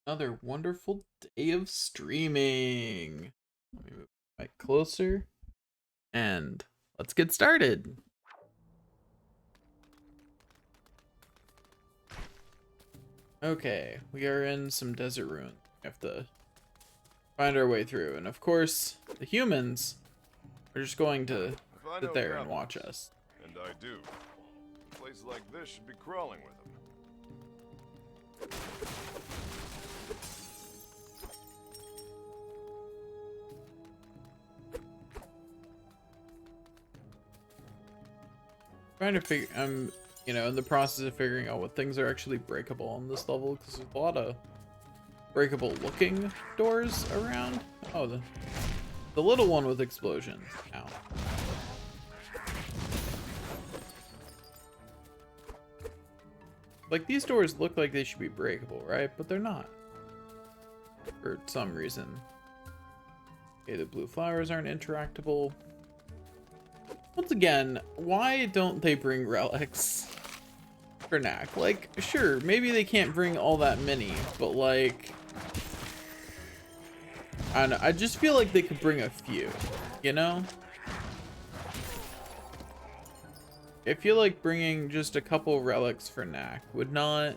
Another wonderful day of streaming. Let me move my mic closer and let's get started. Okay, we are in some desert ruins. We have to find our way through, and of course, the humans are just going to If I sit know there and watch goblins, us. and I do, a place like this should be crawling with them. Trying to figure, in the process of figuring out what things are actually breakable on this level, because there's a lot of breakable looking doors around. Oh, the little one with explosions. Ow. Like, these doors look like they should be breakable, right? But they're not. For some reason. Okay, the blue flowers aren't interactable. Once again, why don't they bring relics for Knack? Like, sure, maybe they can't bring all that many, but like, I don't know, I just feel like they could bring a few, you know? I feel like bringing just a couple relics for Knack would not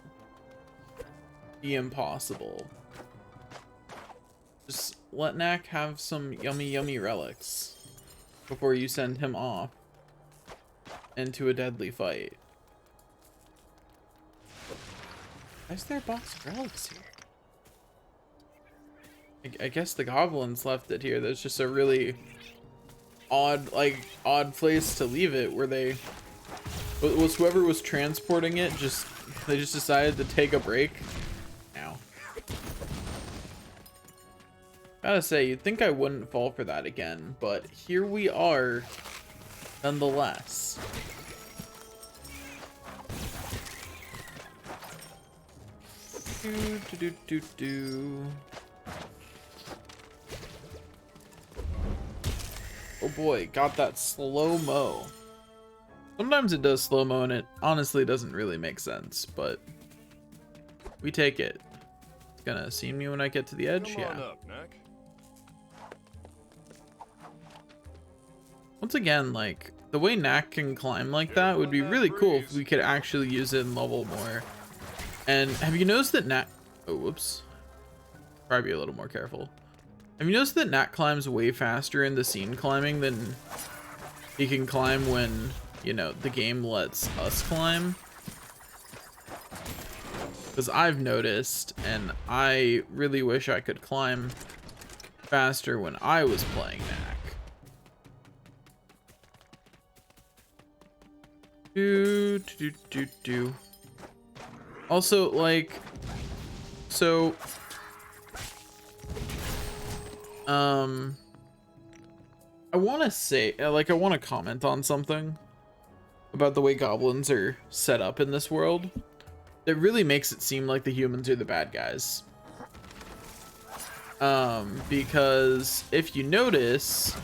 be impossible. Just let Knack have some yummy relics before you send him off into a deadly fight. Why is there a box of relics here? I guess the goblins left it here. There's just a really odd place to leave it, where they was whoever was transporting it, they just decided to take a break. Now, gotta say, you'd think I wouldn't fall for that again, but here we are nonetheless. Oh boy, got that slow-mo. Sometimes it does slow-mo and it honestly doesn't really make sense, but we take it. It's gonna see me when I get to the edge. Come on Yeah. up, Knack. Once again, like, the way Knack can climb like that would be really cool if we could actually use it in level more. And have you noticed that Knack... Oh, whoops. Probably be a little more careful. Have you noticed that Knack climbs way faster in the scene climbing than he can climb when, you know, the game lets us climb? Because I've noticed, and I really wish I could climb faster when I was playing Knack. Also, like, so I want to say, like, I want to comment on something about the way goblins are set up in this world. It really makes it seem like the humans are the bad guys. Because if you notice,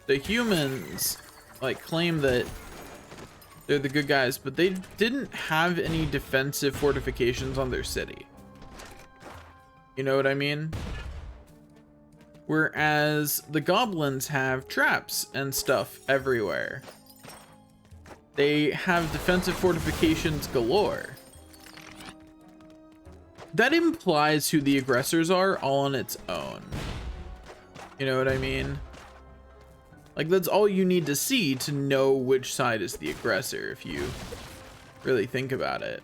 the humans like claim that they're the good guys, but they didn't have any defensive fortifications on their city. You know what I mean? Whereas the goblins have traps and stuff everywhere. They have defensive fortifications galore. That implies who the aggressors are all on its own. You know what I mean? Like, that's all you need to see to know which side is the aggressor, if you really think about it.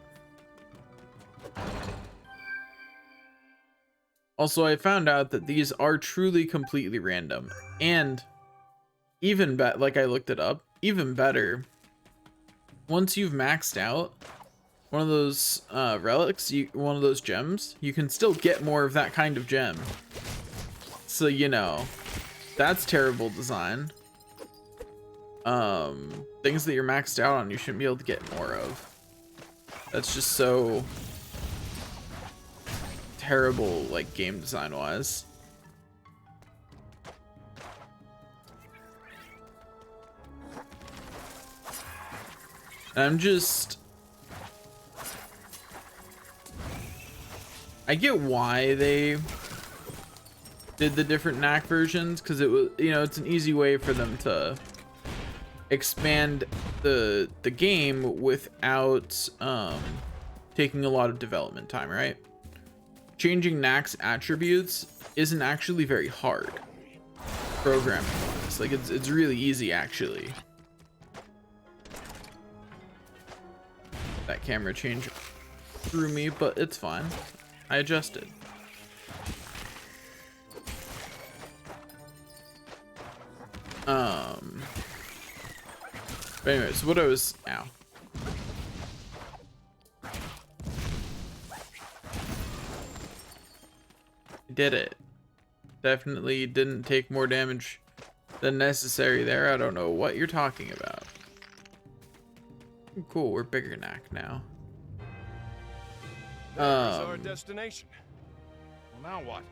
Also, I found out that these are truly completely random, and even like, I looked it up, even better, once you've maxed out one of those relics, one of those gems, you can still get more of that kind of gem. So, you know, that's terrible design. Things that you're maxed out on, you shouldn't be able to get more of. That's just so terrible, like, game design wise. I'm just I get why they did the different knack versions, because it was, you know, it's an easy way for them to expand the game without taking a lot of development time, right? Changing knack's attributes isn't actually very hard programming wise. Like it's really easy actually. That camera change threw me, but it's fine. I adjusted. But anyway, so what I was, ow. Did it. Definitely didn't take more damage than necessary there. I don't know what you're talking about. Cool, we're bigger knack now. There's our destination. Well, now what?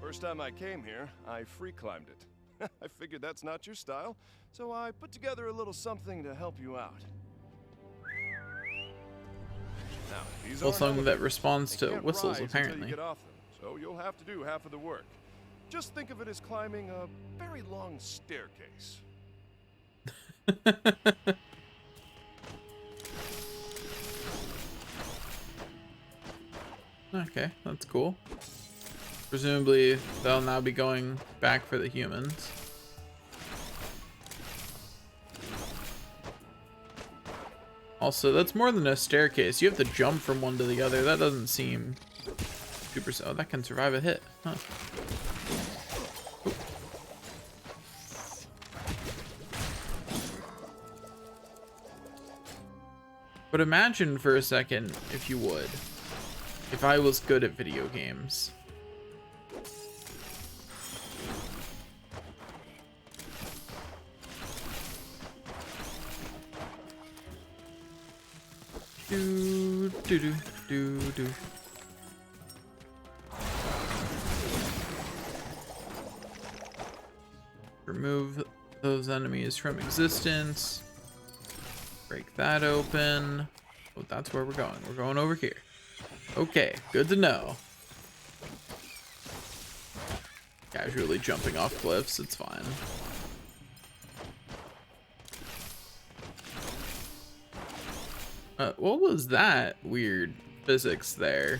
First time I came here, I free climbed it. I figured that's not your style, so I put together a little something to help you out. Now, these Well, are something that responds to whistles, apparently. You get off them, so you'll have to do half of the work. Just think of it as climbing a very long staircase. Okay, that's cool. Presumably, they'll now be going back for the humans. Also, that's more than a staircase. You have to jump from one to the other. That doesn't seem super... Oh, that can survive a hit. Huh. But imagine for a second, if you would, if I was good at video games. Do do do do do. Remove those enemies from existence. Break that open. Oh, that's where we're going. We're going over here. Okay, good to know. Casually jumping off cliffs, it's fine. What was that weird physics there?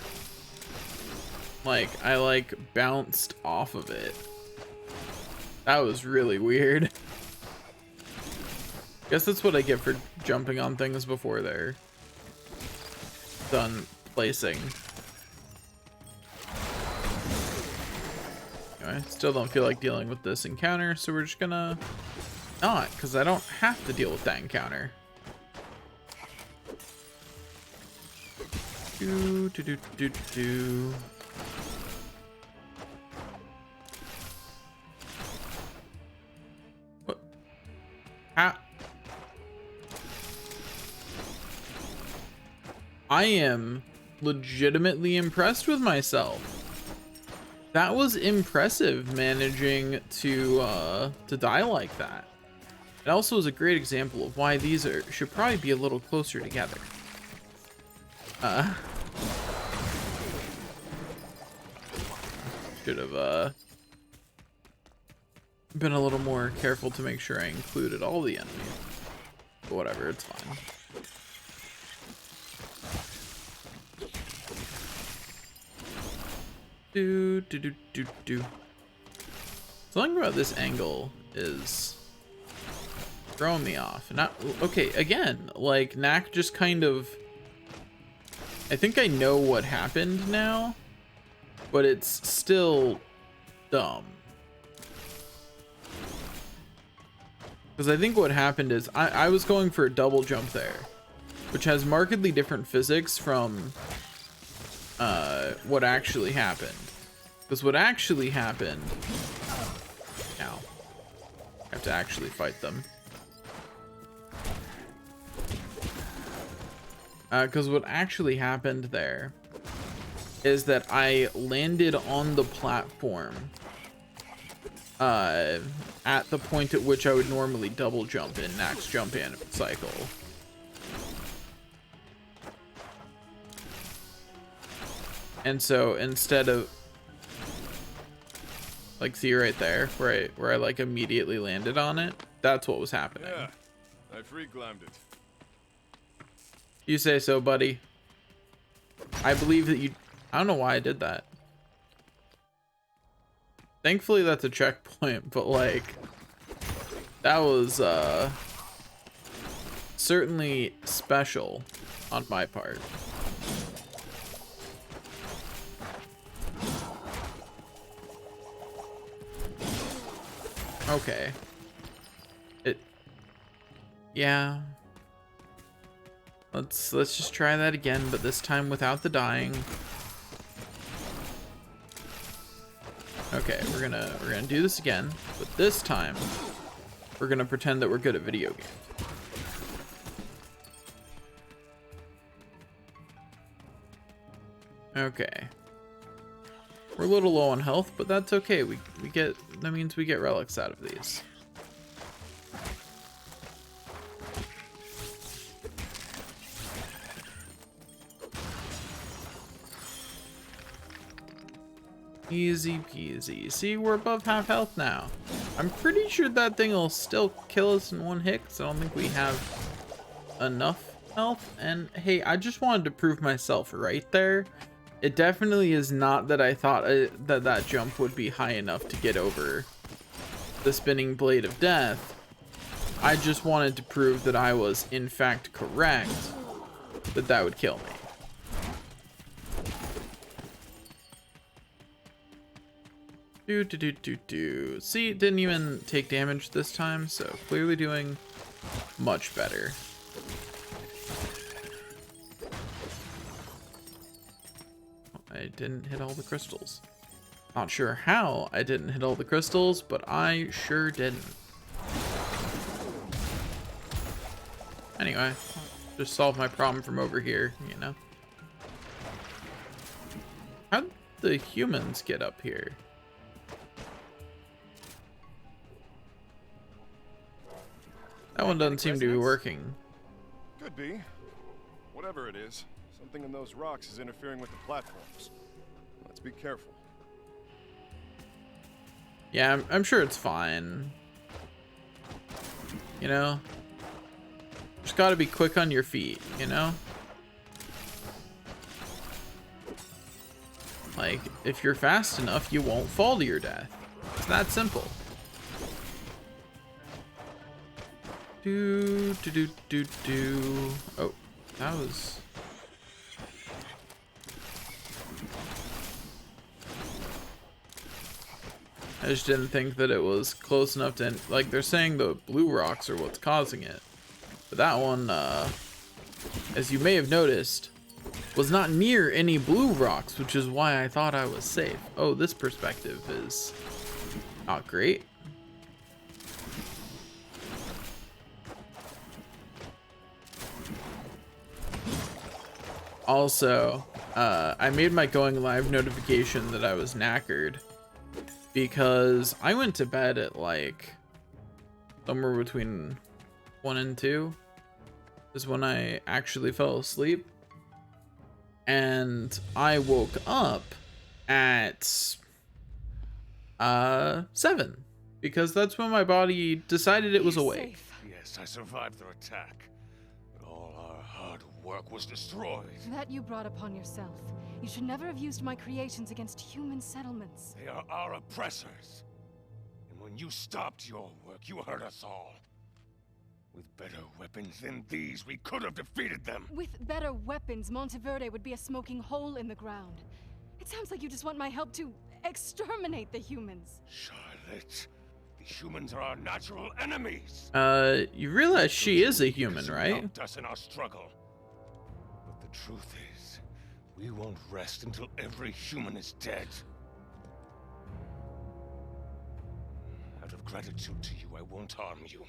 Like, I like bounced off of it. That was really weird. Guess that's what I get for jumping on things before they're done placing. Anyway, still don't feel like dealing with this encounter, so we're just gonna not, because I don't have to deal with that encounter. Do do do do do. What? How? I am legitimately impressed with myself. That was impressive, managing to die like that. It also is a great example of why these should probably be a little closer together. Should have been a little more careful to make sure I included all the enemies. But whatever, it's fine. Do do do do do. Something about this angle is throwing me off. Not okay. Again, like Knack just kind of. I think I know what happened now, but it's still dumb. Because I think what happened is I was going for a double jump there, which has markedly different physics from what actually happened. Because what actually happened... Ow. I have to actually fight them. Because what actually happened there is that I landed on the platform at the point at which I would normally double jump in Knack's jump cycle. And so instead of like, see right there where I like immediately landed on it, that's what was happening. Yeah, I free climbed it. You say so, buddy. I believe that you. I don't know why I did that. Thankfully that's a checkpoint, but like that was certainly special on my part. Okay. Yeah. Let's just try that again, but this time without the dying. Okay, we're gonna do this again, but this time we're gonna pretend that we're good at video games. Okay. We're a little low on health, but that's okay. That means we get relics out of these. Easy peasy. See, we're above half health now. I'm pretty sure that thing will still kill us in one hit, because I don't think we have enough health. And hey, I just wanted to prove myself right there. It definitely is not that I thought that jump would be high enough to get over the spinning blade of death. I just wanted to prove that I was in fact correct, that would kill me. See, it didn't even take damage this time, so clearly doing much better. I didn't hit all the crystals. Not sure how I didn't hit all the crystals, but I sure didn't. Anyway, just solve my problem from over here, you know. How'd the humans get up here? That one doesn't seem to be working. Could be. Whatever it is, something in those rocks is interfering with the platforms. Let's be careful. Yeah, I'm sure it's fine. You know? Just gotta be quick on your feet, you know? Like, if you're fast enough, you won't fall to your death. It's that simple. Oh, that was... I just didn't think that it was close enough to... Like, they're saying the blue rocks are what's causing it. But that one, as you may have noticed, was not near any blue rocks, which is why I thought I was safe. Oh, this perspective is not great. Also, I made my going live notification that I was knackered because I went to bed at like somewhere between 1 and 2 is when I actually fell asleep, and I woke up at 7 because that's when my body decided it was awake. Yes, I survived their attack, but all our hard work was destroyed. That you brought upon yourself. You should never have used my creations against human settlements. They are our oppressors. And when you stopped your work, you hurt us all. With better weapons than these, we could have defeated them. With better weapons, Monteverde would be a smoking hole in the ground. It sounds like you just want my help to exterminate the humans. Charlotte, the humans are our natural enemies. You realize she is a human, right? Helped us in our struggle. But the truth is, we won't rest until every human is dead. Out of gratitude to you, I won't harm you.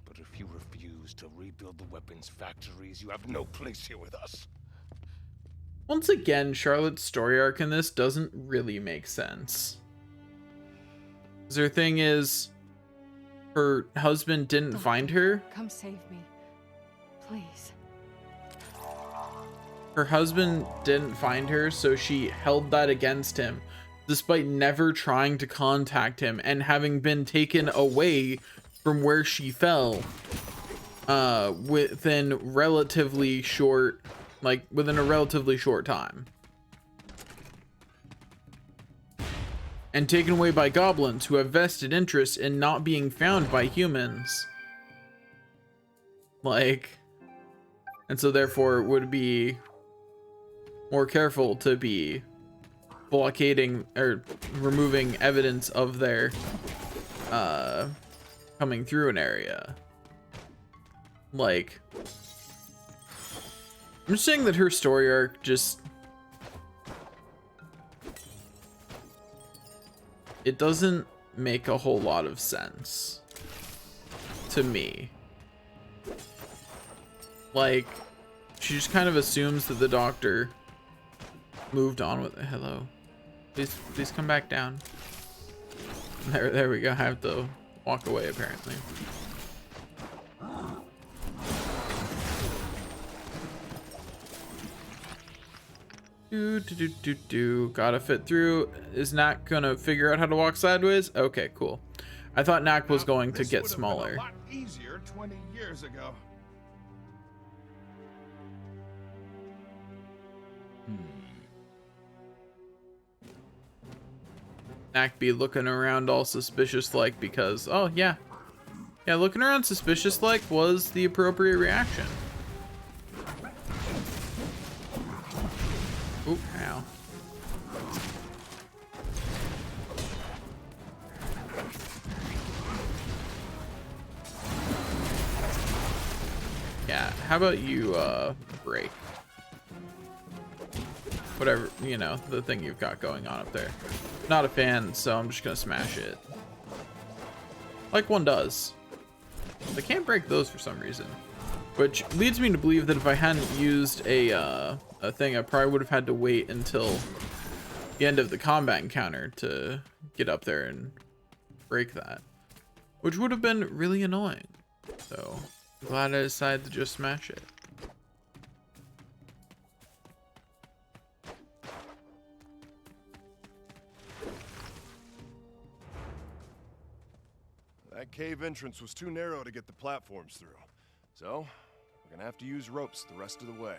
But if you refuse to rebuild the weapons factories, you have no place here with us. Once again, Charlotte's story arc in this doesn't really make sense. Her thing is, her husband didn't find her. Come save me, please. her husband didn't find her, so she held that against him, despite never trying to contact him and having been taken away from where she fell within a relatively short time. And taken away by goblins who have vested interest in not being found by humans. And so therefore would be more careful to be blockading or removing evidence of their coming through an area. I'm just saying that her story arc just, it doesn't make a whole lot of sense to me. She just kind of assumes that the doctor moved on with it. Hello, please come back down. There we go. I have to walk away apparently. Gotta fit through. Is Knack gonna figure out how to walk sideways? Okay, cool. I thought Knack was going to get smaller. A lot easier 20 years ago. Knack be looking around all suspicious because, oh yeah, looking around suspicious was the appropriate reaction. Oop, ow. Yeah, how about you break whatever, the thing you've got going on up there. Not a fan, so I'm just gonna smash it like one does. I can't break those for some reason, which leads me to believe that if I hadn't used a thing, I probably would have had to wait until the end of the combat encounter to get up there and break that, which would have been really annoying. So I'm glad I decided to just smash it. That cave entrance was too narrow to get the platforms through, so we're gonna have to use ropes the rest of the way.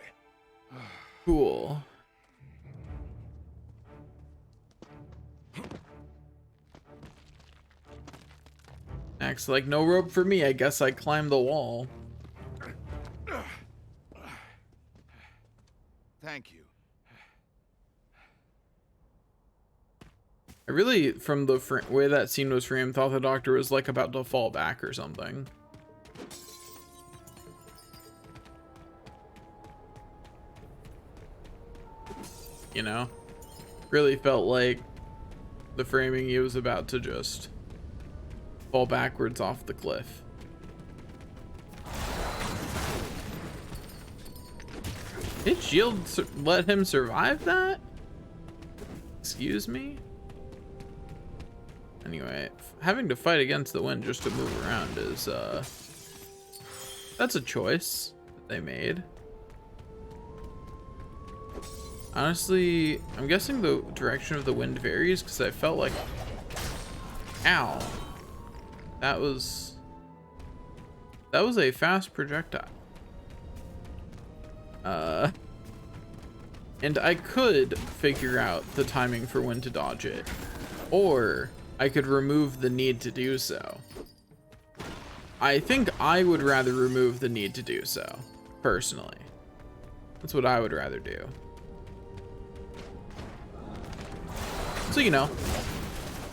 Cool. Next, no rope for me. I guess I climbed the wall. Thank you. I really, from the way that scene was framed, thought the doctor was about to fall back or something. Really felt like the framing, he was about to just fall backwards off the cliff. Did shield let him survive that? Excuse me? Anyway, having to fight against the wind just to move around is, that's a choice that they made. Honestly, I'm guessing the direction of the wind varies because I felt like, ow, that was a fast projectile. And I could figure out the timing for when to dodge it, or I could remove the need to do so. I think I would rather remove the need to do so, personally. That's what I would rather do. So,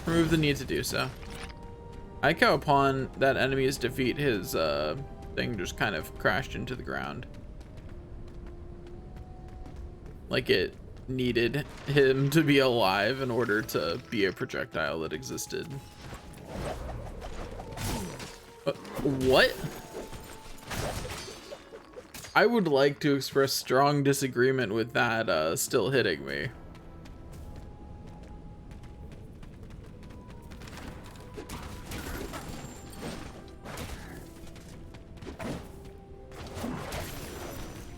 remove the need to do so. I like how upon that enemy's defeat, his thing just kind of crashed into the ground. Like it needed him to be alive in order to be a projectile that existed. What? I would like to express strong disagreement with that still hitting me.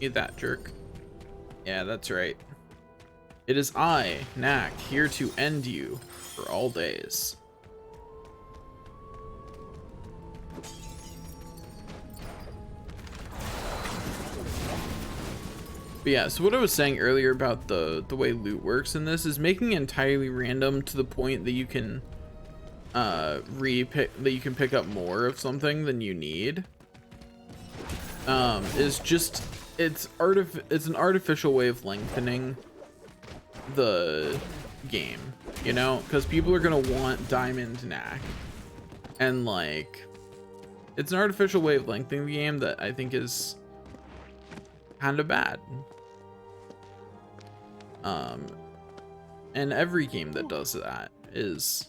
Need that, jerk. Yeah, that's right. It is I, Knack, here to end you for all days. But yeah, so what I was saying earlier about the way loot works in this is making it entirely random to the point that you can pick up more of something than you need. Is just it's an artificial way of lengthening the game, you know, because people are gonna want Diamond Knack, and like it's an artificial way of lengthening the game that I think is kind of bad. And every game that does that is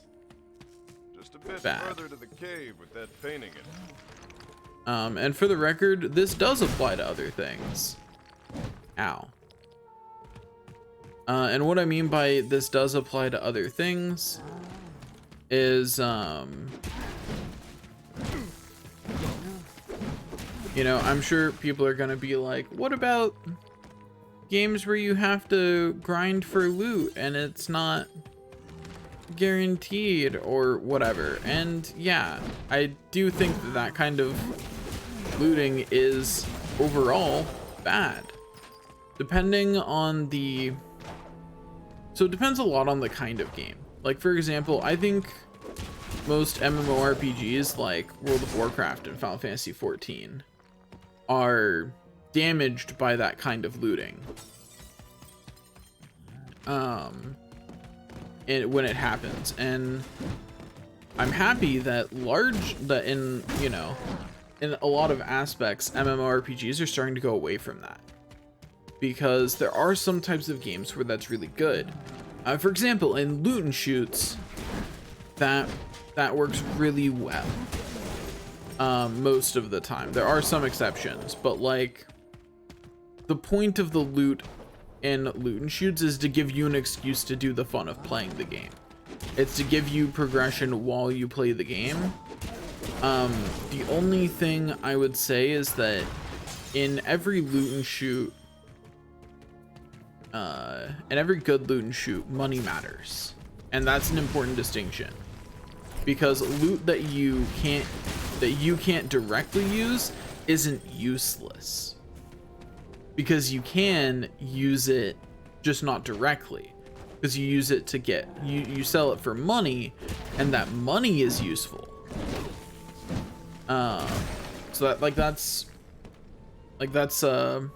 Just a bit bad. further to the cave with that painting in it. And for the record, this does apply to other things. Ow. And what I mean by this does apply to other things is, you know, I'm sure people are gonna be like, what about games where you have to grind for loot and it's not guaranteed or whatever? And yeah, I do think that that kind of looting is overall bad, depending on the, so it depends a lot on the kind of game. Like, for example, I think most MMORPGs like World of Warcraft and Final Fantasy XIV are damaged by that kind of looting. When it happens, and I'm happy that in, you know, in a lot of aspects, MMORPGs are starting to go away from that, because there are some types of games where that's really good. For example, in loot and shoots, that works really well. Most of the time. There are some exceptions, but like the point of the loot in loot and shoots is to give you an excuse to do the fun of playing the game. It's to give you progression while you play the game. The only thing I would say is that in every loot and shoot, in every good loot and shoot, money matters. And that's an important distinction, because loot that you can't directly use isn't useless, because you can use it, just not directly, because you use it to get, you sell it for money, and that money is useful. So that's a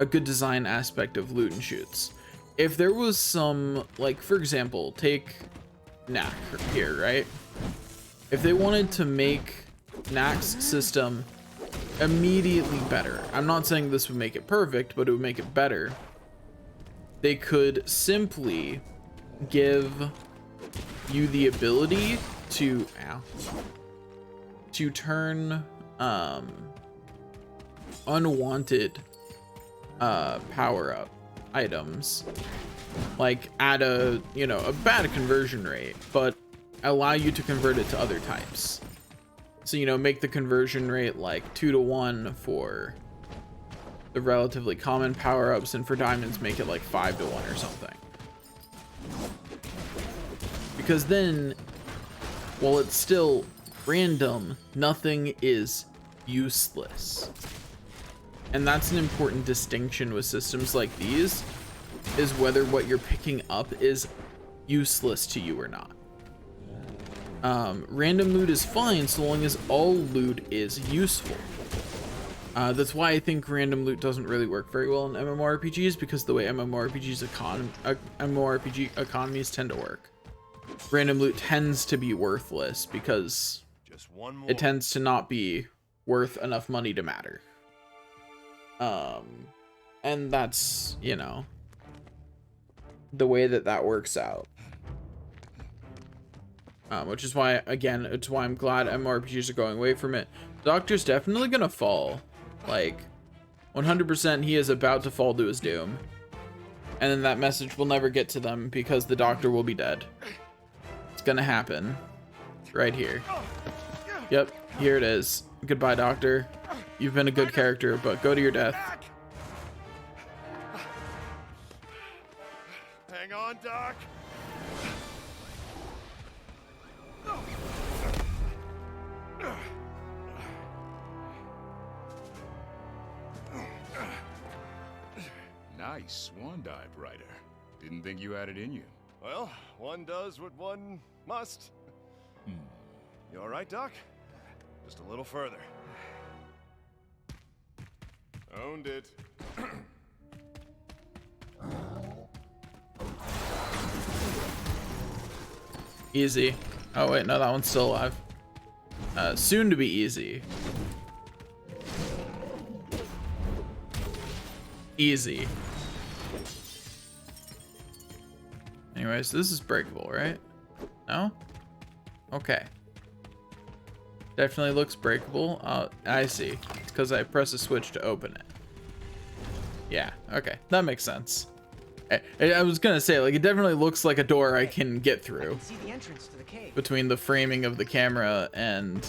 good design aspect of loot and shoots. If there was some, like, for example, take Knack here, right? If they wanted to make Knack's system immediately better, I'm not saying this would make it perfect, but it would make it better, they could simply give you the ability to turn unwanted power-up items, like at a bad conversion rate, but allow you to convert it to other types. So, make the conversion rate like 2-to-1 for the relatively common power-ups, and for diamonds make it like 5-to-1 or something. Because then, while it's still random, nothing is useless. And that's an important distinction with systems like these, is whether what you're picking up is useless to you or not. Random loot is fine so long as all loot is useful. That's why I think random loot doesn't really work very well in MMORPGs, because the way MMORPG economies tend to work. Random loot tends to be worthless because it tends to not be worth enough money to matter. And that's, the way that works out. Which is why, again, it's why I'm glad MMORPGs are going away from it. Doctor's definitely gonna fall. Like, 100% he is about to fall to his doom. And then that message will never get to them because the doctor will be dead. It's gonna happen. Right here. Yep, here it is. Goodbye, Doctor. You've been a good character, but go to your death. Hang on, Doc. Nice swan dive, Ryder. Didn't think you had it in you. Well, one does what one must. You all right, Doc? Just a little further. Owned it. Easy. Oh wait, no, that one's still alive. Soon to be easy. Easy. Anyways, this is breakable, right? No? Okay. Definitely looks breakable. I see. It's because I press a switch to open it. Yeah, okay. That makes sense. I was gonna say, like, it definitely looks like a door I can get through. See the entrance to the cave. Between the framing of the camera and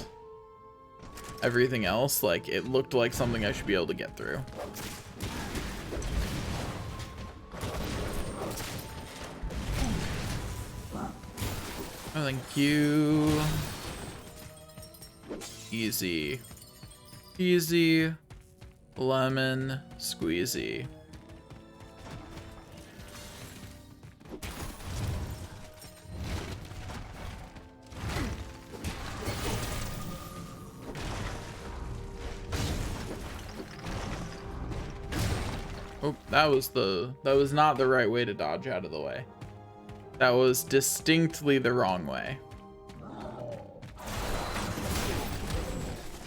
everything else, like, it looked like something I should be able to get through. Oh, thank you. Easy. Easy. Lemon squeezy. Oh, that was not the right way to dodge out of the way. That was distinctly the wrong way.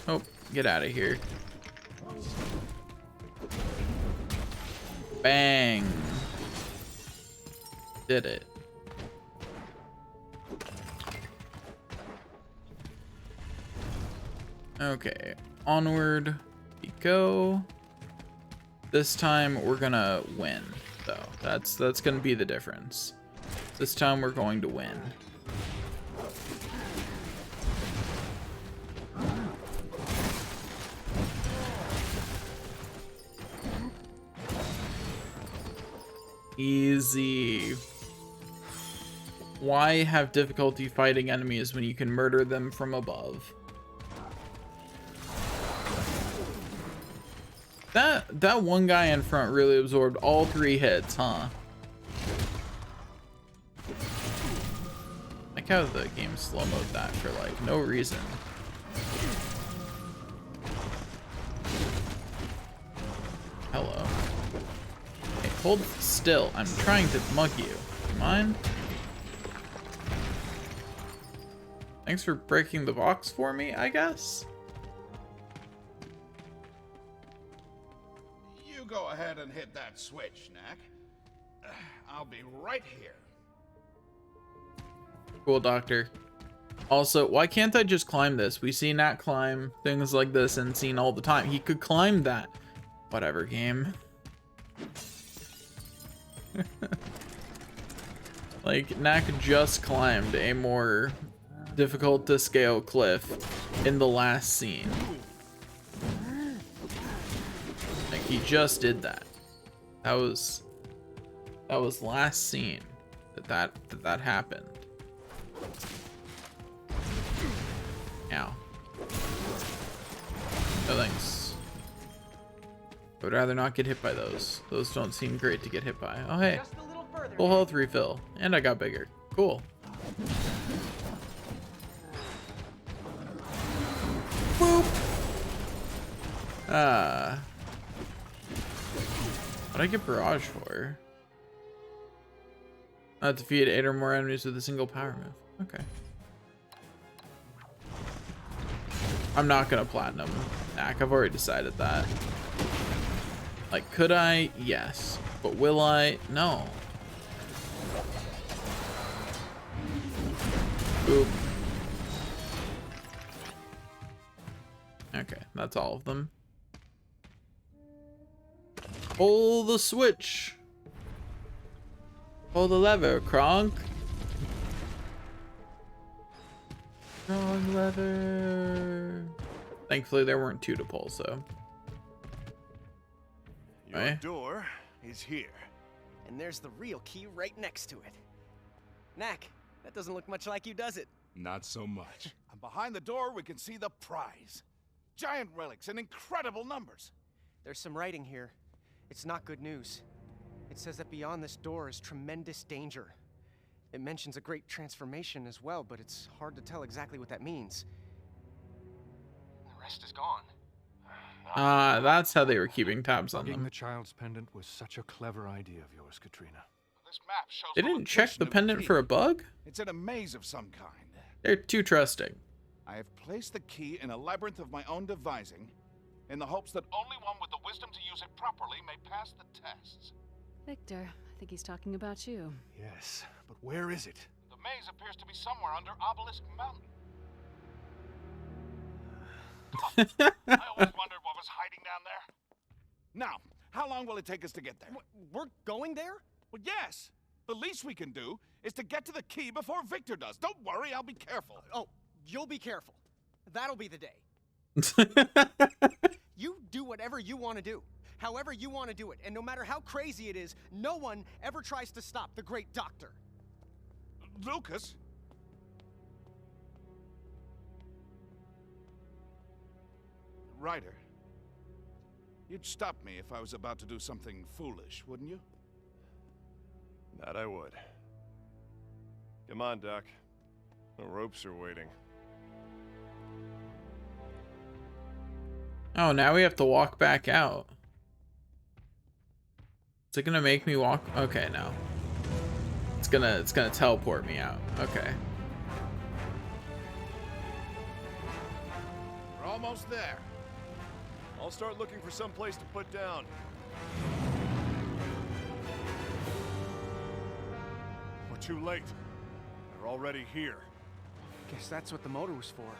Oh, get out of here. Bang. Did it. Okay, onward we go. This time we're gonna win, though. That's gonna be the difference. This time we're going to win. Easy. Why have difficulty fighting enemies when you can murder them from above? That one guy in front really absorbed all 3 hits, huh? Like how the game slow-mode that for like no reason. Hello. Hey, hold still. I'm trying to mug you. You mind? Thanks for breaking the box for me, I guess? You go ahead and hit that switch, Knack. I'll be right here. Cool, Doctor. Also, why can't I just climb this? We see Nat climb things like this and seen all the time. He could climb that. Whatever, game. Like, Nat just climbed a more difficult to scale cliff in the last scene. Like, he just did that. That was last scene that happened. Ow. No thanks. I would rather not get hit by those. Those don't seem great to get hit by. Oh hey, Just a little further. full health refill. And I got bigger. Cool. Boop. What'd I get barrage for? Defeat 8 or more enemies with a single power move. Okay. I'm not gonna platinum Knack. I've already decided that. Like, could I? Yes. But will I? No. Boop. Okay, that's all of them. Pull the switch. Pull the lever, Kronk. Wrong lever. Thankfully, there weren't 2 to pull, so. Your Right. door is here. And there's the real key right next to it. Knack, that doesn't look much like you, does it? Not so much. And behind the door, we can see the prize. Giant relics in incredible numbers. There's some writing here. It's not good news. It says that beyond this door is tremendous danger. It mentions a great transformation as well, but it's hard to tell exactly what that means. The rest is gone. That's how they were keeping tabs on Getting them. the child's pendant was such a clever idea of yours, Katrina. This map shows They didn't check the pendant key. for a bug? It's in a maze of some kind. They're too trusting. I have placed the key in a labyrinth of my own devising, in the hopes that only one with the wisdom to use it properly may pass the tests. Victor, I think he's talking about you. Yes, but where is it? The maze appears to be somewhere under Obelisk Mountain. I always wondered what was hiding down there. Now, how long will it take us to get there? We're going there? Well, yes. The least we can do is to get to the key before Victor does. Don't worry, I'll be careful. Oh, you'll be careful. That'll be the day. You do whatever you want to do, however you want to do it, and no matter how crazy it is, no one ever tries to stop the great doctor. Lucas? Ryder, you'd stop me if I was about to do something foolish, wouldn't you? That I would. Come on, Doc. The ropes are waiting. Oh, now we have to walk back out. Is it gonna make me walk? Okay, no. It's gonna teleport me out. Okay. We're almost there. I'll start looking for some place to put down. We're too late. They're already here. Guess that's what the motor was for.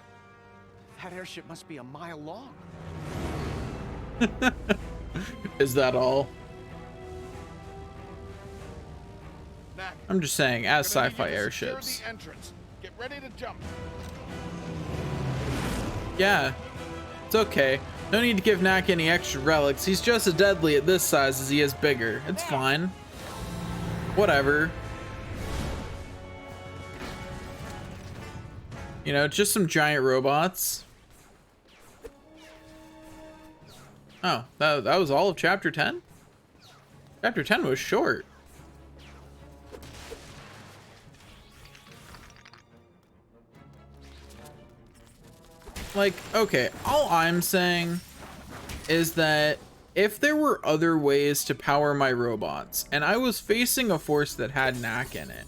That airship must be a mile long. Is that all? Knack, I'm just saying, as we're gonna need sci-fi you to secure airships. the entrance. Get ready to jump. Yeah, it's okay. No need to give Knack any extra relics. He's just as deadly at this size as he is bigger. It's fine. Whatever. You know, just some giant robots. Oh, that was all of chapter 10? Chapter 10 was short. Like, okay, all I'm saying is that if there were other ways to power my robots and I was facing a force that had Knack in it,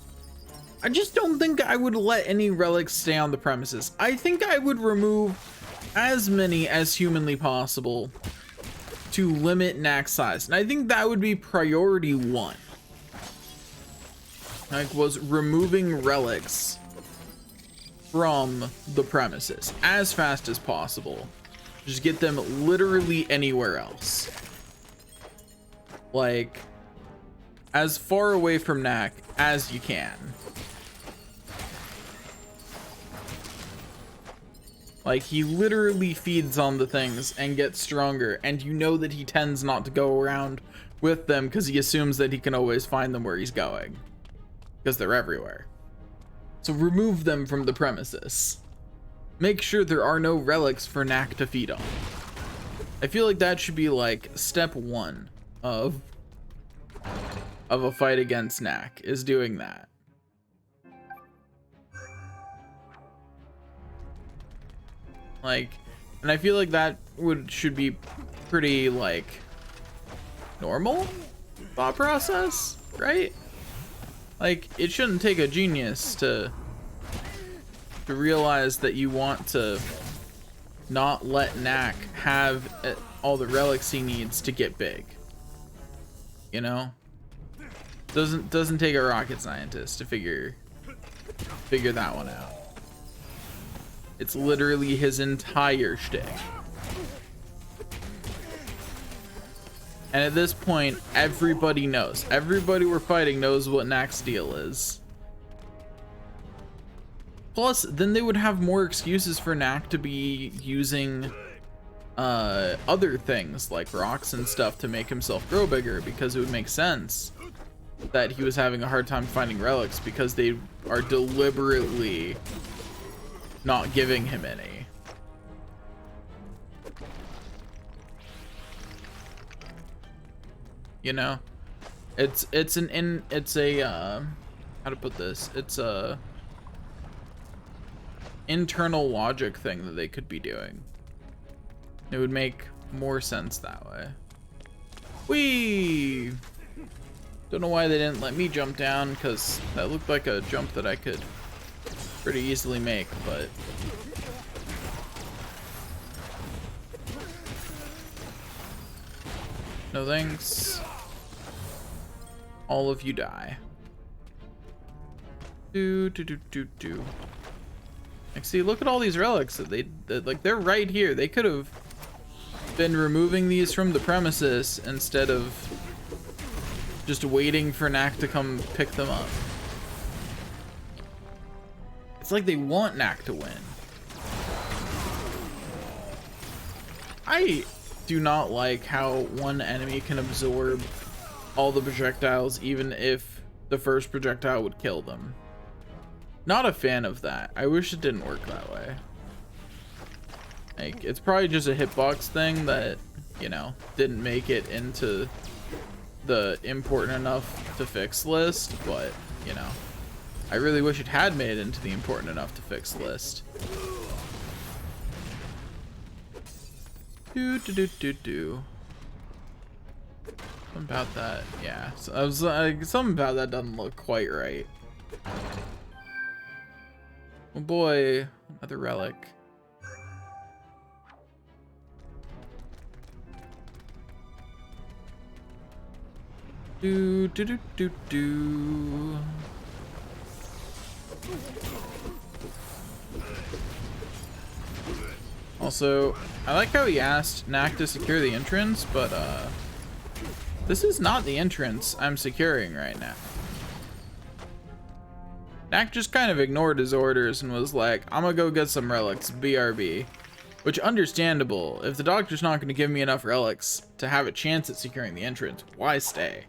I just don't think I would let any relics stay on the premises. I think I would remove as many as humanly possible to limit Knack's size. And I think that would be priority one. Like, was removing relics from the premises as fast as possible. Just get them literally anywhere else. Like, as far away from Knack as you can. Like, he literally feeds on the things and gets stronger, and you know that he tends not to go around with them because he assumes that he can always find them where he's going. Because they're everywhere. So remove them from the premises. Make sure there are no relics for Knack to feed on. I feel like that should be like step one of a fight against Knack, is doing that. Like, and I feel like that should be pretty like normal thought process, right? Like, it shouldn't take a genius to realize that you want to not let Knack have all the relics he needs to get big. You know? Doesn't take a rocket scientist to figure that one out. It's literally his entire shtick. And at this point, everybody knows. Everybody we're fighting knows what Knack's deal is. Plus, then they would have more excuses for Knack to be using other things like rocks and stuff to make himself grow bigger, because it would make sense. that he was having a hard time finding relics because they are deliberately not giving him any. You know, it's a how to put this? It's a internal logic thing that they could be doing. It would make more sense that way. Whee! Don't know why they didn't let me jump down, because that looked like a jump that I could pretty easily make, but no thanks. All of you die. Like, see, look at all these relics that like, they're right here. They could have been removing these from the premises instead of just waiting for Knack to come pick them up. It's like they want Knack to win. I do not like how one enemy can absorb all the projectiles even if the first projectile would kill them. Not a fan of that. I wish it didn't work that way. Like, it's probably just a hitbox thing that, you know, didn't make it into the important enough to fix list, but, you know, I really wish it had made it into the important enough to fix list. Something about that, yeah. So I was like, something about that doesn't look quite right. Oh boy, another relic. Do. Also, I like how he asked Knack to secure the entrance, but this is not the entrance I'm securing right now. Knack just kind of ignored his orders and was like, I'm gonna go get some relics, BRB. Which, understandable. If the doctor's not gonna give me enough relics to have a chance at securing the entrance, why stay?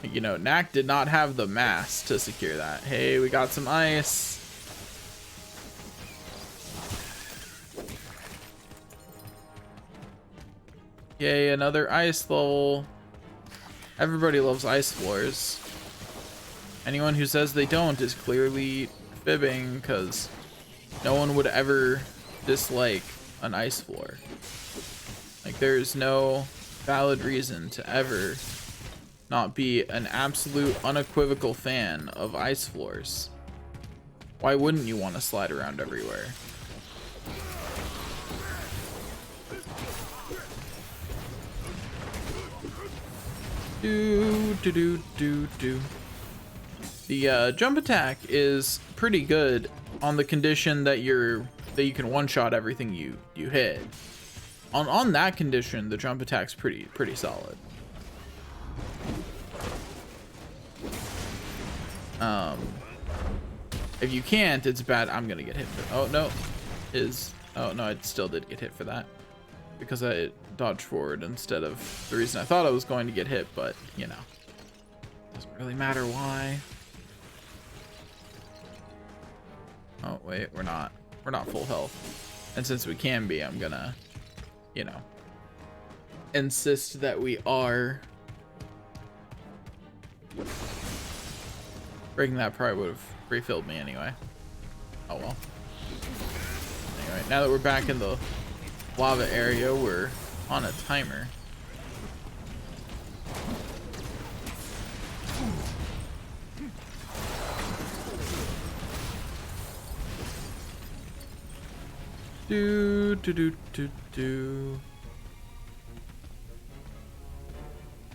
You know, Knack did not have the mass to secure that. Hey, we got some ice. Yay, another ice level. Everybody loves ice floors. Anyone who says they don't is clearly fibbing, because no one would ever dislike an ice floor. Like, there's no valid reason to ever not be an absolute unequivocal fan of ice floors. Why wouldn't you want to slide around everywhere? The jump attack is pretty good on the condition that you can one-shot everything you hit. On that condition, the jump attack's pretty solid. If you can't, it's bad. I'm gonna get hit for. Oh no, oh no, I still did get hit for that because I dodged forward instead of the reason I thought I was going to get hit. But you know, doesn't really matter why. Oh wait, we're not full health, and since we can be, I'm gonna, you know, insist that we are. Breaking that probably would have refilled me anyway. Oh well. Anyway, now that we're back in the lava area, we're on a timer.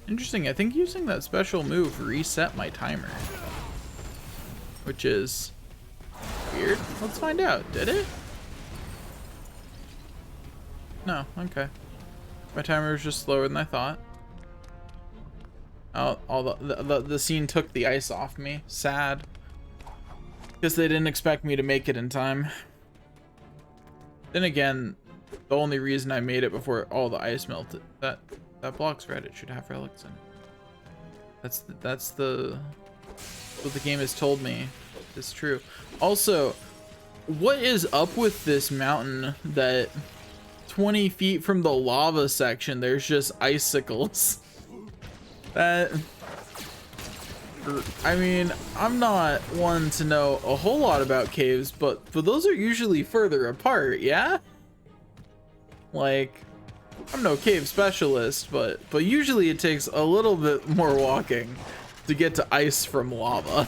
Interesting, I think using that special move reset my timer. Which is weird. Let's find out. Did it? No, okay. My timer was just slower than I thought. Oh, the scene took the ice off me. Sad. Because they didn't expect me to make it in time. Then again, the only reason I made it before all the ice melted, that block's red. It should have relics in it. That's what the game has told me. It's true. Also, what is up with this mountain that 20 feet from the lava section there's just icicles? That, I mean, I'm not one to know a whole lot about caves, but those are usually further apart, yeah? Like, I'm no cave specialist, but usually it takes a little bit more walking to get to ice from lava.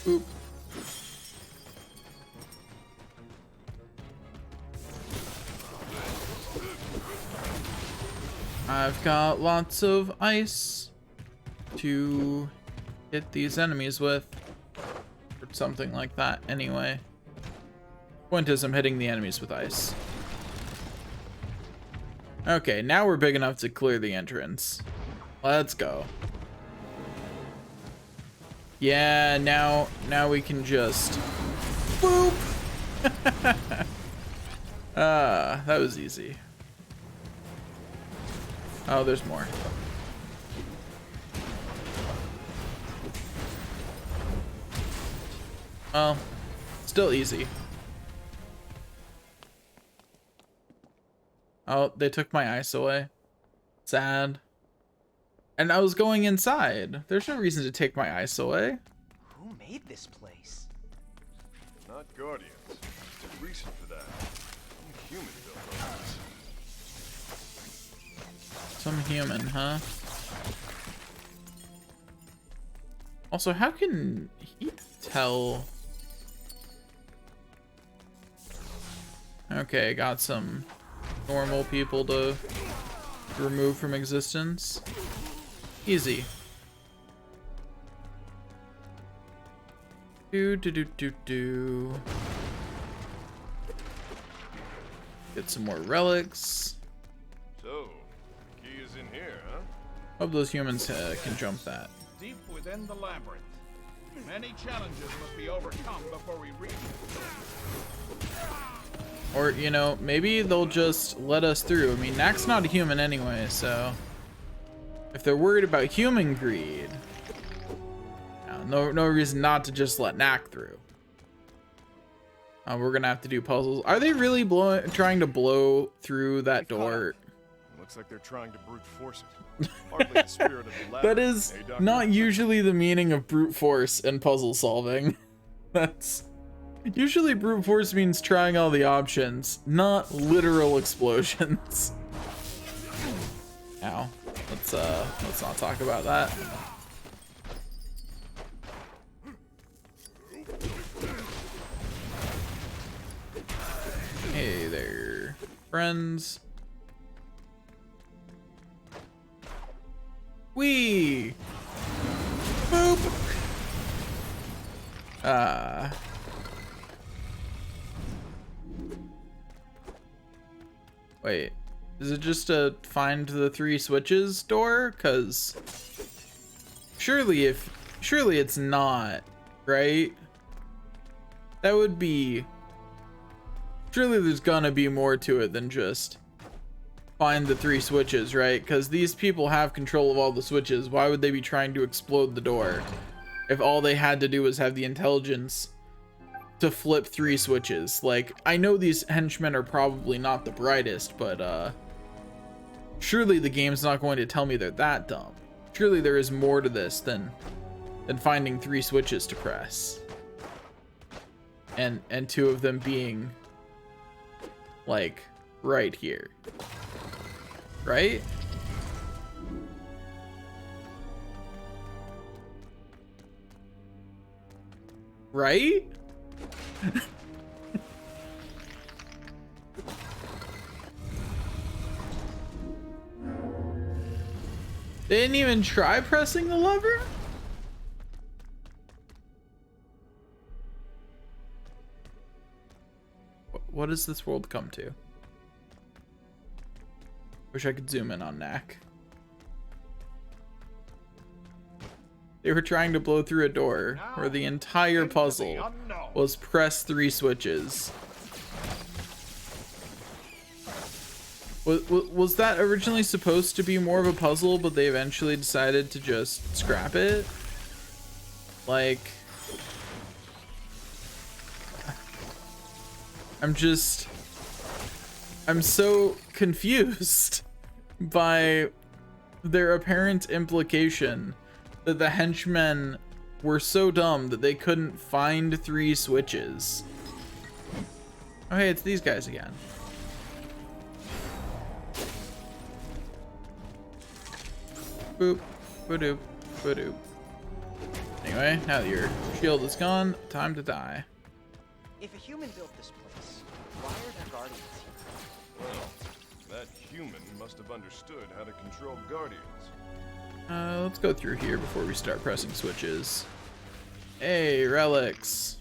Oop. I've got lots of ice to hit these enemies with, or something like that anyway. Point is, I'm hitting the enemies with ice. Okay, now we're big enough to clear the entrance. Let's go. Yeah, now we can just boop. That was easy. Oh, there's more. Well, still easy. Oh, they took my ice away. Sad. And I was going inside. There's no reason to take my ice away. Who made this place? Not Guardians. Too recent for that. Some human built all this. Some human, huh? Also, how can he tell? Okay, got some normal people to remove from existence. Easy. Do. Get some more relics. So, key is in here, huh? Hope those humans can jump that. Deep within the labyrinth. Many challenges must be overcome before we reach it. Or, you know, maybe they'll just let us through. I mean, Knack's not a human anyway, so if they're worried about human greed, no reason not to just let Knack through. We're gonna have to do puzzles. Are they really trying to blow through that door? Looks like they're trying to brute force it. Hardly the spirit of the lab. That is not usually the meaning of brute force in puzzle solving. That's usually brute force means trying all the options, not literal explosions. Ow. Let's not talk about that. Hey there, friends. Wee! Boop! Wait. Is it just a find the 3 switches door? 'Cause surely it's not, right? That would be... Surely there's gonna be more to it than just find the 3 switches, right? Because these people have control of all the switches. Why would they be trying to explode the door if all they had to do was have the intelligence to flip 3 switches? Like, I know these henchmen are probably not the brightest, but surely the game's not going to tell me they're that dumb. Surely there is more to this than finding 3 switches to press, and 2 of them being like right here, right? Right? They didn't even try pressing the lever? What does this world come to? Wish I could zoom in on Knack. They were trying to blow through a door, or the entire puzzle was press 3 switches. Was that originally supposed to be more of a puzzle, but they eventually decided to just scrap it? Like, I'm so confused by their apparent implication that the henchmen were so dumb that they couldn't find 3 switches. Oh, hey, it's these guys again. Boop, ba-doop, ba-doop. Anyway, now that your shield is gone, time to die. If a human built this place, why are there guardians here? Well, that human must have understood how to control guardians. Let's go through here before we start pressing switches. Hey, relics.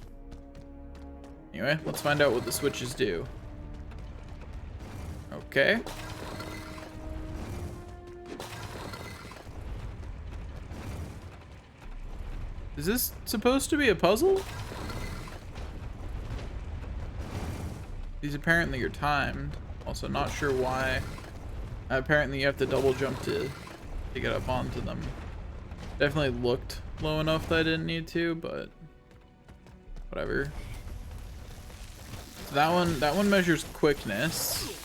Anyway, let's find out what the switches do. Okay. Is this supposed to be a puzzle? These apparently are timed. Also not sure why. Apparently you have to double jump to get up onto them. Definitely looked low enough that I didn't need to, but whatever. So that one measures quickness.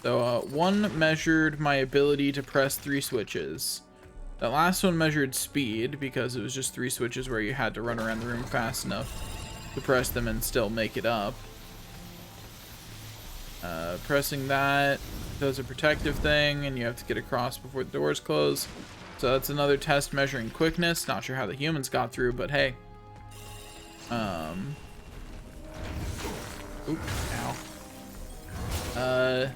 So one measured my ability to press 3 switches. That last one measured speed because it was just 3 switches where you had to run around the room fast enough to press them and still make it up. Pressing that does a protective thing, and you have to get across before the doors close. So that's another test measuring quickness. Not sure how the humans got through, but hey. Oop, ow.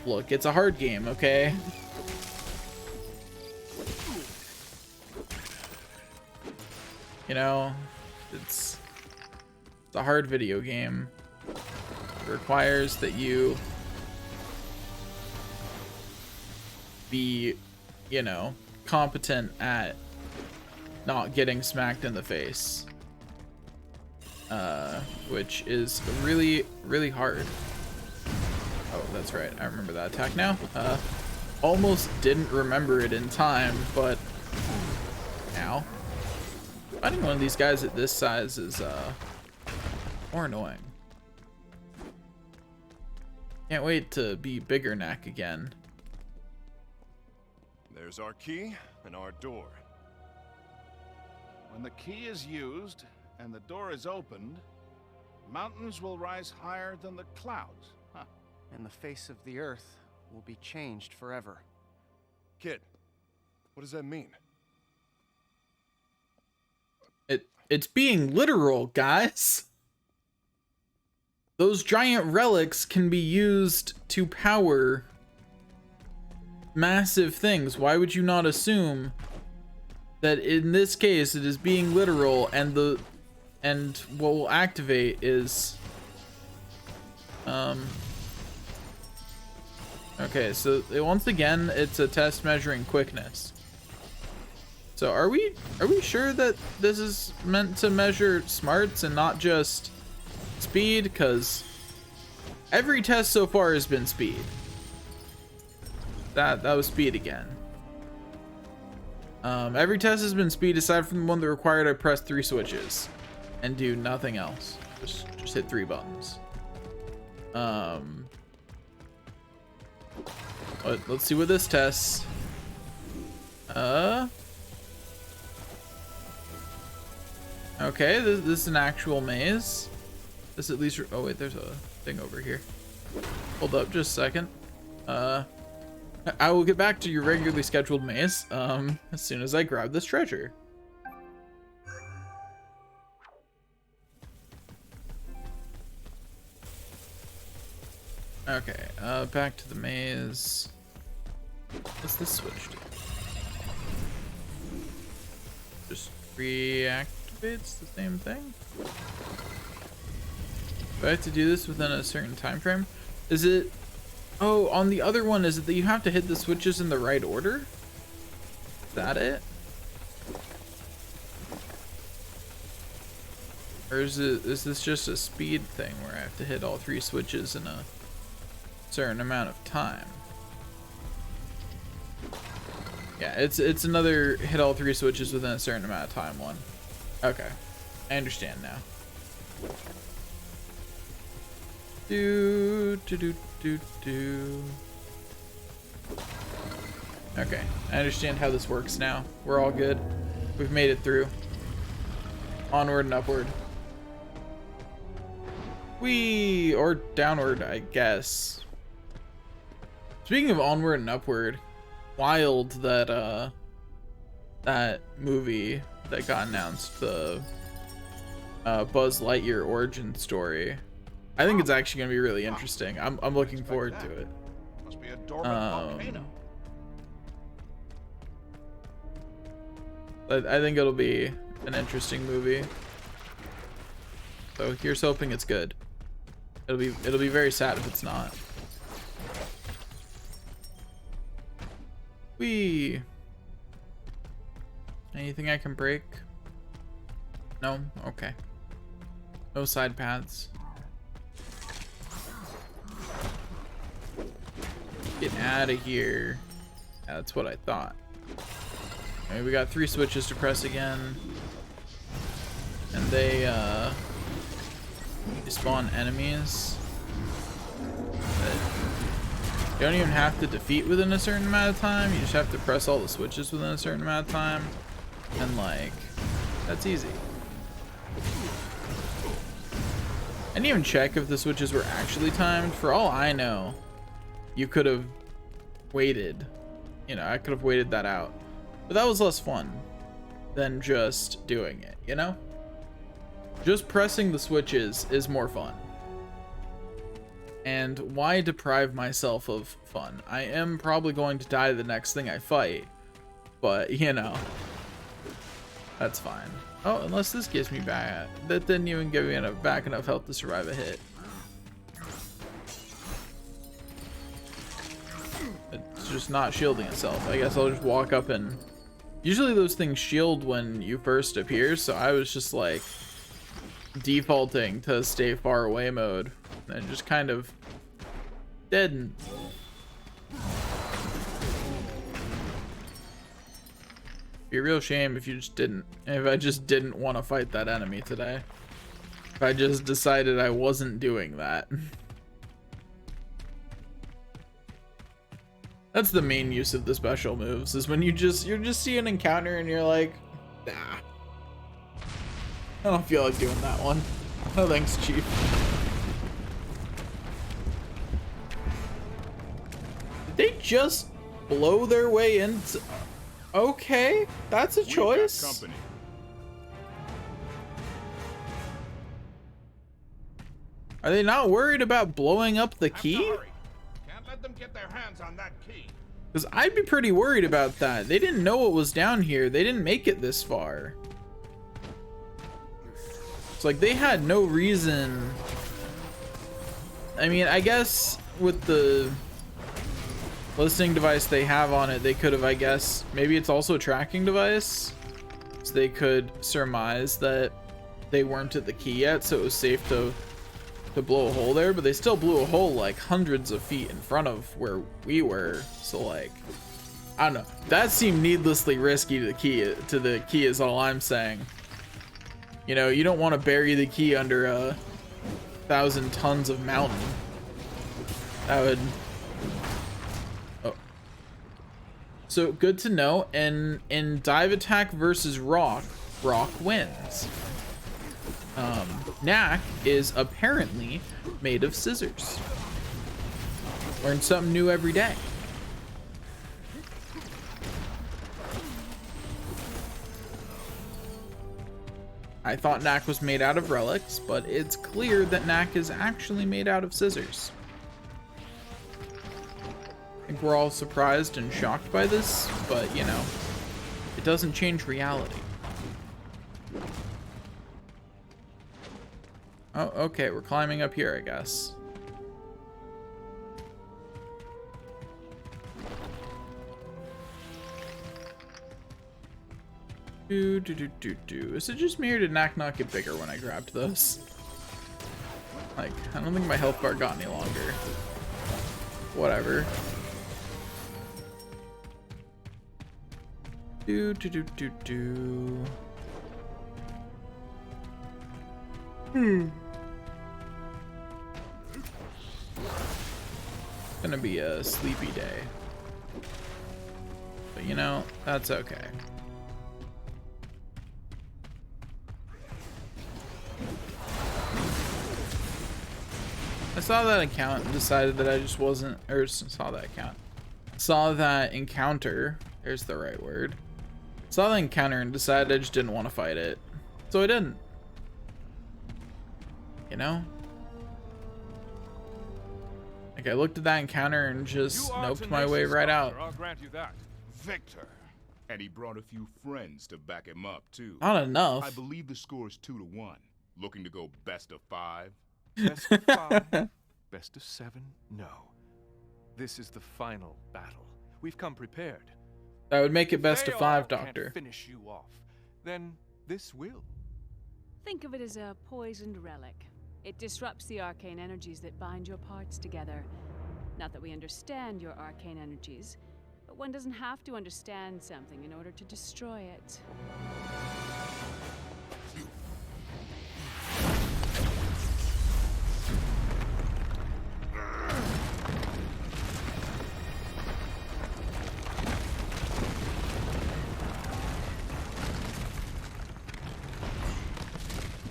Look, it's a hard game, okay? You know, it's a hard video game. It requires that you be, you know, competent at not getting smacked in the face. Which is really, really hard. Oh, that's right. I remember that attack now. Almost didn't remember it in time, but ow. Finding one of these guys at this size is more annoying. Can't wait to be bigger neck again. There's our key and our door. When the key is used and the door is opened, mountains will rise higher than the clouds. Huh. And the face of the earth will be changed forever. Kid, what does that mean? It's being literal, guys. Those giant relics can be used to power massive things. Why would you not assume that in this case it is being literal, and what will activate is okay, so once again it's a test measuring quickness. So are we sure that this is meant to measure smarts and not just speed? Because every test so far has been speed. That was speed again. Every test has been speed aside from the one that required I press 3 switches and do nothing else. Just hit 3 buttons. Let's see what this tests. Okay, this is an actual maze. This at least, oh wait, there's a thing over here. Hold up just a second. I will get back to your regularly scheduled maze as soon as I grab this treasure. Okay, back to the maze. What's this switch do? Just reactivates the same thing? Do I have to do this within a certain time frame? Is it... Oh, on the other one, is it that you have to hit the switches in the right order? Is that it? Or is this just a speed thing where I have to hit all 3 switches in a certain amount of time? Yeah, it's another hit all 3 switches within a certain amount of time one. Okay, I understand now. Do. Okay, I understand how this works now. We're all good. We've made it through. Onward and upward. Or downward, I guess. Speaking of onward and upward, wild that that movie that got announced, the Buzz Lightyear origin story. I think it's actually gonna be really interesting. I'm looking forward to it. Must be a dormant volcano. I think it'll be an interesting movie. So here's hoping it's good. It'll be very sad if it's not. Whee! Anything I can break? No? Okay. No side paths. Get out of here. Yeah, that's what I thought. Okay, we got 3 switches to press again. And they spawn enemies that you don't even have to defeat within a certain amount of time. You just have to press all the switches within a certain amount of time. And like, that's easy. I didn't even check if the switches were actually timed. For all I know, you could have waited. You know, I could have waited that out. But that was less fun than just doing it, you know? Just pressing the switches is more fun. And why deprive myself of fun? I am probably going to die the next thing I fight, but you know, that's fine. Oh, unless this gives me back. That didn't even give me back enough health to survive a hit. It's just not shielding itself. I guess I'll just walk up and... Usually those things shield when you first appear, so I was just like defaulting to stay far away mode and just kind of didn't. Be a real shame if you just didn't. If I just didn't want to fight that enemy today. If I just decided I wasn't doing that. That's the main use of the special moves, is when you're just seeing an encounter and you're like, nah. I don't feel like doing that one. No thanks, Chief. Did they just blow their way into... Okay, that's a choice. Are they not worried about blowing up the key? Can't let them get their hands on that key. Because I'd be pretty worried about that. They didn't know what was down here. They didn't make it this far. It's like they had no reason. I mean, I guess with the listening device they have on it, they could have, I guess, maybe it's also a tracking device. So they could surmise that they weren't at the key yet, so it was safe to blow a hole there, but they still blew a hole like hundreds of feet in front of where we were. So like, I don't know, that seemed needlessly risky to the key is all I'm saying. You know, you don't want to bury the key under 1,000 tons of mountain. That would... Oh. So good to know. And in dive attack versus rock wins. Knack is apparently made of scissors. Learn something new every day. I thought Knack was made out of relics, but it's clear that Knack is actually made out of scissors. I think we're all surprised and shocked by this, but you know, it doesn't change reality. Oh, okay, we're climbing up here, I guess. Is it just me or did Knack not get bigger when I grabbed those? Like, I don't think my health bar got any longer. Whatever. Gonna be a sleepy day. But you know, that's okay. I saw that account and decided that I just wasn't, or saw that account. Saw that encounter, there's the right word. Saw the encounter and decided I just didn't want to fight it. So I didn't. You know? Like I looked at that encounter and just noped my way right out. I'll grant you that. Victor. And he brought a few friends to back him up, too. Not enough. I believe the score is 2-1. Looking to go best of 5? Best of 5? Best of 7? No. This is the final battle. We've come prepared. That would make it best They of 5, all Doctor. can't finish you off. Then this will. Think of it as a poisoned relic. It disrupts the arcane energies that bind your parts together. Not that we understand your arcane energies, but one doesn't have to understand something in order to destroy it.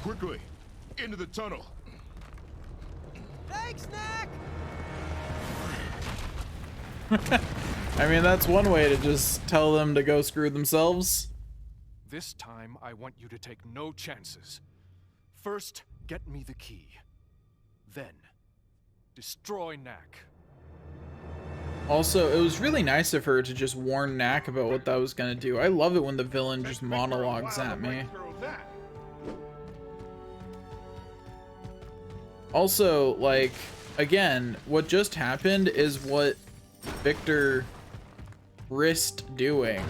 Quickly, into the tunnel. Thanks, Knack! I mean, that's one way to just tell them to go screw themselves. This time, I want you to take no chances. First, get me the key. Then, destroy Knack. Also, it was really nice of her to just warn Knack about what that was gonna do. I love it when the villain just monologues at me. Also, like, again, what just happened is what Victor risked doing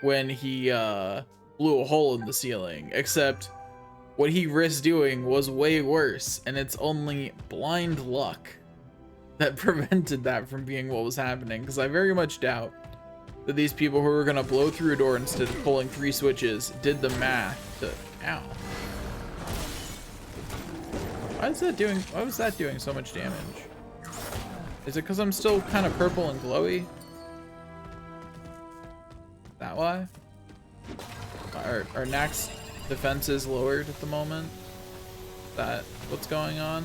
when he blew a hole in the ceiling, except what he risked doing was way worse, and it's only blind luck that prevented that from being what was happening, because I very much doubt that these people who were gonna blow through a door instead of pulling 3 switches did the math to, ow. Why was that doing so much damage? Is it because I'm still kind of purple and glowy? Is that why? Are Knack's defenses lowered at the moment? Is that what's going on?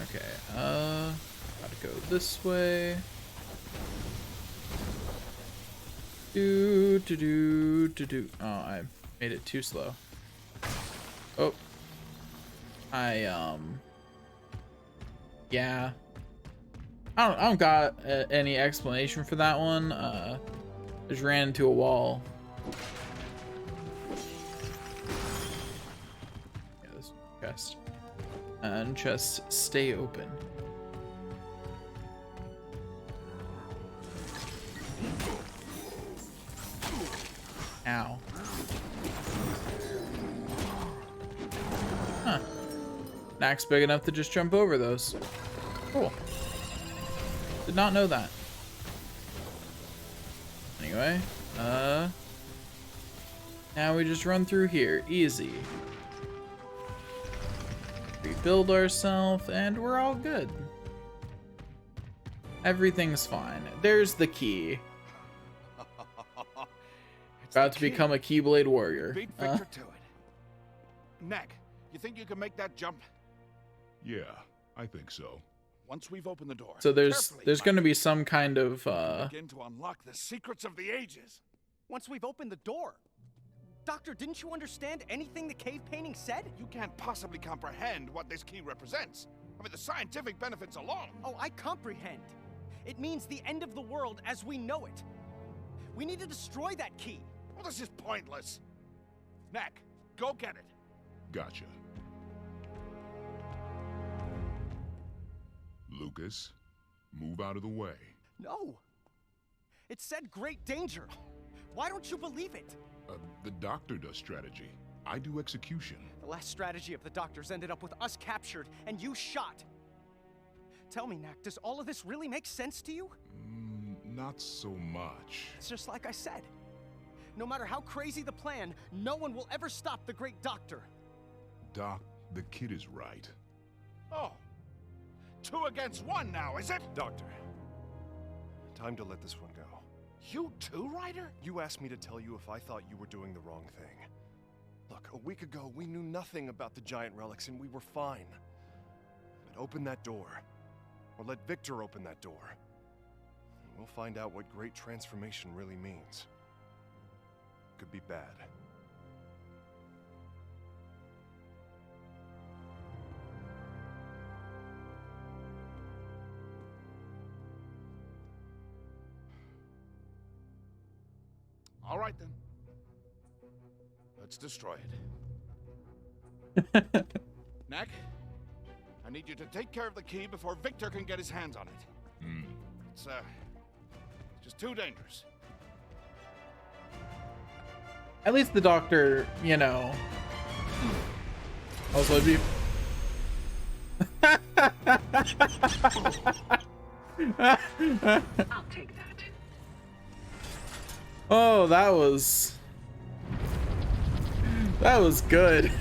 Okay, gotta go this way. Oh, I made it too slow. Oh. Yeah. I don't got any explanation for that one. Just ran into a wall. Yeah, this chest. And chests stay open. Ow. Huh. Knack's big enough to just jump over those. Cool. Did not know that. Anyway, now we just run through here. Easy. Rebuild ourselves, and we're all good. Everything's fine. There's the key. About to become a Keyblade warrior. Beat Victor to it. Knack, you think you can make that jump? Yeah, I think so. Once we've opened the door. So there's carefully, going to be some kind of begin to unlock the secrets of the ages. Once we've opened the door. Doctor, didn't you understand anything the cave painting said? You can't possibly comprehend what this key represents. I mean, the scientific benefits alone. Oh, I comprehend. It means the end of the world as we know it. We need to destroy that key. Well, this is pointless. Knack, go get it. Gotcha. Lucas, move out of the way. No. It said great danger. Why don't you believe it? The doctor does strategy. I do execution. The last strategy of the doctors ended up with us captured and you shot. Tell me, Knack, does all of this really make sense to you? Not so much. It's just like I said. No matter how crazy the plan, no one will ever stop the great doctor. Doc, the kid is right. Oh. 2 against 1 now, is it? Doctor, time to let this one go. You too, Ryder? You asked me to tell you if I thought you were doing the wrong thing. Look, a week ago, we knew nothing about the giant relics and we were fine. But open that door. Or let Victor open that door. And we'll find out what great transformation really means. Could be bad. All right, then. Let's destroy it. Knack, I need you to take care of the key before Victor can get his hands on it. It's just too dangerous. At least the doctor, you know. Also, it'd be. I'll take that. Oh, that was good.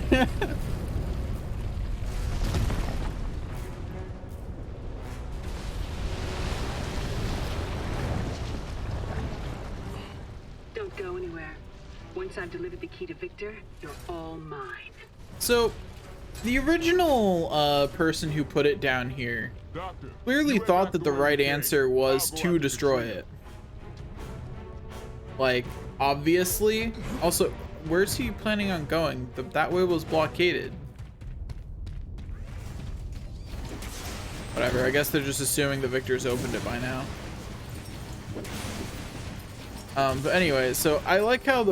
Don't go anywhere. Once I've delivered the key to Victor, you're all mine. So, the original person who put it down here Doctor, clearly thought that the right answer was to destroy it. Like, obviously. Also, where's he planning on going? That way was blockaded. Whatever, I guess they're just assuming the Victor's opened it by now. But anyway, so I like how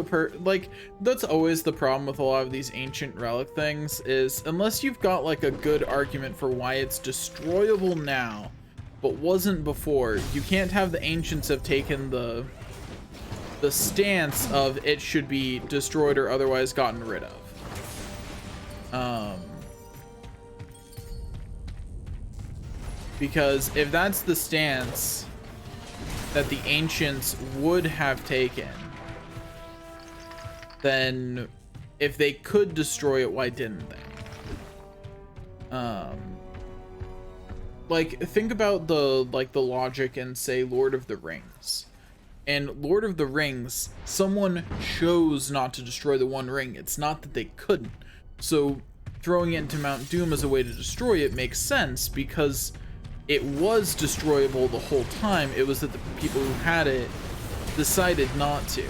that's always the problem with a lot of these ancient relic things is unless you've got like a good argument for why it's destroyable now, but wasn't before, you can't have the ancients have taken the stance of it should be destroyed or otherwise gotten rid of. Because if that's the stance that the ancients would have taken, then if they could destroy it, why didn't they? Like, think about the logic in, say, Lord of the Rings. In Lord of the Rings, someone chose not to destroy the One Ring. It's not that they couldn't. So throwing it into Mount Doom as a way to destroy it makes sense because it was destroyable the whole time. It was that the people who had it decided not to.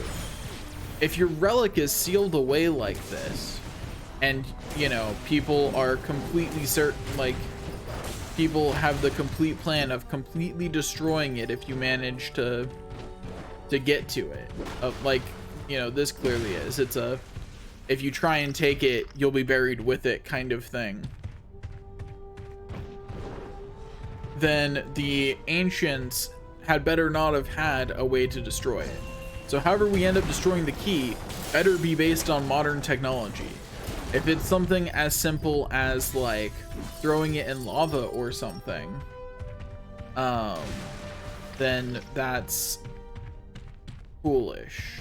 If your relic is sealed away like this, and, you know, people are completely certain, like, people have the complete plan of completely destroying it if you manage to get to it. Like, you know, this clearly is. It's a, if you try and take it, you'll be buried with it kind of thing. Then the ancients had better not have had a way to destroy it. So however we end up destroying the key, better be based on modern technology. If it's something as simple as like throwing it in lava or something, then that's foolish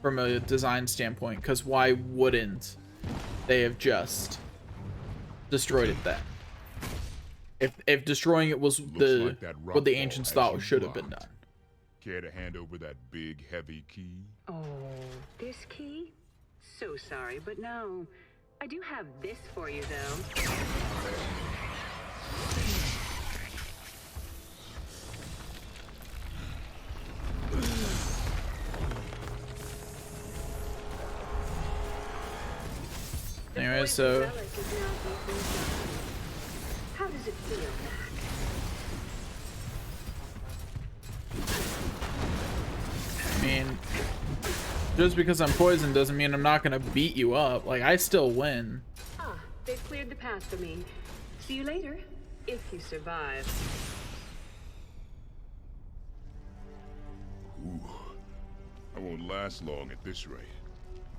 from a design standpoint, because why wouldn't they have just destroyed it then? If destroying it was what the ancients thought should have been done. Care to hand over that big, heavy key? Oh, this key? So sorry, but no. I do have this for you, though. Anyway, so how does it feel, I mean, just because I'm poisoned doesn't mean I'm not gonna beat you up. Like, I still win. Ah, they've cleared the path for me. See you later, if you survive. Ooh, I won't last long at this rate.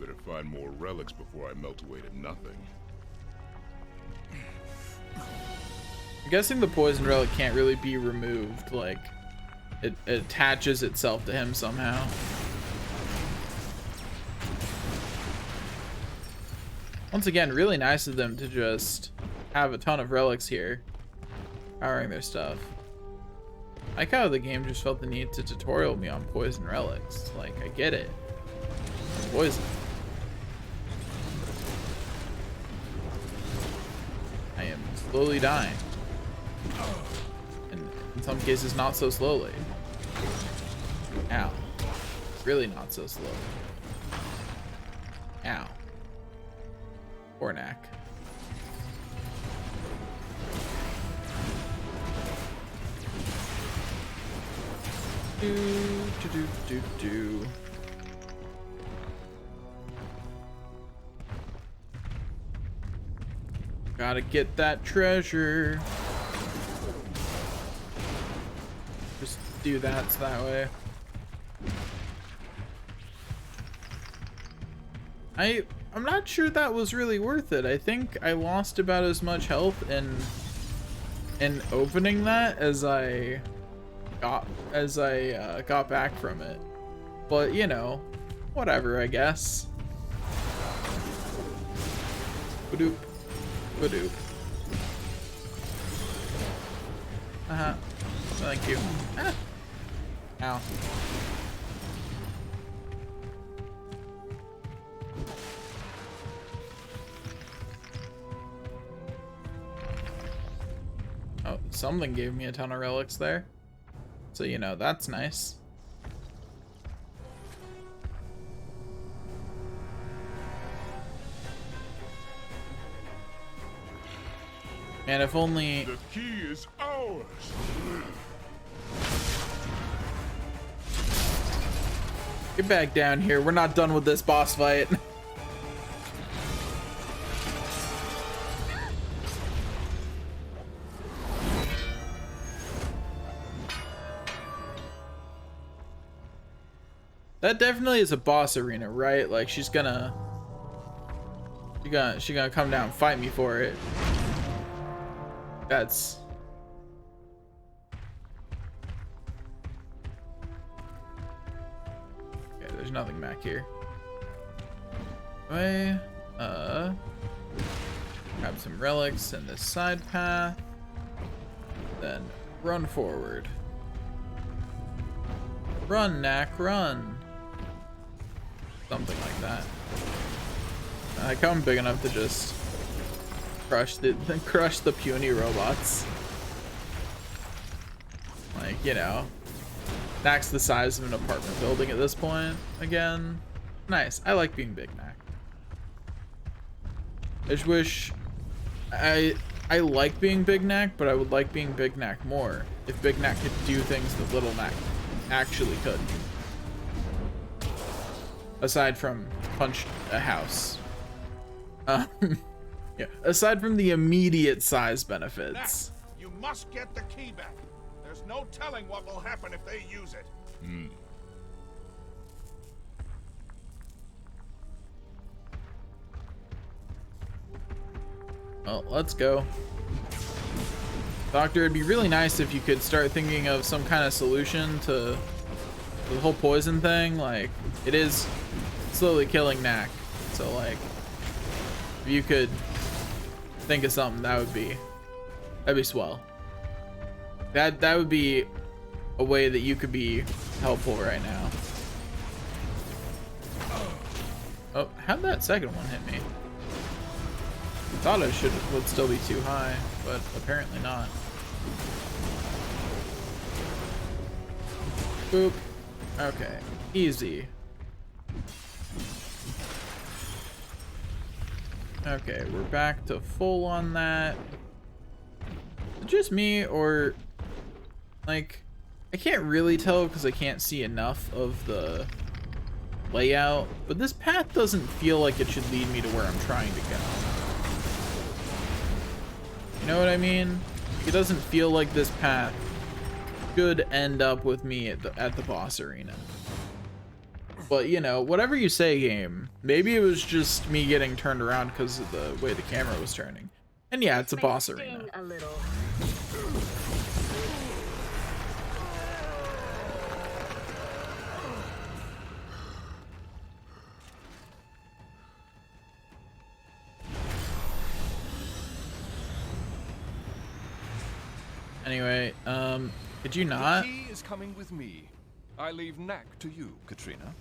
Better find more relics before I melt away to nothing. I'm guessing the poison relic can't really be removed, like it attaches itself to him somehow. Once again, really nice of them to just have a ton of relics here powering their stuff. I like how the game just felt the need to tutorial me on poison relics. Like, I get it. It's poison. I am slowly dying. And in some cases, not so slowly. Ow. Really not so slowly. Ow. Poor Knack. Do. Gotta get that treasure. Just do that so that way. I'm not sure that was really worth it. I think I lost about as much health in opening that as I got back from it. But you know, whatever, I guess. Badoop. Badoop. Thank you. Ah. Ow. Oh, something gave me a ton of relics there. So, you know, that's nice. Man, if only... The key is ours! Get back down here. We're not done with this boss fight. That definitely is a boss arena, right? Like she's gonna come down and fight me for it. That's okay, there's nothing back here. Anyway, grab some relics in this side path, then run forward. Run, Knack, run. Something like that. I come big enough to just crush the puny robots. Like, you know, Knack's the size of an apartment building at this point. Again, nice. I like being Big Knack. I just wish I like being Big Knack, but I would like being Big Knack more. If Big Knack could do things that Little Knack actually could. Aside from punch a house. Yeah, aside from the immediate size benefits. Knack, you must get the key back. There's no telling what will happen if they use it. Well, let's go. Doctor, it'd be really nice if you could start thinking of some kind of solution to the whole poison thing. Like, it is slowly killing Knack. So, like, if you could think of something, that'd be swell. That would be a way that you could be helpful right now. Oh, how'd that second one hit me? I thought I would still be too high, but apparently not. Boop. Okay, easy. Okay, we're back to full on that. Is it just me, or like I can't really tell because I can't see enough of the layout, but this path doesn't feel like it should lead me to where I'm trying to go. You know what I mean? It doesn't feel like this path should end up with me at the boss arena. But, you know, whatever you say, game. Maybe it was just me getting turned around because of the way the camera was turning. And yeah, it's a boss arena. A little. Anyway, could you not? The key is coming with me. I leave Knack to you, Katrina.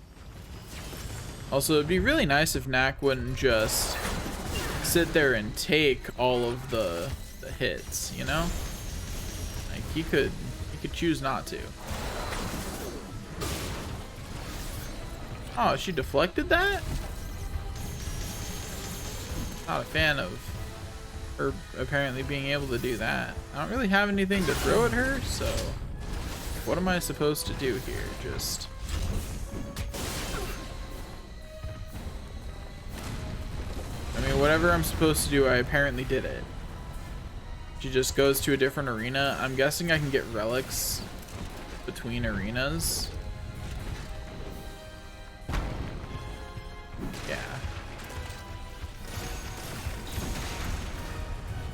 Also, it'd be really nice if Knack wouldn't just sit there and take all of the hits, you know? Like, he could choose not to. Oh, she deflected that? Not a fan of her apparently being able to do that. I don't really have anything to throw at her, so what am I supposed to do here? Just... I mean, whatever I'm supposed to do, I apparently did it. She just goes to a different arena. I'm guessing I can get relics between arenas. Yeah.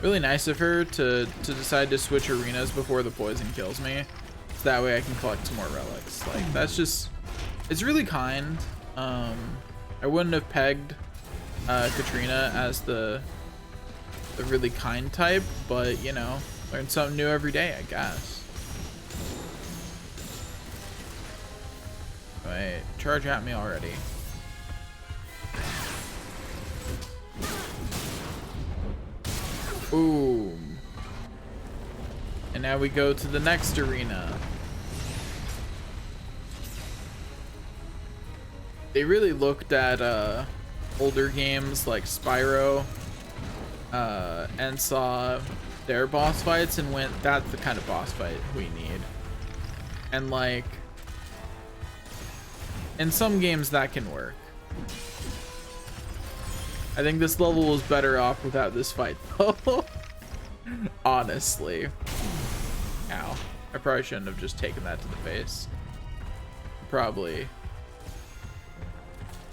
Really nice of her to decide to switch arenas before the poison kills me. So that way I can collect some more relics. Like, that's just... It's really kind. I wouldn't have pegged Katrina as the really kind type, but you know, learn something new every day, I guess. Wait, charge at me already. Boom. And now we go to the next arena. They really looked at older games like Spyro and saw their boss fights and went, that's the kind of boss fight we need. And like, in some games that can work. I think this level was better off without this fight though. Honestly. Ow. I probably shouldn't have just taken that to the face. Probably,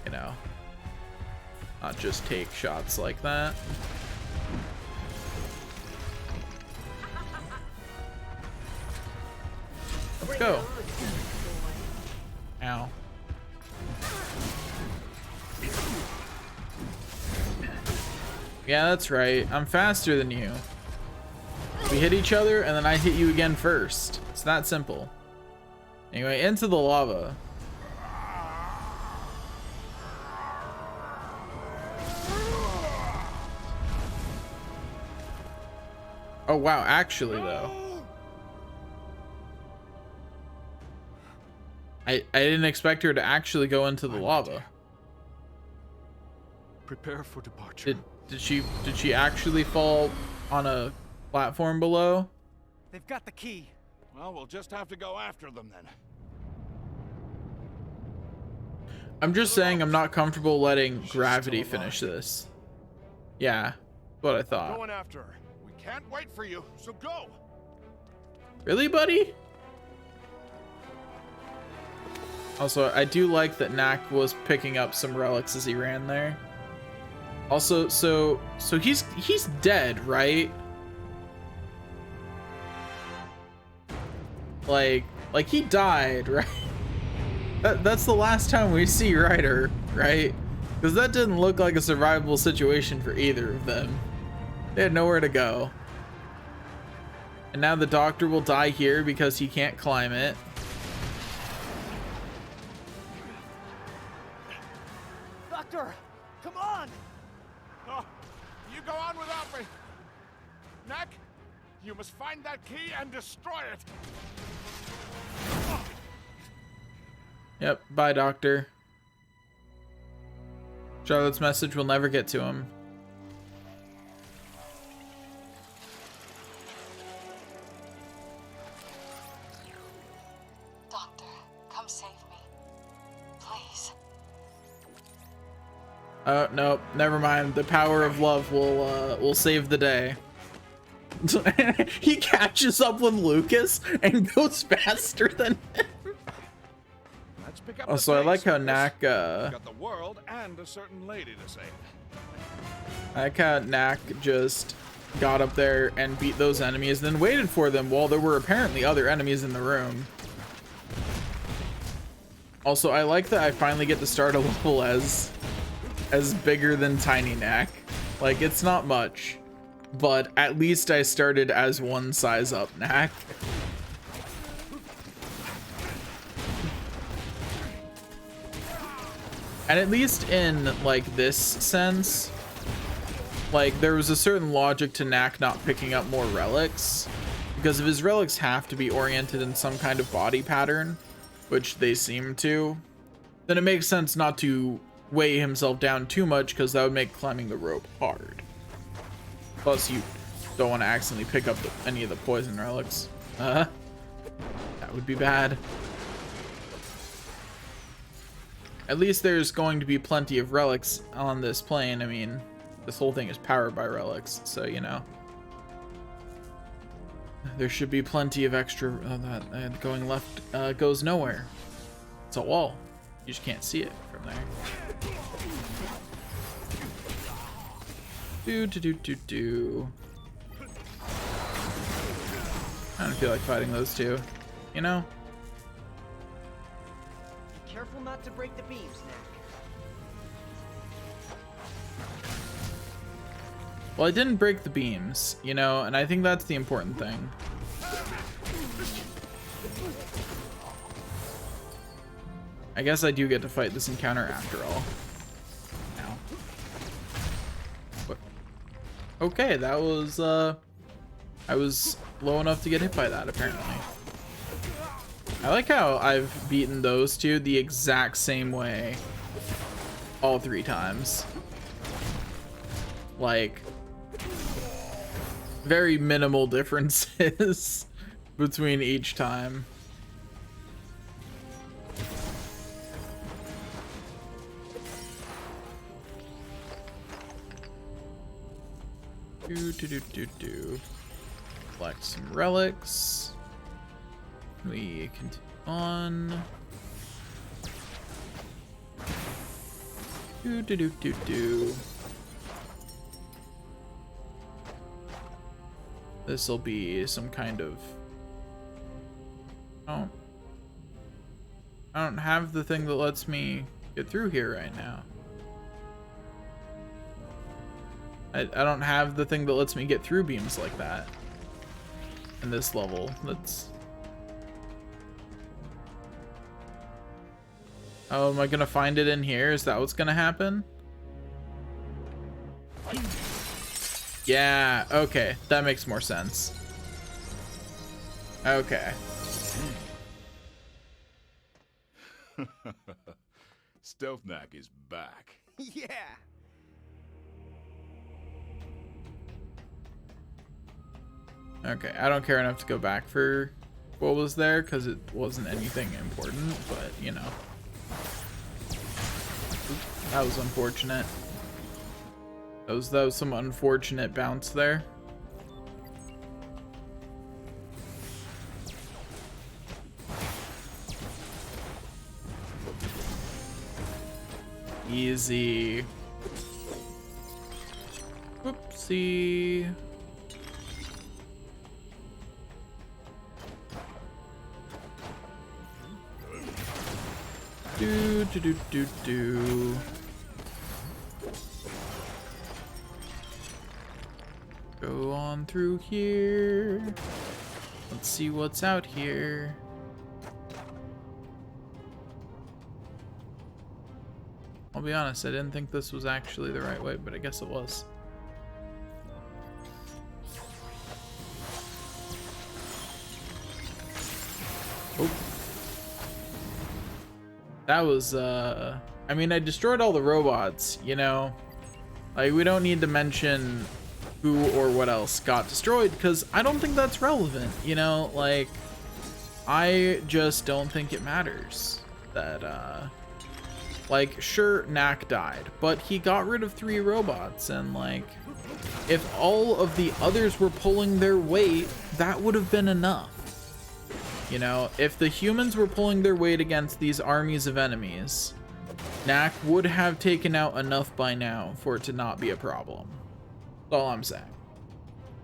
you know, not just take shots like that. Let's go. Ow. Yeah, that's right. I'm faster than you. We hit each other and then I hit you again first. It's that simple. Anyway, into the lava. Oh wow, actually though. I didn't expect her to actually go into the lava. Prepare for departure. Did she actually fall on a platform below? They've got the key. Well, we'll just have to go after them then. I'm just saying I'm not comfortable letting gravity finish this. Yeah, what I thought. Going after her. We can't wait for you, so go. Really, buddy? Also, I do like that Knack was picking up some relics as he ran there. Also, so he's dead, right? Like he died, right? That's the last time we see Ryder, right? Because that didn't look like a survivable situation for either of them. They had nowhere to go. And now the doctor will die here because he can't climb it. Doctor, come on! Oh, you go on without me. Knack, you must find that key and destroy it. Yep, bye, Doctor. Charlotte's message will never get to him. Doctor, come save me. Please. Oh, no, never mind. The power of love will save the day. He catches up with Lucas and goes faster than him. Let's pick up Oh, the so I like pace, how Chris. Knack, We've got the world and a certain lady to save. I like how Knack just got up there and beat those enemies, then waited for them while there were apparently other enemies in the room. Also, I like that I finally get to start a level as bigger than Tiny Knack. Like, it's not much, but at least I started as one size up Knack. And at least in, like, this sense, like, there was a certain logic to Knack not picking up more relics, because if his relics have to be oriented in some kind of body pattern, which they seem to, then it makes sense not to weigh himself down too much, because that would make climbing the rope hard. Plus, you don't want to accidentally pick up any of the poison relics. That would be bad. At least there's going to be plenty of relics on this plane. I mean, this whole thing is powered by relics, so, you know. There should be plenty of extra that going left goes nowhere. It's a wall. You just can't see it from there. Do. I don't feel like fighting those two, you know? Careful not to break the beams, Knack. Well, I didn't break the beams, you know, and I think that's the important thing. I guess I do get to fight this encounter after all. Now. What? Okay, that was, I was low enough to get hit by that, apparently. I like how I've beaten those two the exact same way all 3 times. Like, very minimal differences between each time. Do. Collect some relics. We continue on. Do. This will be some kind of. Oh. I don't have the thing that lets me get through here right now. I don't have the thing that lets me get through beams like that in this level. That's. Oh, am I gonna find it in here? Is that what's gonna happen? Yeah, okay. That makes more sense. Okay. Stealth Knack is back. Yeah. Okay, I don't care enough to go back for what was there because it wasn't anything important, but you know. That was unfortunate. That was some unfortunate bounce there. Easy. Whoopsie. Do. Go on through here. Let's see what's out here. I'll be honest, I didn't think this was actually the right way, but I guess it was. Oh. That was, I mean, I destroyed all the robots, you know? Like, we don't need to mention who or what else got destroyed, because I don't think that's relevant, you know? Like, I just don't think it matters that, like, sure, Knack died, but he got rid of 3 robots, and, like, if all of the others were pulling their weight, that would have been enough. You know, if the humans were pulling their weight against these armies of enemies, Knack would have taken out enough by now for it to not be a problem. That's all I'm saying.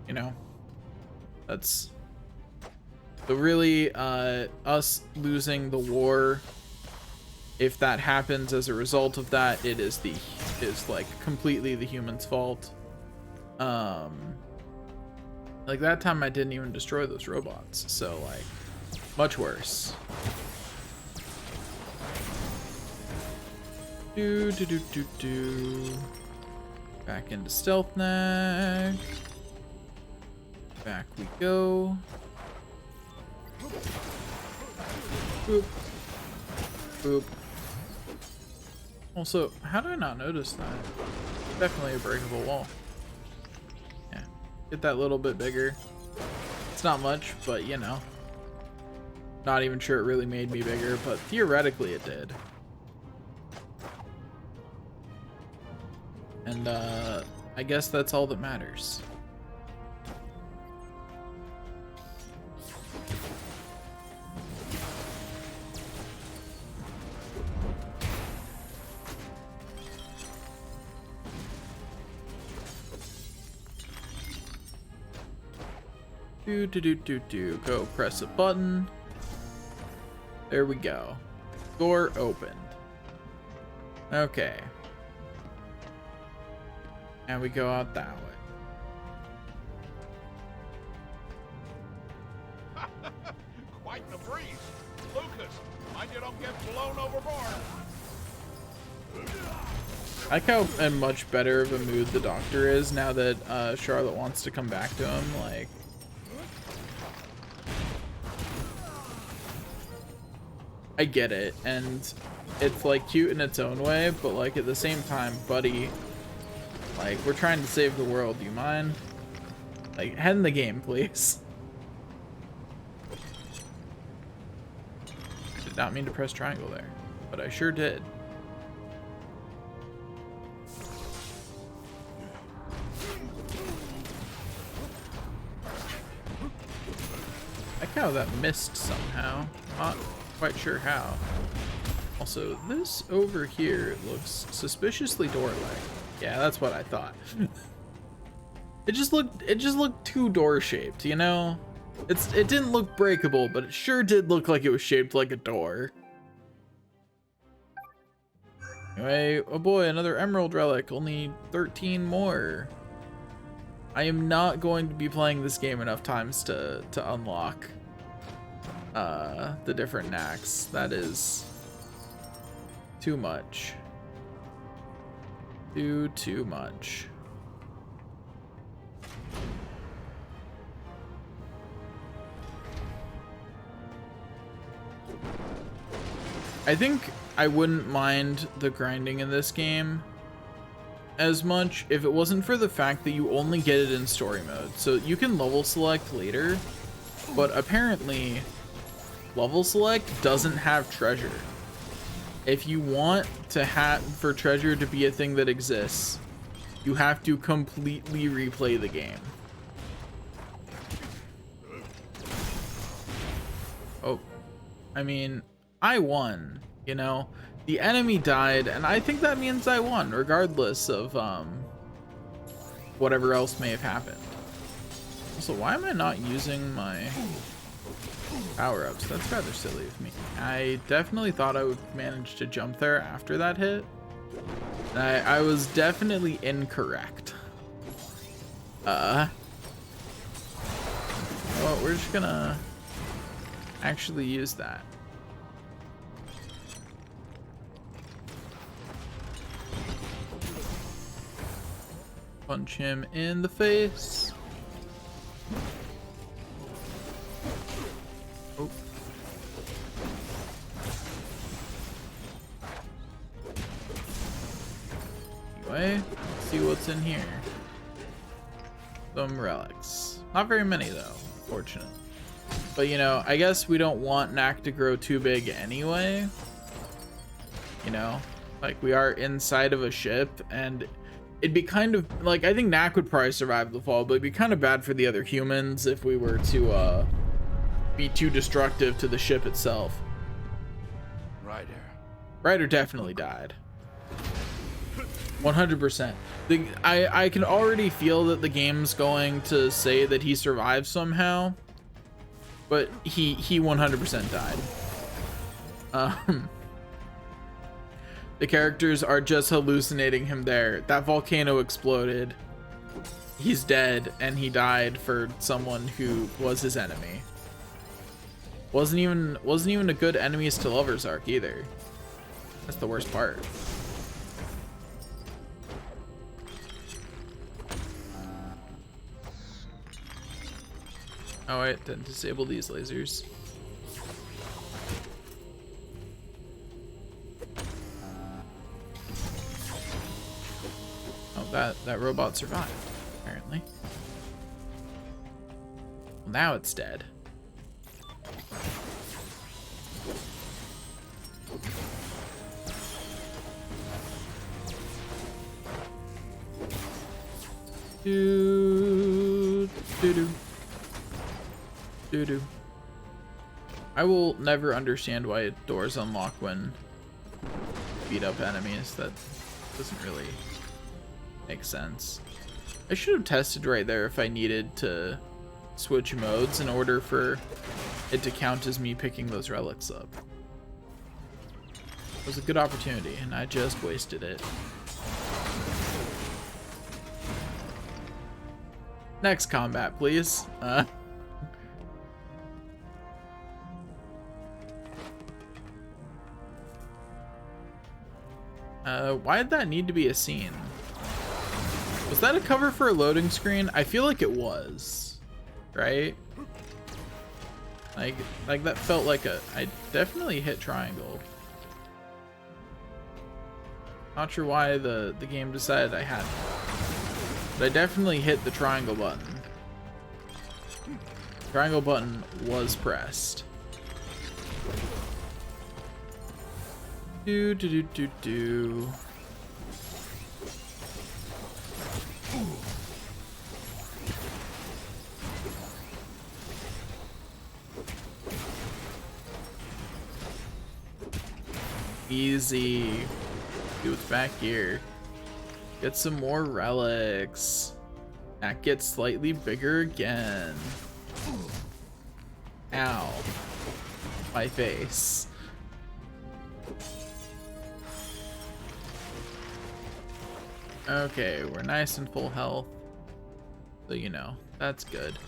You know? That's... So really, us losing the war, if that happens as a result of that, it is like completely the humans' fault. Like that time I didn't even destroy those robots, so like much worse. Back into stealth Knack. Back we go. Boop. Boop. Also, how did I not notice that? Definitely a breakable wall. Yeah. Get that little bit bigger. It's not much, but you know. Not even sure it really made me bigger, but theoretically it did. And I guess that's all that matters. Go press a button. There we go. Door opened. Okay. And we go out that way. Quite the breeze. Lucas, mind you don't get blown overboard. I like how in much better of a mood the doctor is now that Charlotte wants to come back to him. Like, I get it, and it's like cute in its own way, but like at the same time, buddy, like we're trying to save the world. Do you mind? Like, head in the game, please. Did not mean to press triangle there, but I sure did. I like how that missed somehow. Not quite sure how. Also, this over here looks suspiciously door-like. Yeah, that's what I thought. It just looked too door-shaped, you know? It didn't look breakable, but it sure did look like it was shaped like a door. Anyway, oh boy, another emerald relic, only 13 more. I am not going to be playing this game enough times to unlock the different knacks. That is too much. Too much. I think I wouldn't mind the grinding in this game as much if it wasn't for the fact that you only get it in story mode. So you can level select later, but apparently level select doesn't have treasure. If you want to for treasure to be a thing that exists, you have to completely replay the game. Oh, I mean, I won, you know? The enemy died, and I think that means I won, regardless of whatever else may have happened. Also, why am I not using my power-ups? That's rather silly of me. I definitely thought I would manage to jump there after that hit. I was definitely incorrect. Well, we're just gonna actually use that. Punch him in the face. Oh. Anyway, let's see what's in here. Some relics. Not very many though, unfortunately. But you know, I guess we don't want Knack to grow too big anyway. You know, like we are inside of a ship, and it'd be kind of like, I think Knack would probably survive the fall, but it'd be kind of bad for the other humans if we were to be too destructive to the ship itself. Ryder. Ryder definitely died. 100%. I can already feel that the game's going to say that he survived somehow, but he 100% died. The characters are just hallucinating him there. That volcano exploded. He's dead, and he died for someone who was his enemy. Wasn't even a good enemies to lovers arc either. That's the worst part. Oh wait, then disable these lasers. Oh, that robot survived, apparently. Well, now it's dead. Doo-doo. I will never understand why doors unlock when beat up enemies. That doesn't really make sense. I should have tested right there if I needed to switch modes in order for it to count as me picking those relics up. It was a good opportunity, and I just wasted it. Next combat, please. Why did that need to be a scene? Was that a cover for a loading screen? I feel like it was, right? Like that felt like I definitely hit triangle. Not sure why the game decided I hadn't. But I definitely hit the triangle button. Triangle button was pressed. Do. Easy. Do what's back here. Get some more relics. That gets slightly bigger again. Ow. My face. Okay, we're nice and full health. So, you know, that's good.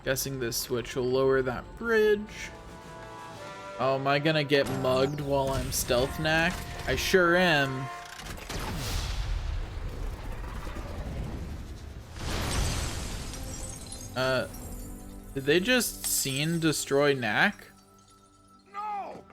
Guessing this switch will lower that bridge. Oh, am I gonna get mugged while I'm stealth knack? I sure am. Did they just scene destroy Knack? No!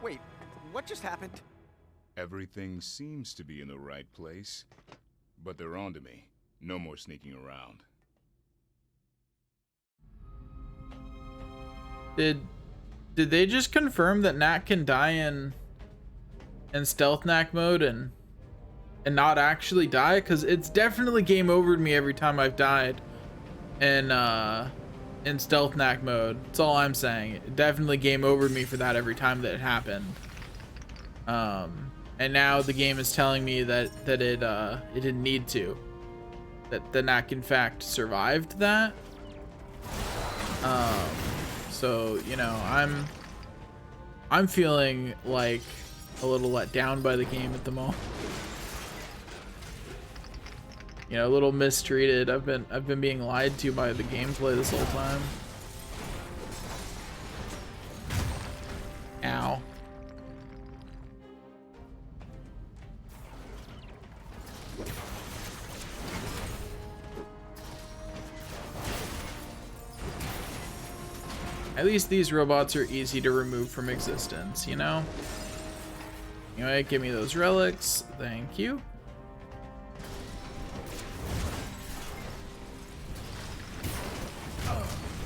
Wait, what just happened? Everything seems to be in the right place, but they're onto me. No more sneaking around. Did they just confirm that Nat can die in stealth Knack mode and not actually die? Because it's definitely game overed me every time I've died in stealth Knack mode. That's all I'm saying. It definitely game overed me for that every time that it happened. And now the game is telling me that it didn't need to. That the Knack in fact survived that. So, you know, I'm feeling like a little let down by the game at the moment. You know, a little mistreated. I've been being lied to by the gameplay this whole time. Ow. At least these robots are easy to remove from existence, you know? Anyway, give me those relics. Thank you.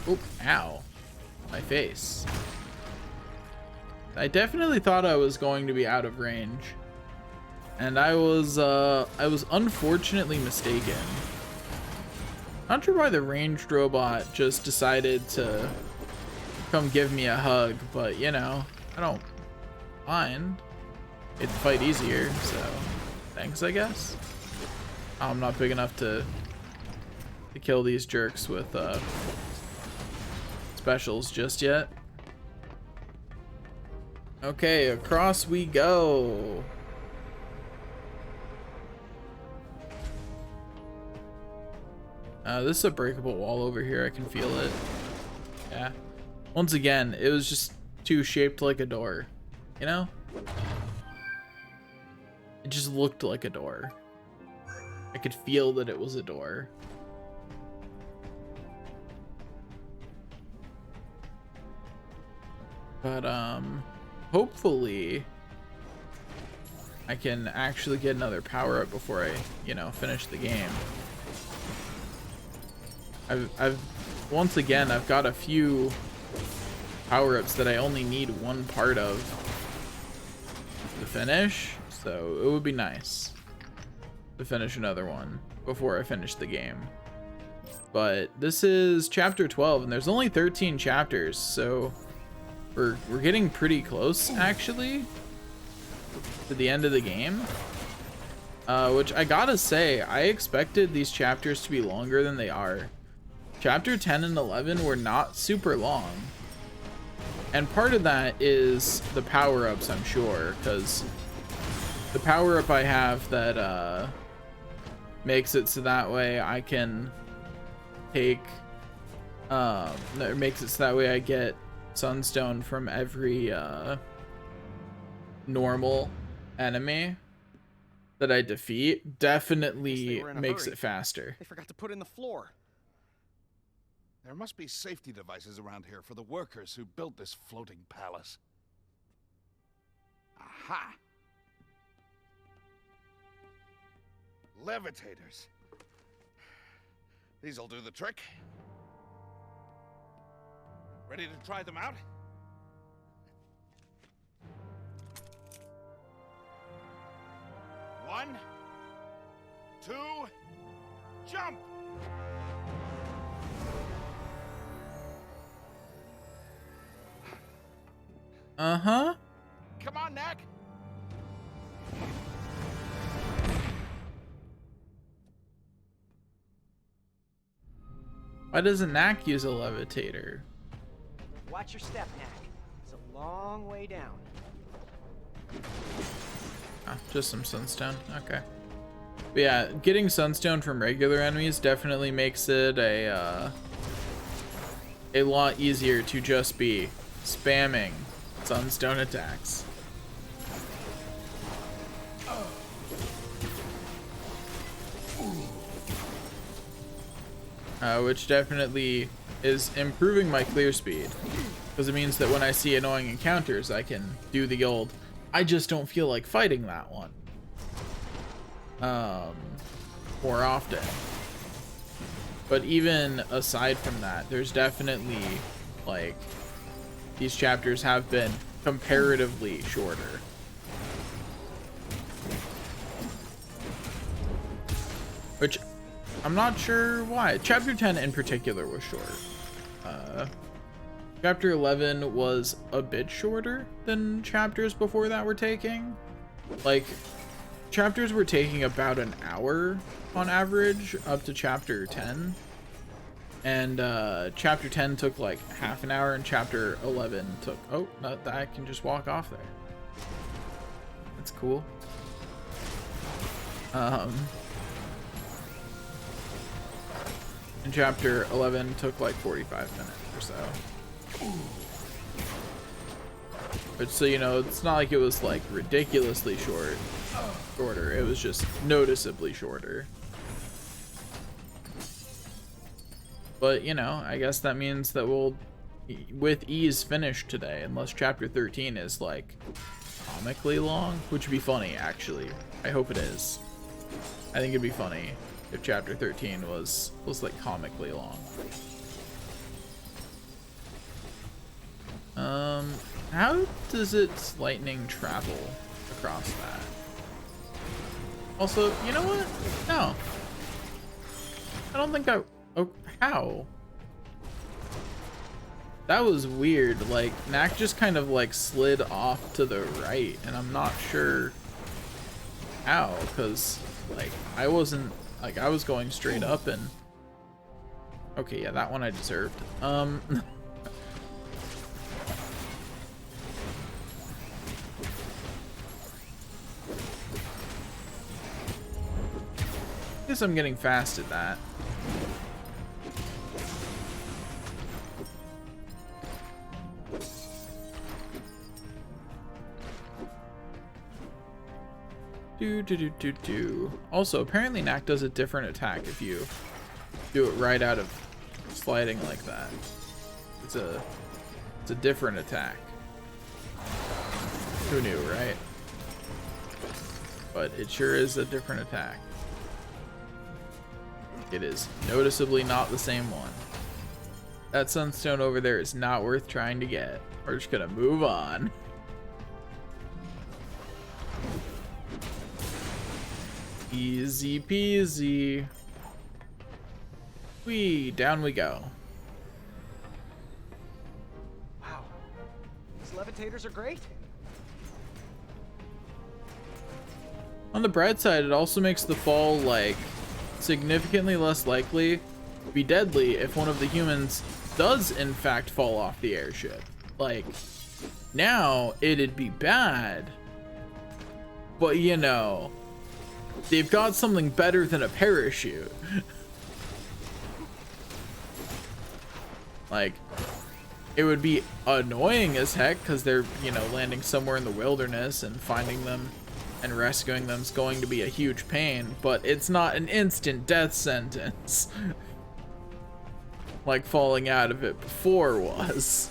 Oop, ow. My face. I definitely thought I was going to be out of range. And I was unfortunately mistaken. Not sure why the ranged robot just decided to come give me a hug, but you know, I don't mind. It'd fight easier, so thanks, I guess. I'm not big enough to kill these jerks with specials just yet. Okay, across we go. This is a breakable wall over here. I can feel it. Yeah. Once again, it was just too shaped like a door. You know? It just looked like a door. I could feel that it was a door. But, hopefully I can actually get another power up before I, you know, finish the game. Once again, I've got a few power-ups that I only need one part of to finish, so it would be nice to finish another one before I finish the game. But this is chapter 12, and there's only 13 chapters, so we're getting pretty close, actually, to the end of the game. Which I gotta say, I expected these chapters to be longer than they are. Chapter 10 and 11 were not super long. And part of that is the power-ups, I'm sure, because the power-up I have that makes it so that way I can take, that makes it so that way I get Sunstone from every normal enemy that I defeat, definitely makes it faster. They forgot to put in the floor. There must be safety devices around here for the workers who built this floating palace. Aha! Levitators. These'll do the trick. Ready to try them out? One, two, jump! Uh-huh. Come on, Knack. Why doesn't Knack use a levitator? Watch your step, Knack. It's a long way down. Oh, just some sunstone. Okay. But yeah, getting sunstone from regular enemies definitely makes it a lot easier to just be spamming sunstone attacks. Which definitely is improving my clear speed, because it means that when I see annoying encounters, I can do the old, I just don't feel like fighting that one, more often. But even aside from that, there's definitely, like, these chapters have been comparatively shorter. Which, I'm not sure why. Chapter 10 in particular was short. Chapter 11 was a bit shorter than chapters before that were taking. Like, chapters were taking about an hour on average up to chapter 10. And chapter 10 took like half an hour, and chapter 11 took, oh, not that I can just walk off there. That's cool. And chapter 11 took like 45 minutes or so. But so, you know, it's not like it was like ridiculously shorter. It was just noticeably shorter. But, you know, I guess that means that we'll, with ease, finish today, unless chapter 13 is, like, comically long, which would be funny, actually. I hope it is. I think it'd be funny if chapter 13 was like, comically long. How does its lightning travel across that? Also, you know what? No. I don't think I... Oh, how? That was weird. Like, Knack just kind of like slid off to the right, and I'm not sure how, because like I wasn't, like I was going straight up and... Okay, yeah, that one I deserved. Guess I'm getting fast at that. Do. Also, apparently Knack does a different attack if you do it right out of sliding like that. It's a different attack. Who knew, right? But it sure is a different attack. It is noticeably not the same one. That sunstone over there is not worth trying to get. We're just gonna move on. Easy peasy. Whee, down we go. Wow. These levitators are great. On the bright side, it also makes the fall, like, significantly less likely to be deadly if one of the humans does in fact fall off the airship. Like, now it'd be bad, but you know, they've got something better than a parachute. Like, it would be annoying as heck because they're, you know, landing somewhere in the wilderness, and finding them and rescuing them is going to be a huge pain, but it's not an instant death sentence like falling out of it before was.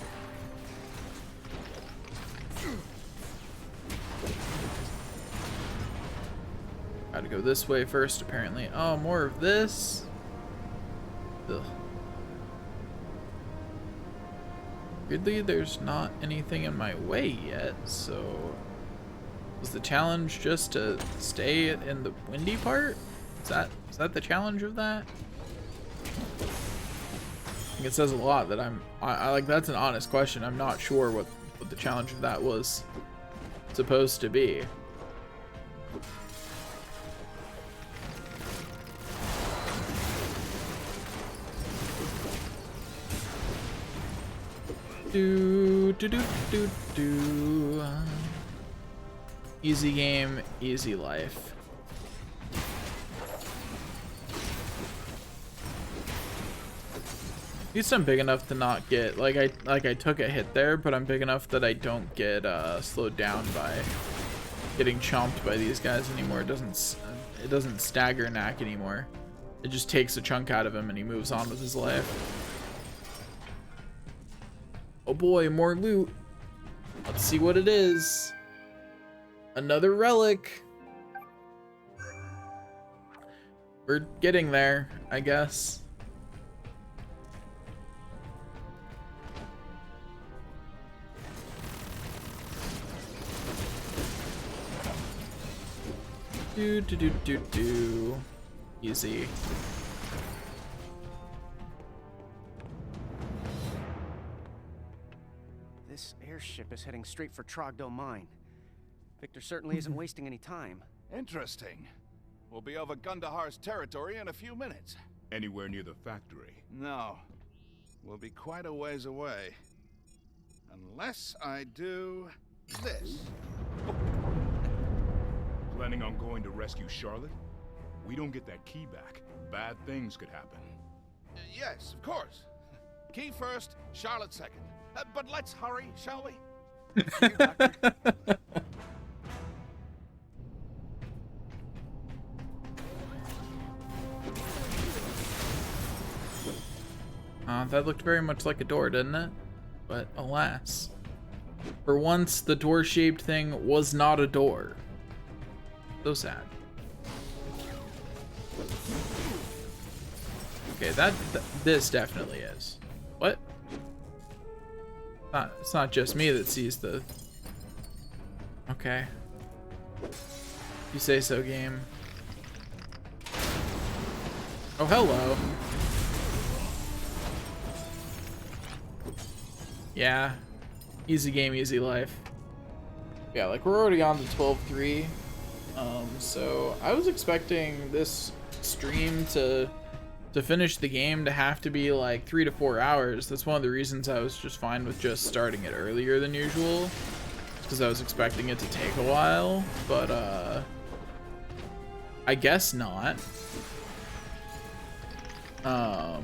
Gotta go this way first, apparently. Oh, more of this? Ugh. Weirdly, there's not anything in my way yet, so... Was the challenge just to stay in the windy part? Is that the challenge of that? I think it says a lot that I like, that's an honest question. I'm not sure what the challenge of that was supposed to be. Do. Easy game, easy life. At least I'm big enough to not get, like I took a hit there, but I'm big enough that I don't get slowed down by getting chomped by these guys anymore. It doesn't stagger Knack anymore. It just takes a chunk out of him and he moves on with his life. Oh boy, more loot. Let's see what it is. Another relic. We're getting there, I guess. Do. Easy. This airship is heading straight for Trogdell Mine. Victor certainly isn't wasting any time. Interesting. We'll be over Gundahar's territory in a few minutes. Anywhere near the factory? No. We'll be quite a ways away. Unless I do this. Planning on going to rescue Charlotte? We don't get that key back. Bad things could happen. Yes, of course. Key first, Charlotte second. But let's hurry, shall we? You, Doctor. That looked very much like a door, didn't it? But alas. For once, the door-shaped thing was not a door. So sad. Okay, this definitely is. What? It's not just me that sees the... Okay. You say so, game. Oh, hello. Yeah. Easy game, easy life. Yeah, like we're already on to 12-3. So I was expecting this stream to finish the game to have to be like 3 to 4 hours. That's one of the reasons I was just fine with just starting it earlier than usual, because I was expecting it to take a while, but I guess not. I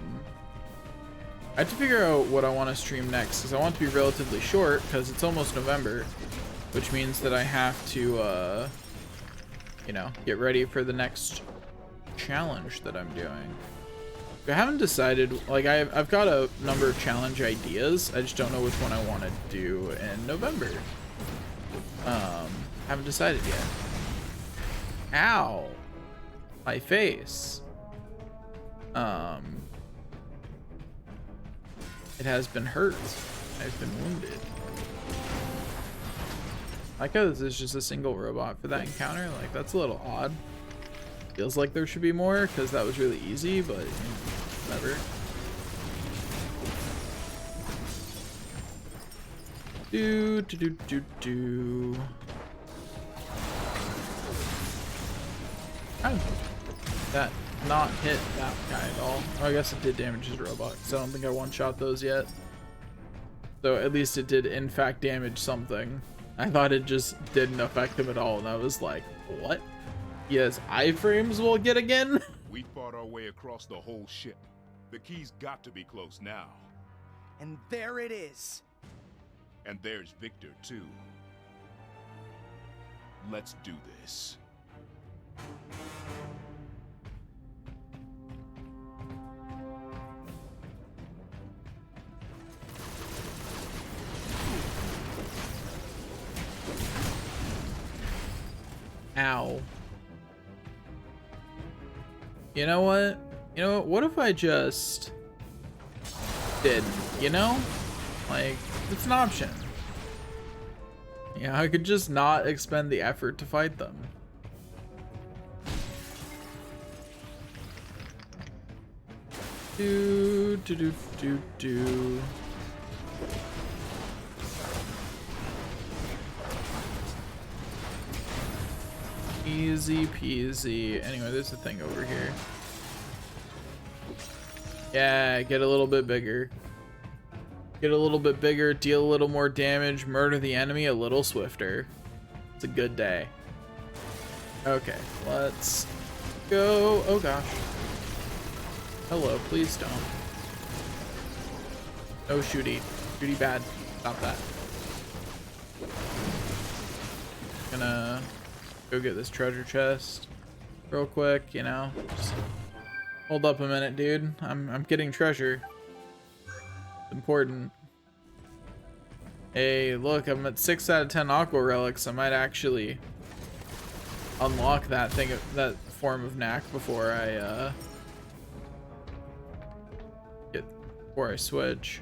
have to figure out what I want to stream next, because I want to be relatively short because it's almost November, which means that I have to you know, get ready for the next challenge that I'm doing. I haven't decided, like I've got a number of challenge ideas. I just don't know which one I want to do in November. Haven't decided yet. Ow. My face. It has been hurt. I've been wounded. I like how this is just a single robot for that encounter. Like, that's a little odd. Feels like there should be more, because that was really easy, but you know, whatever. Do. How did that not hit that guy at all? Oh, I guess it did damage his robot, because I don't think I one-shot those yet. So at least it did, in fact, damage something. I thought it just didn't affect him at all, and I was like, what? Yes, iframes will get again? We fought our way across the whole ship. The key's got to be close now. And there it is. And there's Victor, too. Let's do this. Ow. You know what? You know what? What if I just did, you know? Like, it's an option. Yeah, I could just not expend the effort to fight them. Do. Easy peasy. Anyway, there's a thing over here. Yeah, get a little bit bigger. Get a little bit bigger, deal a little more damage, murder the enemy a little swifter. It's a good day. Okay, let's go. Oh gosh. Hello, please don't. No shooty. Shooty bad. Stop that. Gonna go get this treasure chest real quick, you know. Just hold up a minute, dude. I'm getting treasure. It's important. Hey, look, I'm at 6 out of 10 aqua relics. I might actually unlock that thing, that form of knack before I switch.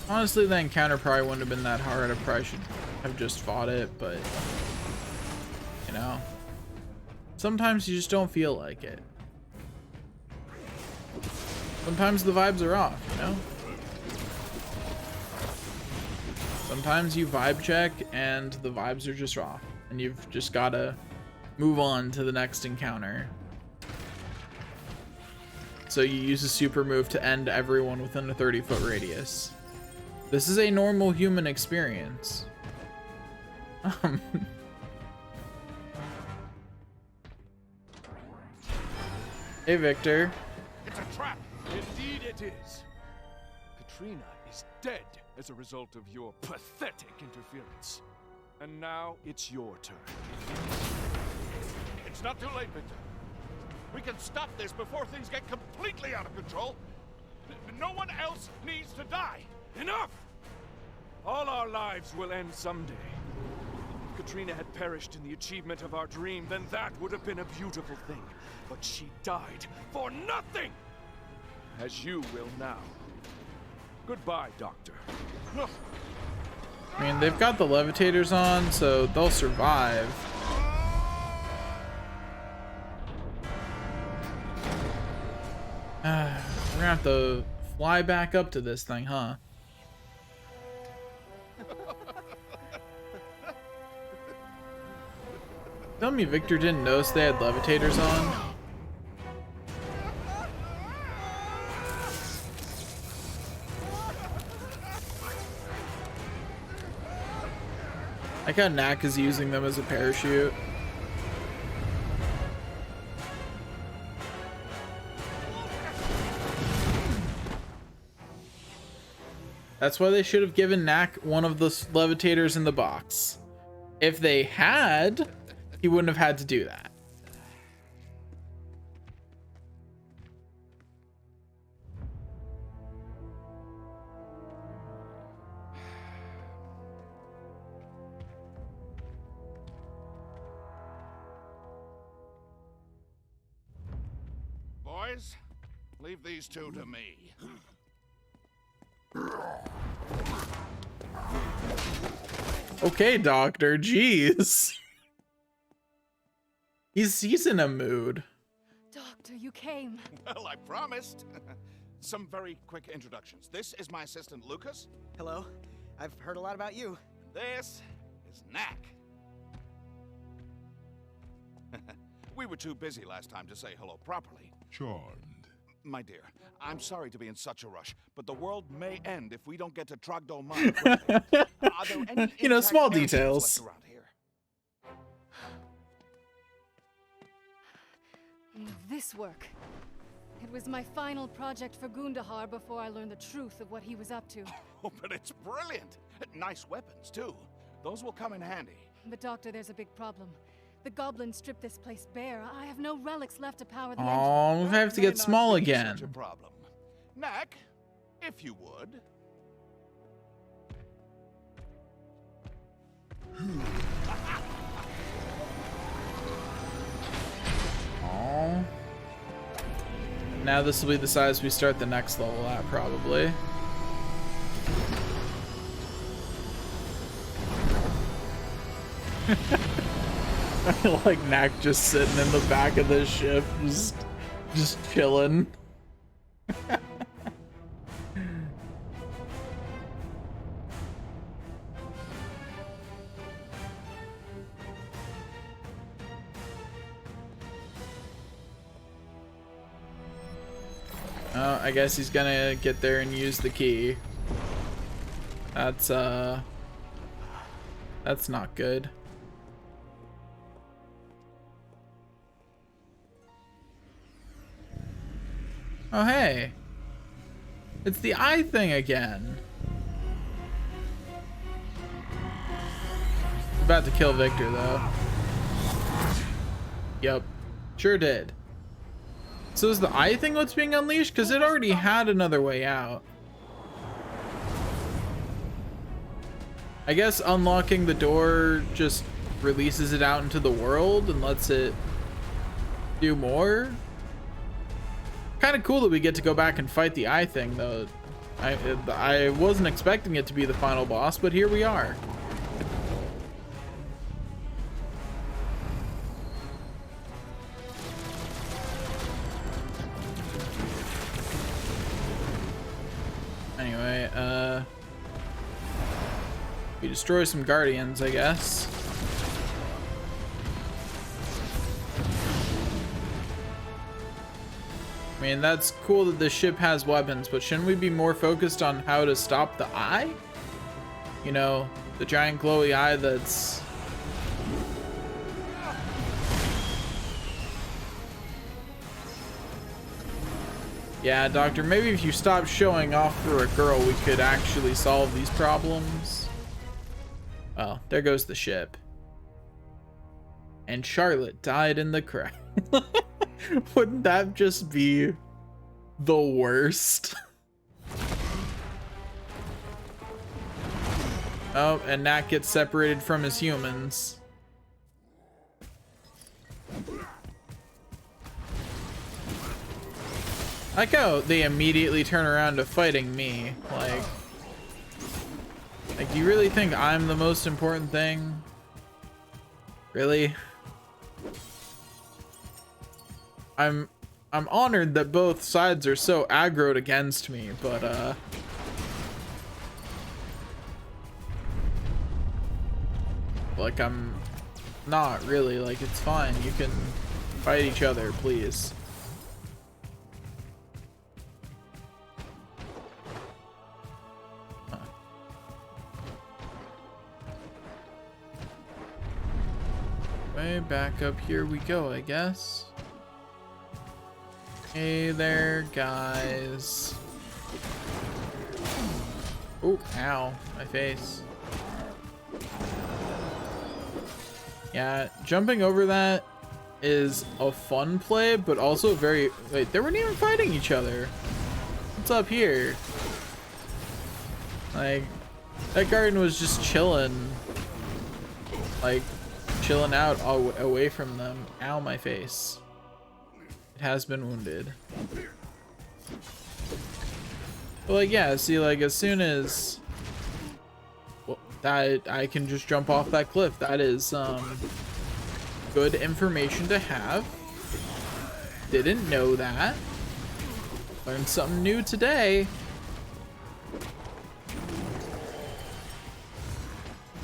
Honestly, the encounter probably wouldn't have been that hard. I probably should have just fought it, but you know, sometimes you just don't feel like it. Sometimes the vibes are off, you know? Sometimes you vibe check and the vibes are just off, and you've just gotta move on to the next encounter. So you use a super move to end everyone within a 30-foot radius. This is a normal human experience. Hey, Victor. It's a trap. Indeed it is. Katrina is dead as a result of your pathetic interference. And now it's your turn. It's not too late, Victor. We can stop this before things get completely out of control. No one else needs to die. Enough! All our lives will end someday. Katrina had perished in the achievement of our dream, then that would have been a beautiful thing. But she died for nothing! As you will now. Goodbye, Doctor. I mean, they've got the levitators on, so they'll survive. We're gonna have to fly back up to this thing, huh? Tell me Victor didn't notice they had levitators on. Like how Knack is using them as a parachute. That's why they should have given Knack one of the levitators in the box. If they had, he wouldn't have had to do that. Boys, leave these two to me. Okay, Doctor, jeez. He's in a mood. Doctor, you came. Well, I promised. Some very quick introductions. This is my assistant, Lucas. Hello. I've heard a lot about you. This is Knack. We were too busy last time to say hello properly. Charmed. My dear, I'm sorry to be in such a rush, but the world may end if we don't get to Trogdor Mine quickly. Are there any You know, intact small airfields details. left around here? This work. It was my final project for Gundahar before I learned the truth of what he was up to. Oh, but it's brilliant. Nice weapons, too. Those will come in handy. But Doctor, there's a big problem. The goblins stripped this place bare. I have no relics left to power the engine. Oh, we have to May get not small be again. Such a problem. Knack, if you would. Oh. Now this will be the size we start the next level at, probably. I like Knack just sitting in the back of the ship, just chilling. Oh, I guess he's gonna get there and use the key. That's not good. Oh, hey. It's the eye thing again. About to kill Victor, though. Yep. Sure did. So is the eye thing what's being unleashed? Because it already had another way out. I guess unlocking the door just releases it out into the world and lets it do more. Kind of cool that we get to go back and fight the eye thing, though. I wasn't expecting it to be the final boss, but here we are. Anyway, we destroy some guardians, I guess. I mean, that's cool that the ship has weapons, but shouldn't we be more focused on how to stop the eye? You know, the giant glowy eye that's... Yeah, Doctor, maybe if you stop showing off for a girl, we could actually solve these problems. Well, there goes the ship. And Charlotte died in the crash. Wouldn't that just be the worst? Oh, and Nat gets separated from his humans. I like how they immediately turn around to fighting me. Like, do you really think I'm the most important thing? Really? I'm honored that both sides are so aggroed against me, but like, I'm not really. Like, it's fine. You can fight each other, please. Huh. Way back up here we go, I guess. Hey there, guys. Oh, ow, my face. Yeah, jumping over that is a fun play, but also very... Wait, they weren't even fighting each other. What's up here? Like, that garden was just chilling. Like, chilling out away from them. Ow, my face. It has been wounded. But like, yeah, see, like, as soon as... Well, that I can just jump off that cliff. That is good information to have. Didn't know that. Learned something new today.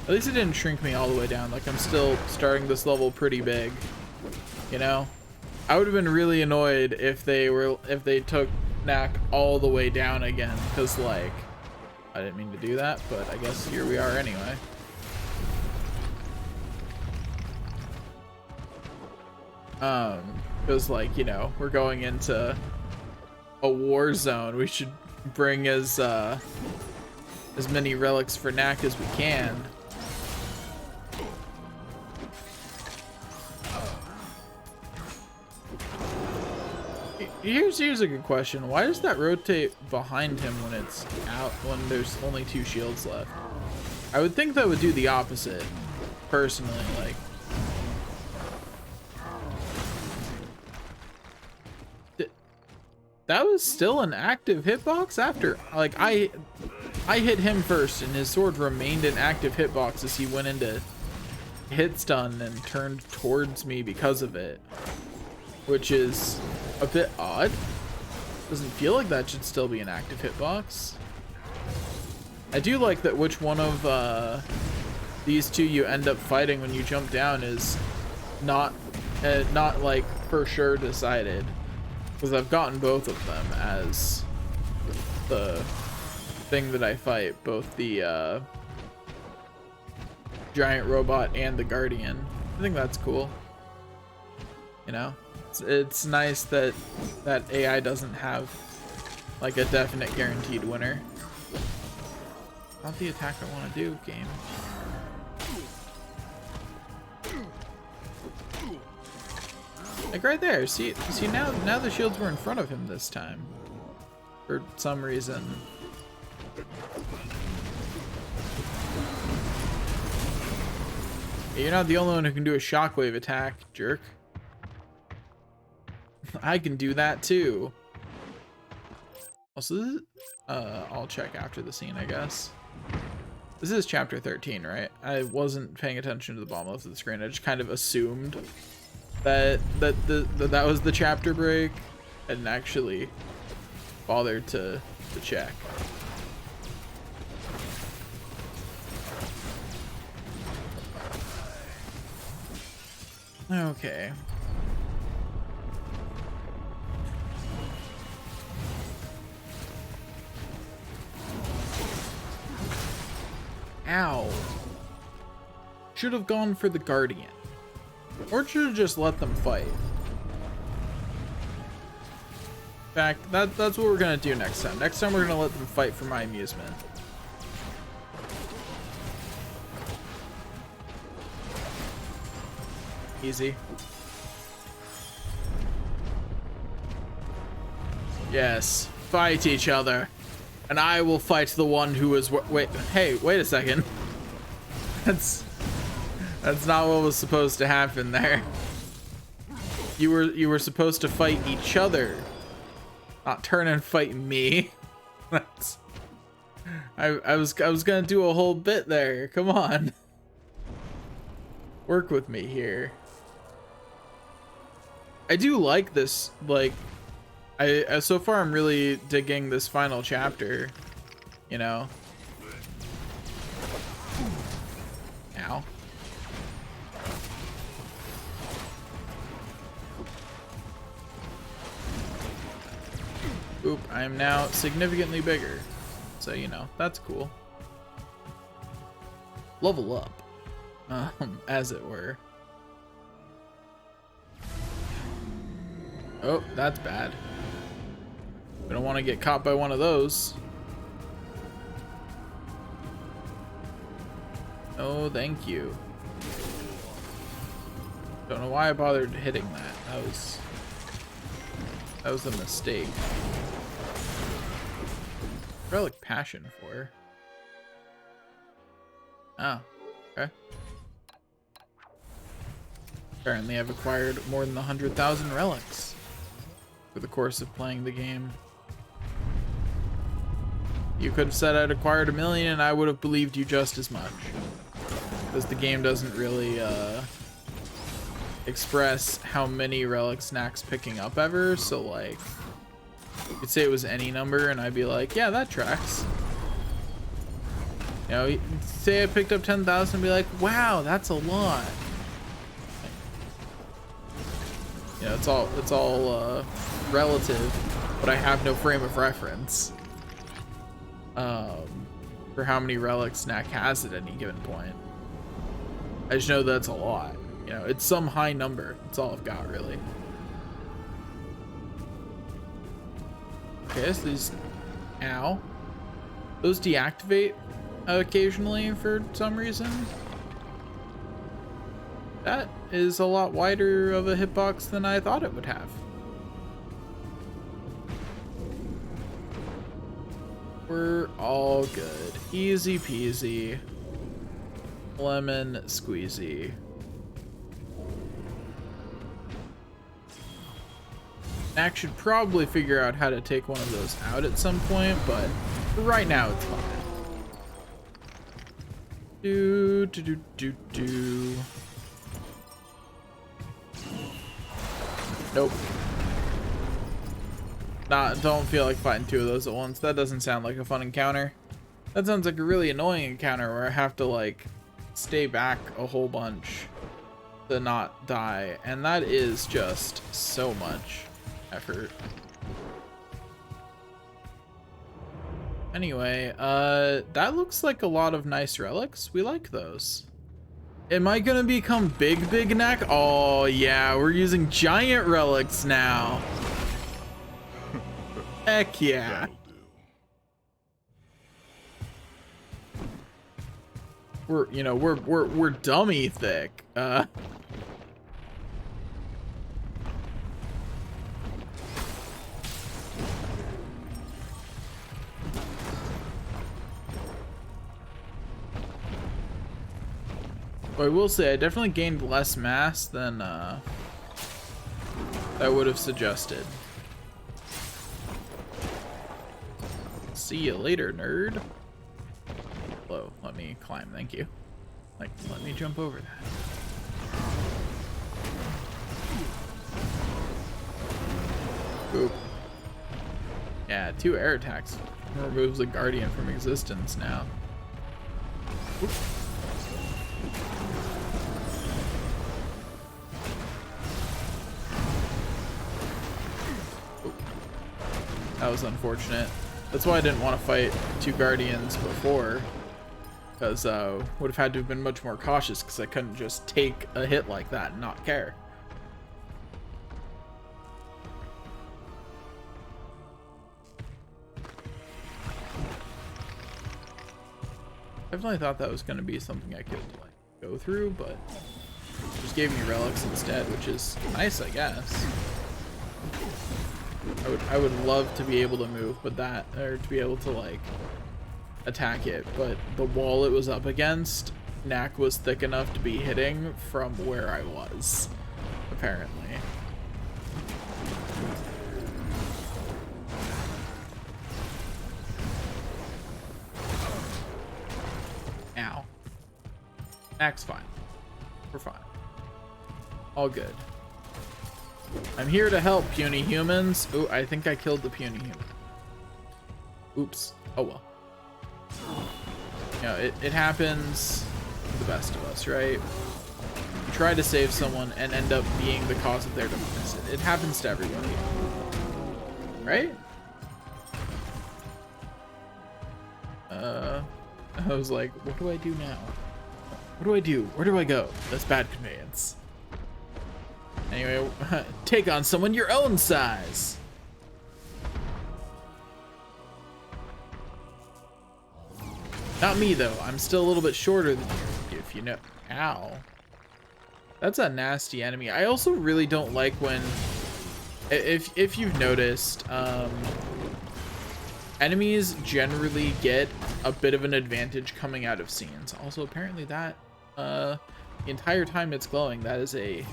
At least it didn't shrink me all the way down. Like, I'm still starting this level pretty big, you know? I would have been really annoyed if they took Knack all the way down again, because, like, I didn't mean to do that, but I guess here we are anyway. Because, like, you know, we're going into a war zone. We should bring as many relics for Knack as we can. Here's a good question. Why does that rotate behind him when it's out, when there's only 2 shields left? I would think that would do the opposite, personally. Like, that was still an active hitbox after, like, I hit him first and his sword remained an active hitbox as he went into hit stun and turned towards me because of it, which is a bit odd. Doesn't feel like that should still be an active hitbox. I do like that which one of these two you end up fighting when you jump down is not like for sure decided, because I've gotten both of them as the thing that I fight, both the giant robot and the guardian. I think that's cool, you know. It's nice that AI doesn't have like a definite guaranteed winner. Not the attack I want to do, game. Like right there. See now the shields were in front of him this time for some reason. You're not the only one who can do a shockwave attack, jerk. I can do that too. Also, this is, I'll check after the scene, I guess. This is chapter 13, right? I wasn't paying attention to the bottom left of the screen. I just kind of assumed that that was the chapter break. I didn't actually bother to check. Okay. Ow. Should have gone for the guardian. Or should have just let them fight. In fact, that's what we're gonna do next time. Next time we're gonna let them fight for my amusement. Easy. Yes, fight each other. And I will fight the one who is... Wait a second. That's not what was supposed to happen there. You were supposed to fight each other, not turn and fight me. That's, I was gonna do a whole bit there. Come on. Work with me here. I do like this, like, so far I'm really digging this final chapter, you know. Ow. Oop, I am now significantly bigger. So, you know, that's cool. Level up, as it were. Oh, that's bad. We don't want to get caught by one of those. Oh, thank you. Don't know why I bothered hitting that. That was a mistake. Relic passion for. Oh, okay. Apparently I've acquired more than 100,000 relics for the course of playing the game. You could have said I'd acquired 1 million and I would have believed you just as much. Because the game doesn't really express how many relic snacks picking up ever, so like, you could say it was any number and I'd be like, yeah, that tracks. You know, say I picked up 10,000 and be like, wow, that's a lot. You know, it's all relative, but I have no frame of reference for how many relics snack has at any given point. I just know that's a lot. You know, it's some high number. That's all I've got, really. Okay, so these... Ow. Those deactivate occasionally for some reason. That is a lot wider of a hitbox than I thought it would have. We're all good. Easy peasy. Lemon squeezy. Mac should probably figure out how to take one of those out at some point, but for right now it's fine. Do. Nope. Don't feel like fighting two of those at once. That doesn't sound like a fun encounter. That sounds like a really annoying encounter where I have to like stay back a whole bunch to not die, and that is just so much effort. Anyway, that looks like a lot of nice relics. We like those. Am I gonna become big neck? Oh yeah, we're using giant relics now. Heck yeah. We're dummy thick. I will say I definitely gained less mass than I would have suggested. See you later, nerd. Hello, let me climb, thank you. Like, let me jump over that. Oop. Yeah, 2 air attacks removes a guardian from existence now. Oop. That was unfortunate. That's why I didn't want to fight 2 guardians before, because would have had to have been much more cautious, because I couldn't just take a hit like that and not care. Definitely thought that was going to be something I could like go through, but just gave me relics instead, which is nice, I guess. I would love to be able to move, but to be able to like attack it, but the wall it was up against Knack was thick enough to be hitting from where I was, apparently. Ow. Knack's fine. We're fine. All good. I'm here to help, puny humans. Ooh, I think I killed the puny human. Oops. Oh well. You know, it happens to the best of us, right? You try to save someone and end up being the cause of their demise. It happens to everybody. Right? I was like, what do I do now? What do I do? Where do I go? That's bad conveyance. Anyway, take on someone your own size. Not me, though. I'm still a little bit shorter than you, if you know. Ow. That's a nasty enemy. I also really don't like when, if you've noticed, enemies generally get a bit of an advantage coming out of scenes. Also, apparently that, the entire time it's glowing, that is a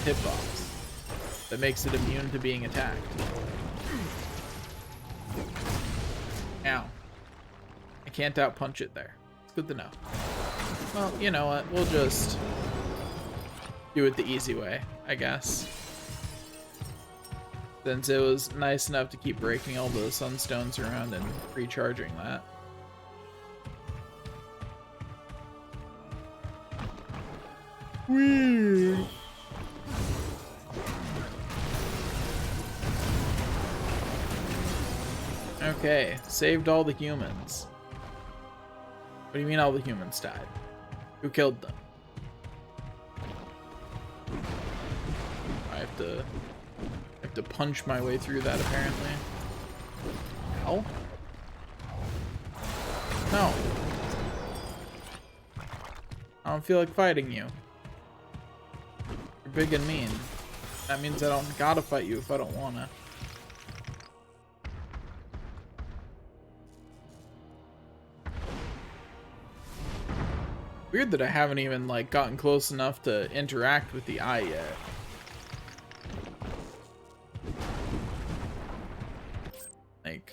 hitbox that makes it immune to being attacked. Ow. I can't outpunch it there. It's good to know. Well, you know what? We'll just do it the easy way, I guess. Since it was nice enough to keep breaking all the sunstones around and recharging that. Weird. Okay, saved all the humans. What do you mean all the humans died? Who killed them? I have to punch my way through that apparently. Ow. No. I don't feel like fighting you. You're big and mean. That means I don't gotta fight you if I don't wanna. Weird that I haven't even like gotten close enough to interact with the eye yet. Like,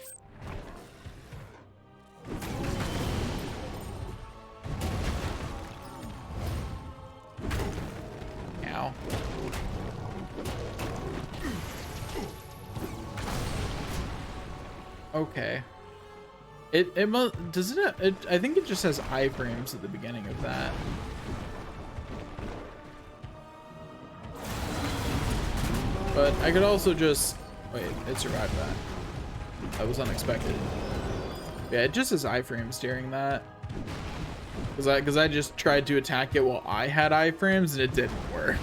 ow. Okay. It must, does it, I think it just has iframes at the beginning of that. But I could also just, wait, it survived that. That was unexpected. Yeah, it just has iframes during that. Cause I just tried to attack it while I had iframes and it didn't work.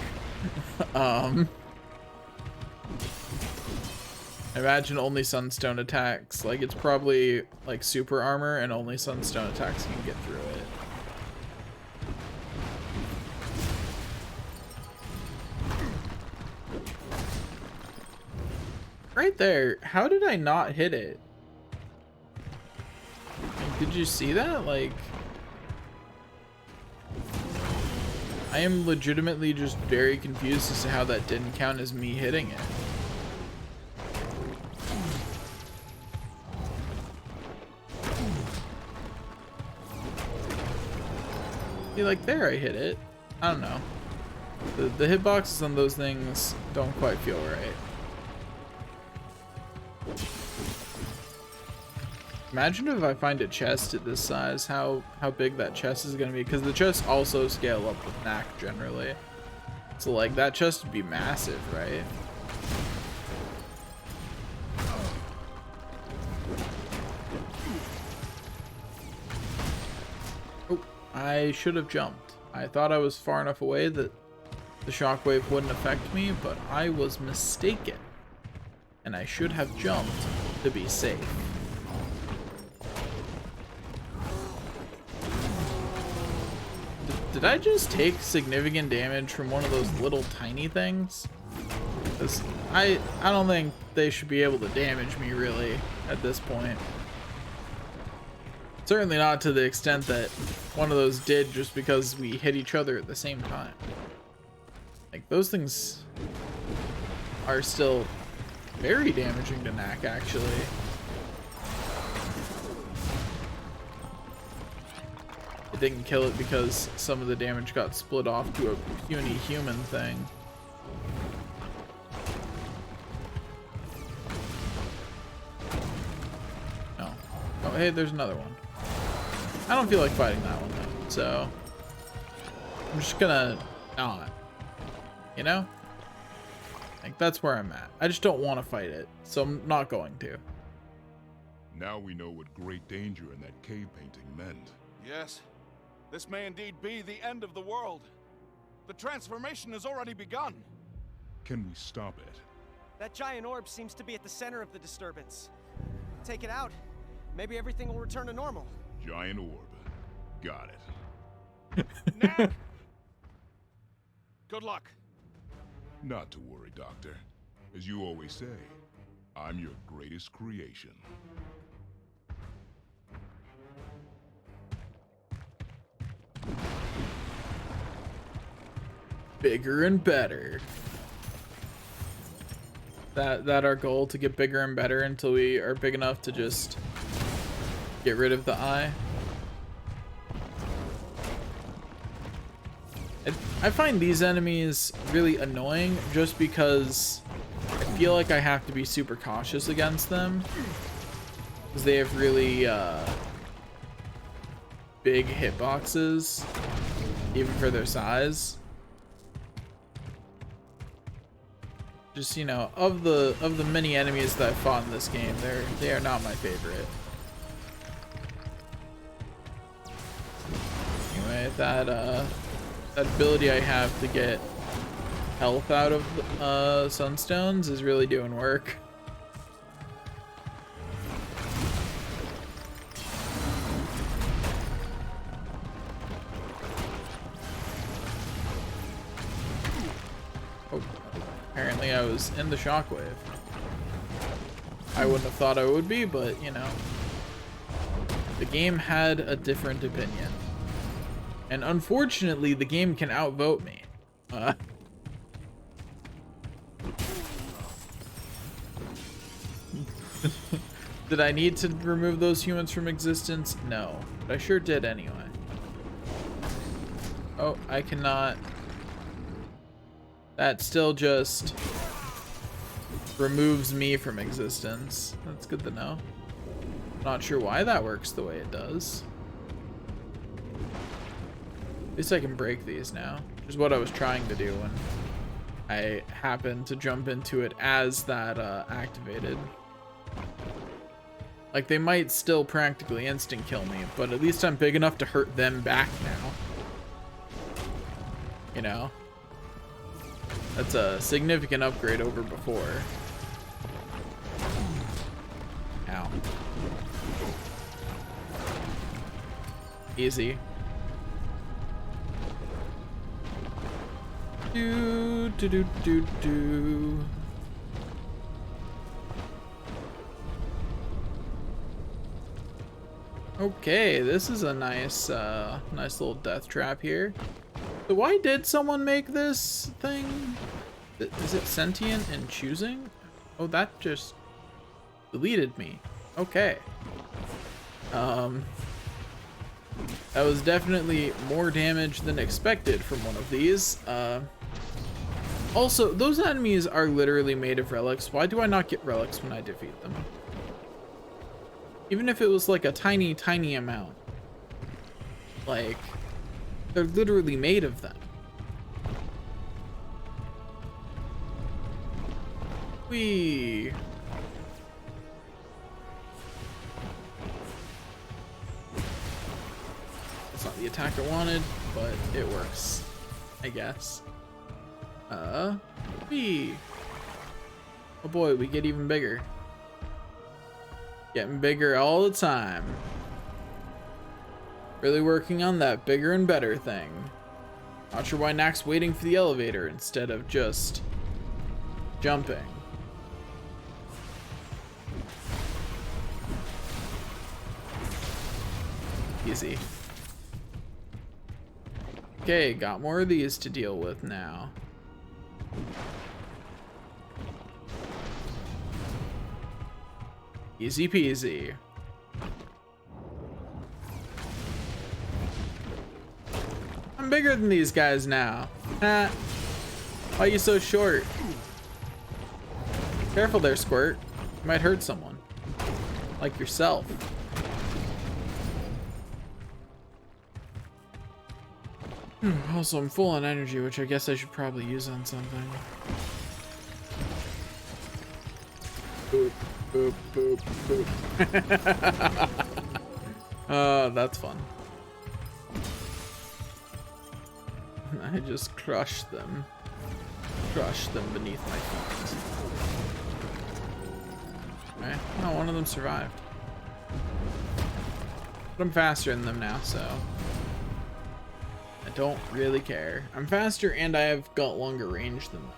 Imagine only sunstone attacks. Like, it's probably like super armor and only sunstone attacks can get through it. Right there. How did I not hit it? Like, did you see that? Like, I am legitimately just very confused as to how that didn't count as me hitting it. Like there I hit it. I don't know. The hitboxes on those things don't quite feel right. Imagine if I find a chest at this size, how big that chest is gonna be, because the chests also scale up with Knack generally. So like that chest would be massive, right? I should have jumped. I thought I was far enough away that the shockwave wouldn't affect me, but I was mistaken. And I should have jumped to be safe. Did I just take significant damage from one of those little tiny things? Because I don't think they should be able to damage me really at this point. Certainly not to the extent that one of those did just because we hit each other at the same time. Like, those things are still very damaging to Knack, actually. It didn't kill it because some of the damage got split off to a puny human thing. No. Oh, hey, there's another one. I don't feel like fighting that one, though, so I'm just gonna not. You know? Like, that's where I'm at. I just don't want to fight it, so I'm not going to. Now we know what great danger in that cave painting meant. Yes, this may indeed be the end of the world. The transformation has already begun. Can we stop it? That giant orb seems to be at the center of the disturbance. Take it out. Maybe everything will return to normal. Giant orb. Got it. Knack! Good luck. Not to worry, Doctor. As you always say, I'm your greatest creation. Bigger and better. That our goal, to get bigger and better until we are big enough to just get rid of the eye. I find these enemies really annoying just because I feel like I have to be super cautious against them because they have really big hitboxes even for their size. Just, you know, of the many enemies that I've fought in this game, they are not my favorite. Anyway, that ability I have to get health out of sunstones is really doing work. Oh, apparently I was in the shockwave. I wouldn't have thought I would be, but you know, the game had a different opinion. And unfortunately, the game can outvote me. Did I need to remove those humans from existence? No, but I sure did anyway. Oh, I cannot. That still just removes me from existence. That's good to know. Not sure why that works the way it does. At least I can break these now, which is what I was trying to do when I happened to jump into it as that activated. Like, they might still practically instant kill me, but at least I'm big enough to hurt them back now. You know? That's a significant upgrade over before. Ow. Easy. Do do do do do. Okay, this is a nice nice little death trap here. So why did someone make this thing? Is it sentient and choosing? Oh, that just deleted me. Okay. That was definitely more damage than expected from one of these. Also, those enemies are literally made of relics. Why do I not get relics when I defeat them? Even if it was like a tiny, tiny amount. Like, they're literally made of them. Whee! That's not the attack I wanted, but it works, I guess. Whee! Oh boy, we get even bigger. Getting bigger all the time. Really working on that bigger and better thing. Not sure why Knack's waiting for the elevator instead of just jumping. Easy. Okay, got more of these to deal with now. Easy peasy. I'm bigger than these guys now. Ha. Why are you so short? Careful there, Squirt. You might hurt someone. Like yourself. Also, I'm full on energy, which I guess I should probably use on something. Boop, boop, boop, boop. That's fun. I just crushed them. Crushed them beneath my feet. Okay, oh, one of them survived. But I'm faster than them now, so I don't really care. I'm faster and I have got longer range than them.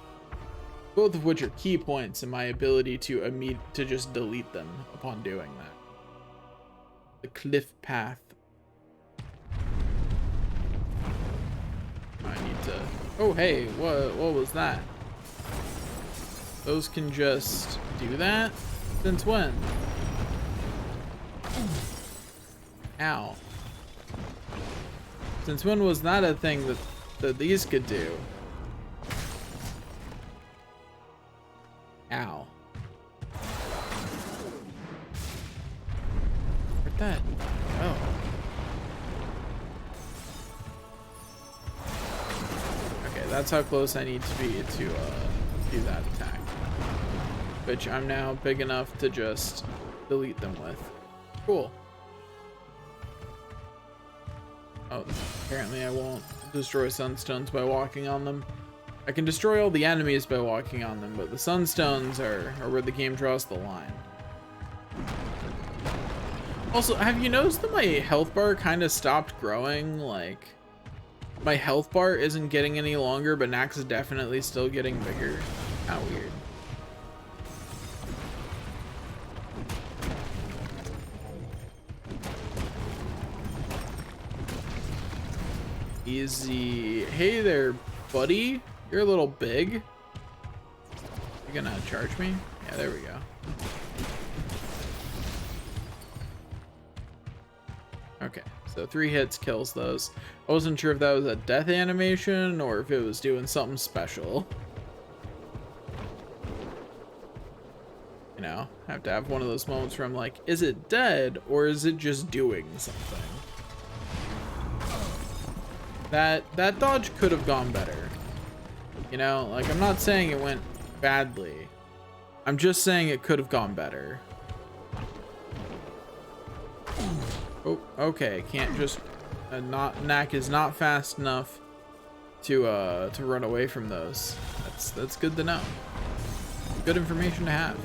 Both of which are key points in my ability to just delete them upon doing that. The cliff path. I need to... Oh, hey, what was that? Those can just do that? Since when? Ow. Since when was that a thing that these could do? Ow. Where'd that go? Okay, that's how close I need to be to do that attack. Which I'm now big enough to just delete them with. Cool. Oh, apparently I won't destroy sunstones by walking on them. I can destroy all the enemies by walking on them, but the sunstones are where the game draws the line. Also, have you noticed that my health bar kind of stopped growing? Like, my health bar isn't getting any longer, but Nax is definitely still getting bigger. How weird. Easy. Hey there, buddy. You're a little big. You gonna charge me? Yeah, there we go. Okay, so 3 hits kills those. I wasn't sure if that was a death animation or if it was doing something special. You know, I have to have one of those moments where I'm like, is it dead or is it just doing something? That dodge could have gone better. You know, like, I'm not saying it went badly. I'm just saying it could have gone better. Oh, okay. Can't just Knack is not fast enough to run away from those. That's good to know. Good information to have.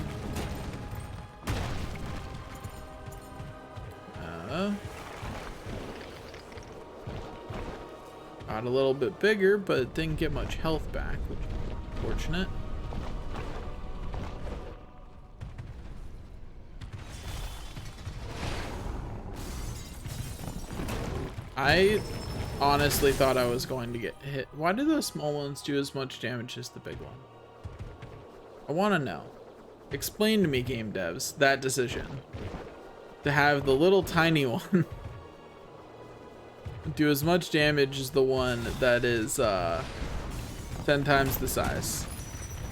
Got a little bit bigger, but didn't get much health back, which is unfortunate. I honestly thought I was going to get hit. Why do the small ones do as much damage as the big one? I want to know. Explain to me, game devs, that decision. To have the little tiny one do as much damage as the one that is 10 times the size.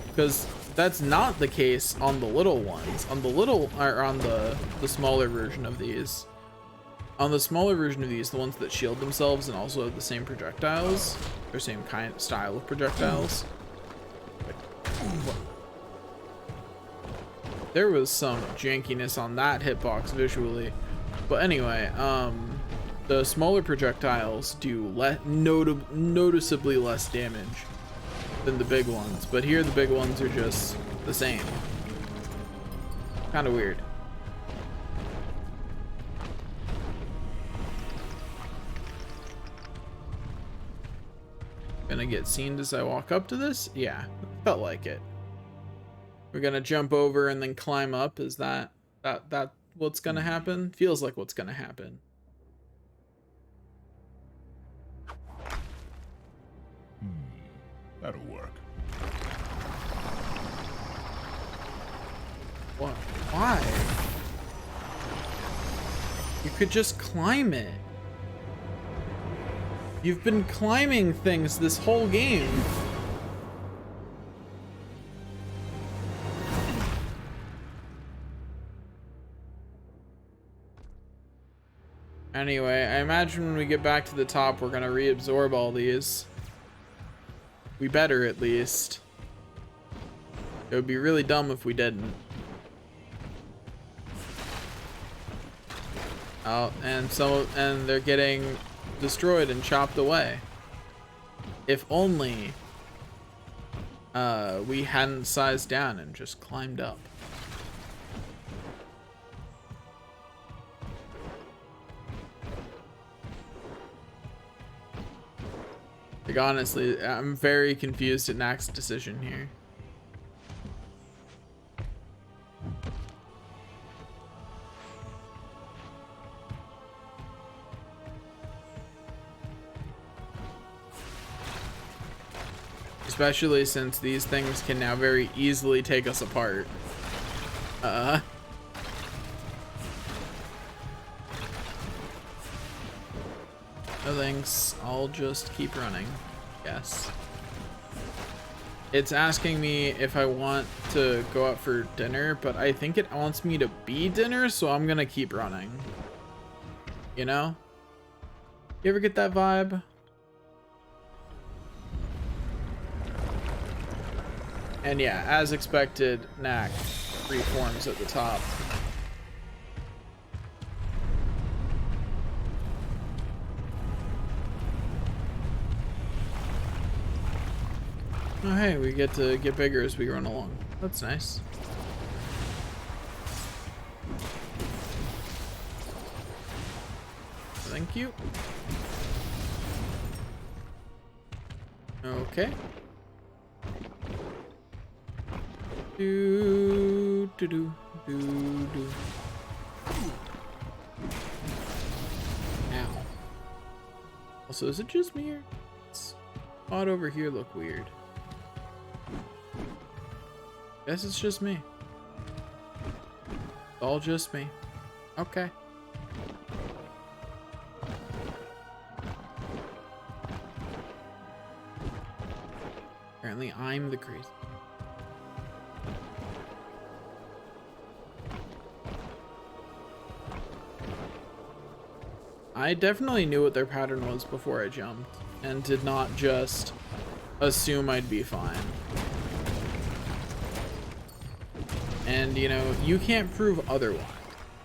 Because that's not the case on the little ones. On the little, or on the smaller version of these. On the smaller version of these, the ones that shield themselves and also have the same projectiles, or same kind style of projectiles. There was some jankiness on that hitbox visually. But anyway, the smaller projectiles do noticeably less damage than the big ones, but here the big ones are just the same. Kind of weird. Gonna get seen as I walk up to this? Yeah, felt like it. We're gonna jump over and then climb up. Is that what's gonna happen? Feels like what's gonna happen. That'll work. What? Why? You could just climb it. You've been climbing things this whole game. Anyway, I imagine when we get back to the top, we're gonna reabsorb all these. We better, at least. It would be really dumb if we didn't. Oh, and they're getting destroyed and chopped away. If only we hadn't sized down and just climbed up. Like, honestly, I'm very confused at Knack's decision here. Especially since these things can now very easily take us apart. No thanks, I'll just keep running. Yes. It's asking me if I want to go out for dinner, but I think it wants me to be dinner, so I'm gonna keep running. You know? You ever get that vibe? And yeah, as expected, Knack reforms at the top. Oh hey, we get to get bigger as we run along. That's nice. Thank you. Okay. Do do do do do. Ow. Also, is it just me or does spot over here look weird? Guess it's just me. It's all just me. Okay. Apparently, I'm the crazy. I definitely knew what their pattern was before I jumped, and did not just assume I'd be fine. And, you know, you can't prove otherwise.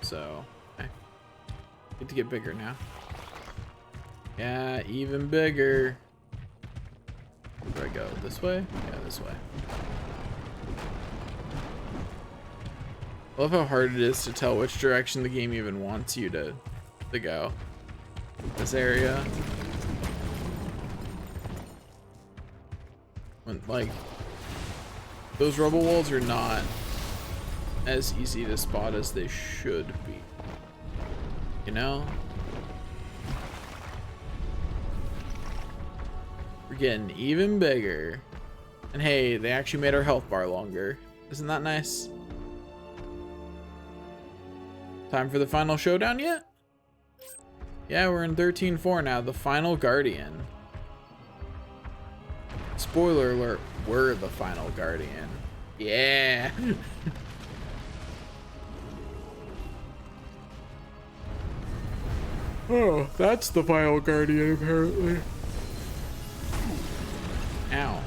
So, okay. Need to get bigger now. Yeah, even bigger. Where do I go? This way? Yeah, this way. I love how hard it is to tell which direction the game even wants you to go. This area. When, like, those rubble walls are not as easy to spot as they should be. You know? We're getting even bigger. And hey, they actually made our health bar longer. Isn't that nice? Time for the final showdown yet? Yeah, we're in 13-4 now, the final Guardian. Spoiler alert, we're the final Guardian. Yeah. Oh, that's the final Guardian, apparently. Ow.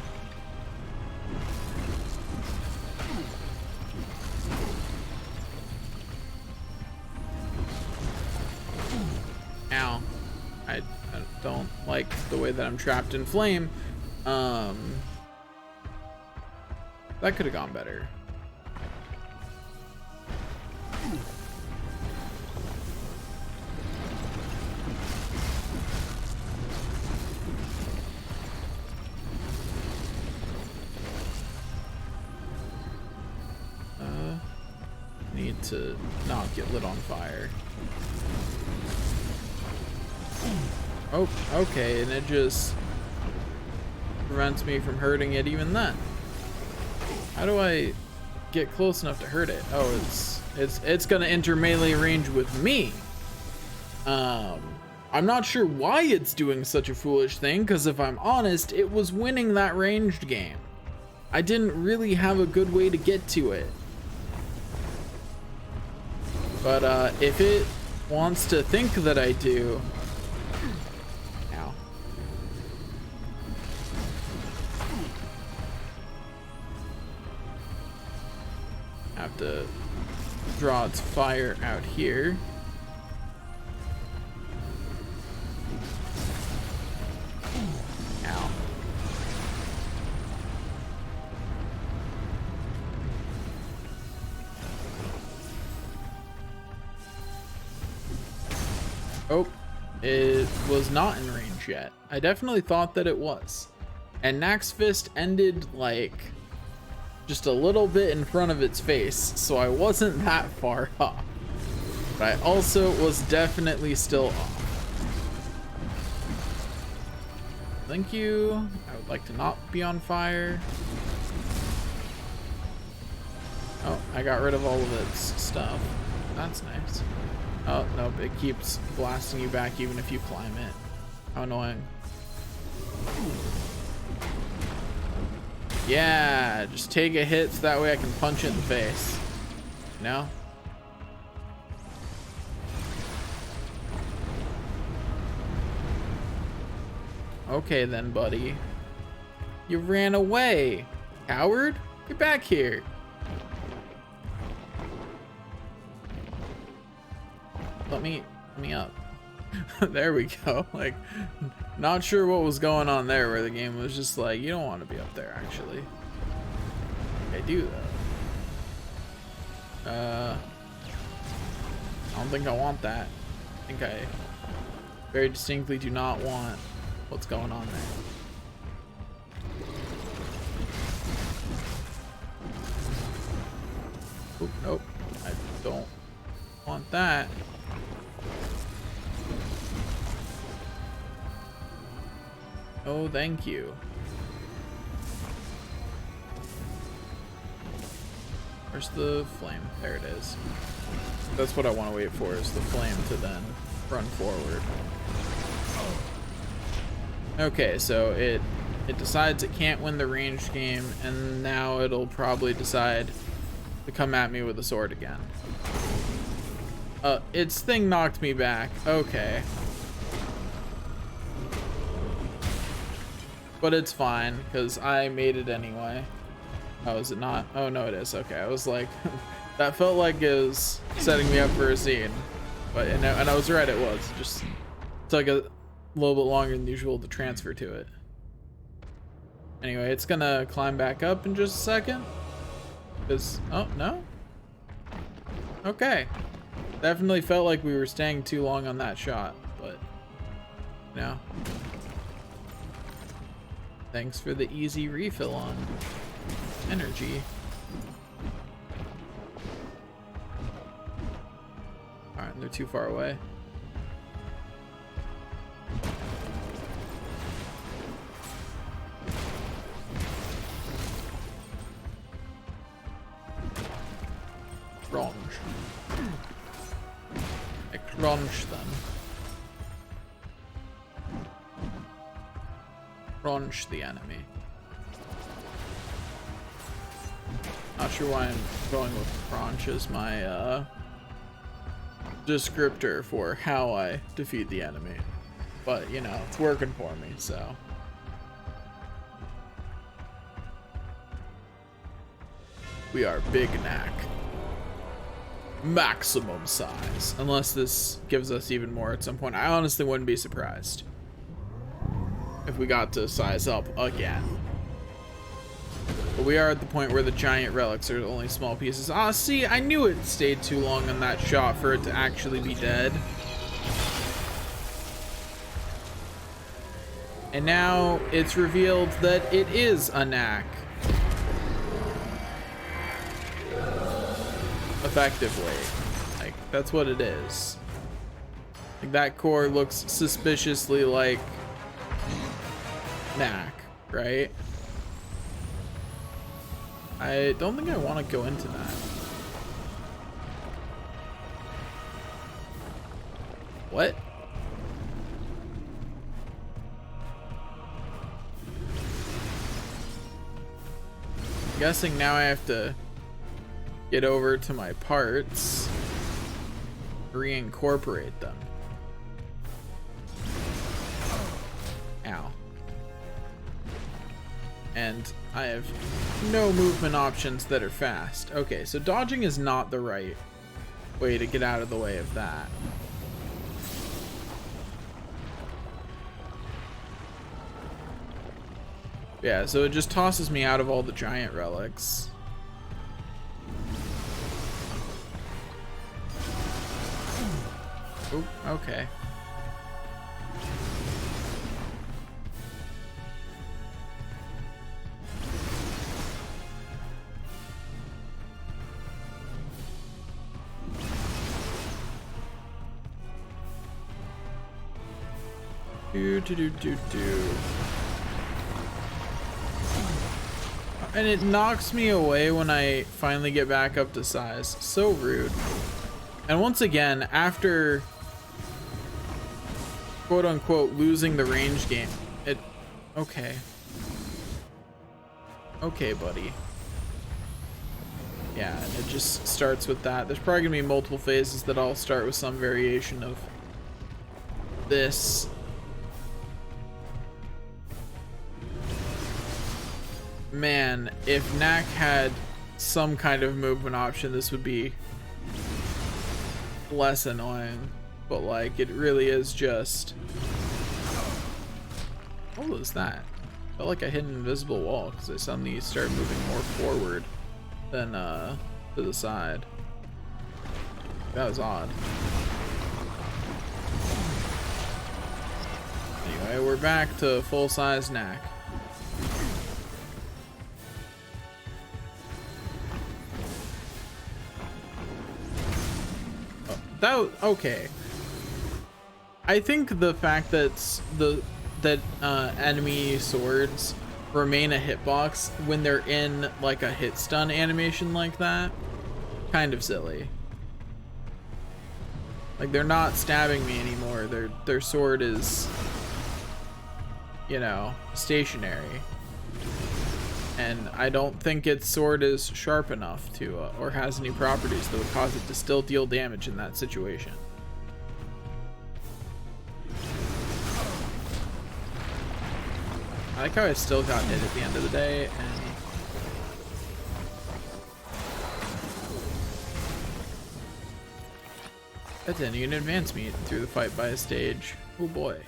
Ow. I don't like the way that I'm trapped in flame. That could have gone better. Need to not get lit on fire. Oh, okay, and it just prevents me from hurting it even then. How do I get close enough to hurt it? Oh, it's gonna enter melee range with me. I'm not sure why it's doing such a foolish thing, because if I'm honest, it was winning that ranged game. I didn't really have a good way to get to it. But if it wants to think that I do... Ow. Have to draw its fire out here. Ow. Oh, it was not in range yet. I definitely thought that it was. And Knack's fist ended like just a little bit in front of its face, so I wasn't that far off. But I also was definitely still off. Thank you. I would like to not be on fire. Oh, I got rid of all of its stuff. That's nice. Oh, nope, it keeps blasting you back even if you climb it. How annoying. Yeah, just take a hit so that way I can punch it in the face. No? Okay then, buddy. You ran away. Coward? Get back here. Let me up. There we go. Like, not sure what was going on there, where the game was just like, you don't want to be up there, actually. I do, though. I don't think I want that. I think I very distinctly do not want what's going on there. Oop, nope. I don't want that. Oh, thank you. Where's the flame? There it is. That's what I want to wait for, is the flame to then run forward. Okay, so it decides it can't win the ranged game, and now it'll probably decide to come at me with a sword again. Its thing knocked me back. Okay. But it's fine, because I made it anyway. Oh, is it not? Oh, no, it is. Okay, I was like, that felt like it was setting me up for a scene. But, and I was right, it was. It just took a little bit longer than usual to transfer to it. Anyway, it's gonna climb back up in just a second. Because, oh, no? Okay. Definitely felt like we were staying too long on that shot, but no. Thanks for the easy refill on energy. Alright, they're too far away. Crunch. I crunch them. Crunch the enemy. Not sure why I'm going with crunch as my descriptor for how I defeat the enemy, but you know, it's working for me, so. We are Big Knack. Maximum size, unless this gives us even more at some point. I honestly wouldn't be surprised if we got to size up again. But we are at the point where the giant relics are only small pieces. Ah, see, I knew it stayed too long on that shot for it to actually be dead. And now it's revealed that it is a knack. Effectively. Like, that's what it is. Like, that core looks suspiciously like knack. right? I don't think I want to go into that. What? I'm guessing now I have to get over to my parts, reincorporate them. Ow. And I have no movement options that are fast. Okay, so dodging is not the right way to get out of the way of that. Yeah, so it just tosses me out of all the giant relics. Oh, okay. Do. And it knocks me away when I finally get back up to size. So rude. And once again, after quote unquote losing the range game, it okay. Okay, buddy. Yeah, and it just starts with that. There's probably gonna be multiple phases that all start with some variation of this. Man, if Knack had some kind of movement option, this would be less annoying. But like, it really is just... What was that? Felt like I hit an invisible wall because I suddenly started moving more forward than to the side. That was odd. Anyway, we're back to full-size Knack. Okay. I think the fact that enemy swords remain a hitbox when they're in like a hit stun animation like that, kind of silly. Like, they're not stabbing me anymore. Their sword is, you know, stationary. And I don't think its sword is sharp enough to, or has any properties that would cause it to still deal damage in that situation. I like how I still got hit at the end of the day, and that didn't even advance me through the fight by a stage. Oh boy.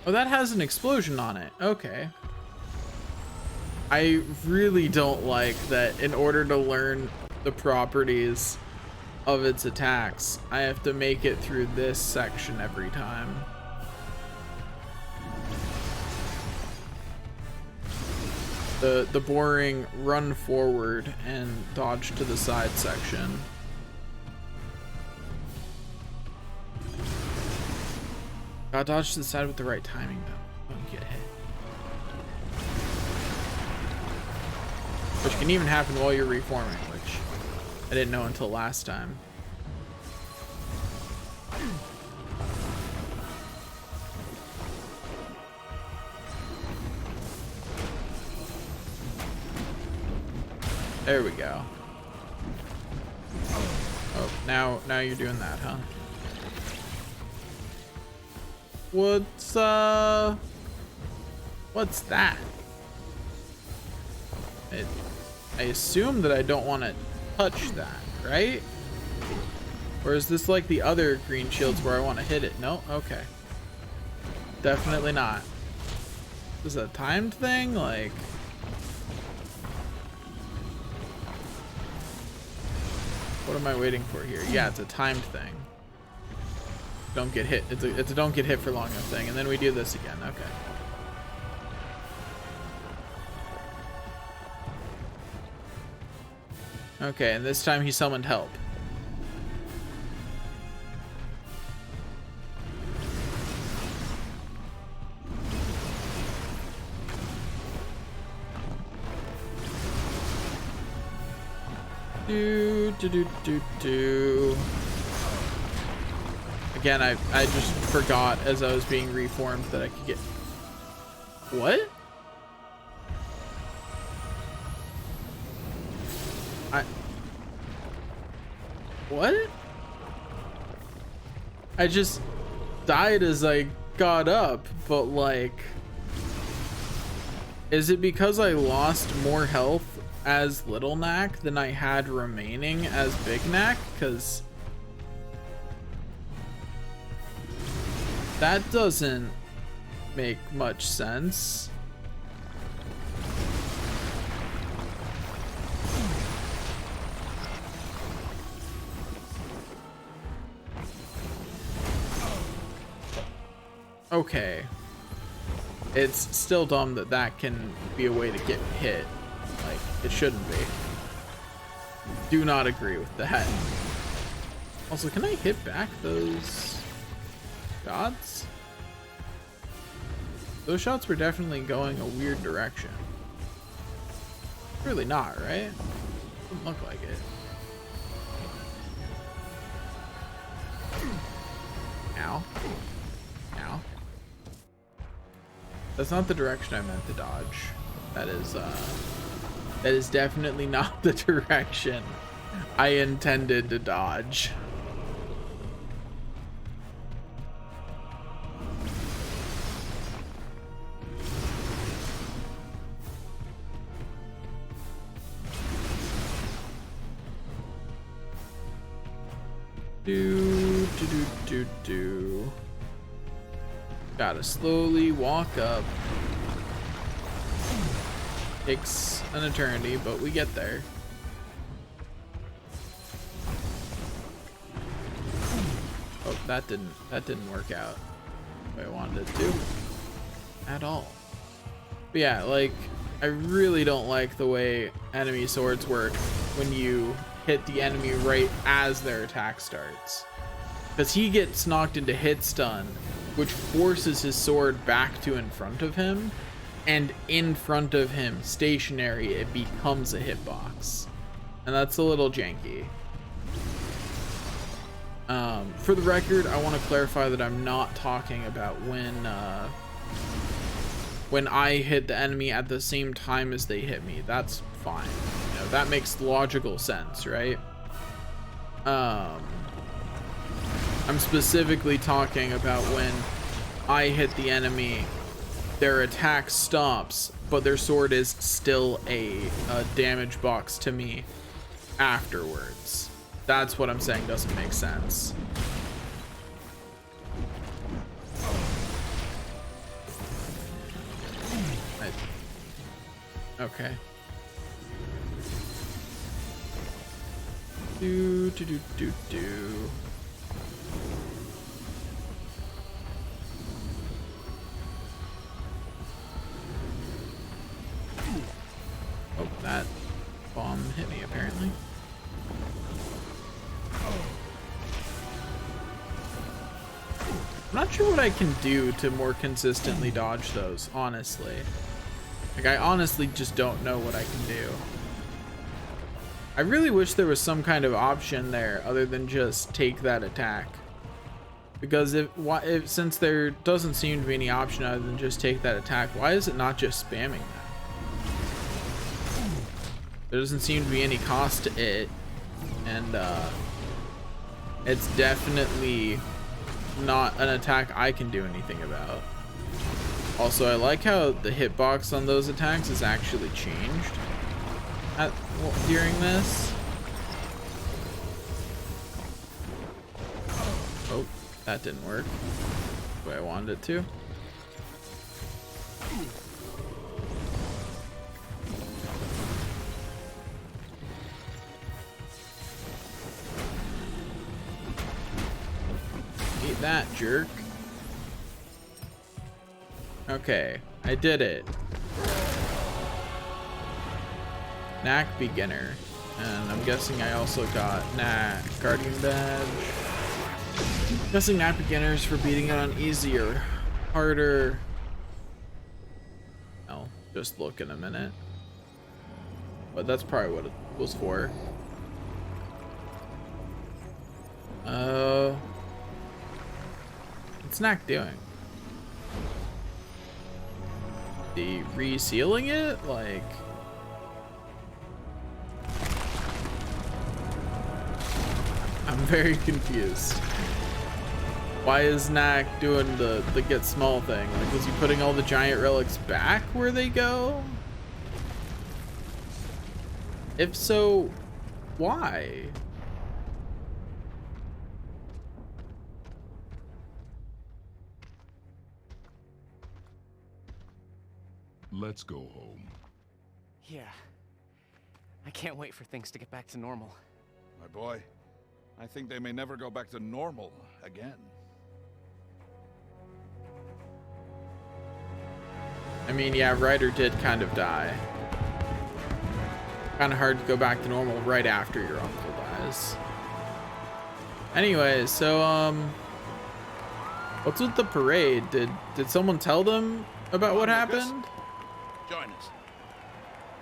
Oh, that has an explosion on it. Okay. I really don't like that in order to learn the properties of its attacks, I have to make it through this section every time. The boring run forward and dodge to the side section. Gotta dodge to the side with the right timing though. Don't get hit. Which can even happen while you're reforming, which I didn't know until last time. There we go. Oh, now you're doing that, huh? What's that? I assume that I don't want to touch that, right? Or is this like the other green shields where I want to hit it? No? Okay. Definitely not. Is it a timed thing? Like... What am I waiting for here? Yeah, it's a timed thing. Don't get hit. It's a don't get hit for long enough thing. And then we do this again. Okay. Okay, and this time he summoned help. Do. Again, I just forgot as I was being reformed that I could get... What? What? I just died as I got up, but like... Is it because I lost more health as Little Knack than I had remaining as Big Knack? Because that doesn't make much sense. Okay. It's still dumb that that can be a way to get hit. Like, it shouldn't be. Do not agree with that. Also, can I hit back those shots? Those shots were definitely going a weird direction. Really not, right? Doesn't look like it. Ow. Ow. That's not the direction I meant to dodge. That is definitely not the direction I intended to dodge. Do. Gotta slowly walk up. Takes an eternity, but we get there. Oh, that didn't work out the way I wanted it to at all. But yeah, like, I really don't like the way enemy swords work when you hit the enemy right as their attack starts, because he gets knocked into hit stun, which forces his sword back to in front of him, and in front of him, stationary, it becomes a hitbox, and that's a little janky. For the record, I want to clarify that I'm not talking about when I hit the enemy at the same time as they hit me. That's fine. You know, that makes logical sense, right? I'm specifically talking about when I hit the enemy, their attack stops, but their sword is still a damage box to me afterwards. That's what I'm saying doesn't make sense. Okay. Do. Oh, that bomb hit me apparently. I'm not sure what I can do to more consistently dodge those, honestly. Like, I honestly just don't know what I can do. I really wish there was some kind of option there other than just take that attack. Because since there doesn't seem to be any option other than just take that attack, why is it not just spamming that? There doesn't seem to be any cost to it, and it's definitely not an attack I can do anything about. Also, I like how the hitbox on those attacks is actually changed during this. Oh, that didn't work the way I wanted it to. Eat that, jerk. Okay, I did it. Knack beginner. And I'm guessing I also got Knack guardian badge. I'm guessing Knack beginners for beating it on easier, harder. I'll just look in a minute. But that's probably what it was for. What's Knack doing? The resealing it? Like... I'm very confused. Why is Knack doing the get small thing? Like, was he putting all the giant relics back where they go? If so, why? Let's go home. Yeah. I can't wait for things to get back to normal. My boy, I think they may never go back to normal again. I mean, yeah, Ryder did kind of die. Kind of hard to go back to normal right after your uncle dies. Anyway, so, what's with the parade? Did someone tell them about what happened? Join us.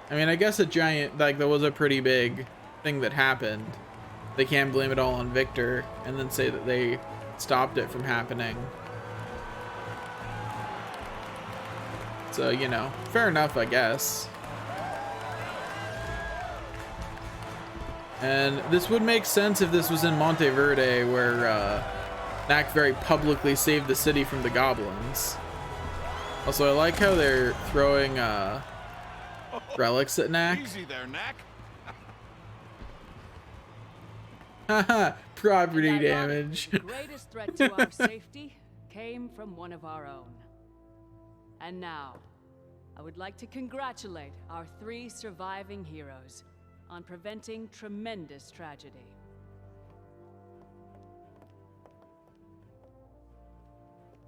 I mean, I guess a giant, like, there was a pretty big thing that happened. They can't blame it all on Victor and then say that they stopped it from happening. So, you know, fair enough, I guess. And this would make sense if this was in Monteverde, where Knack very publicly saved the city from the goblins. Also, I like how they're throwing relics at Knack. Easy there, Knack. Haha, property damage. The greatest threat to our safety came from one of our own. And now, I would like to congratulate our 3 surviving heroes on preventing tremendous tragedy.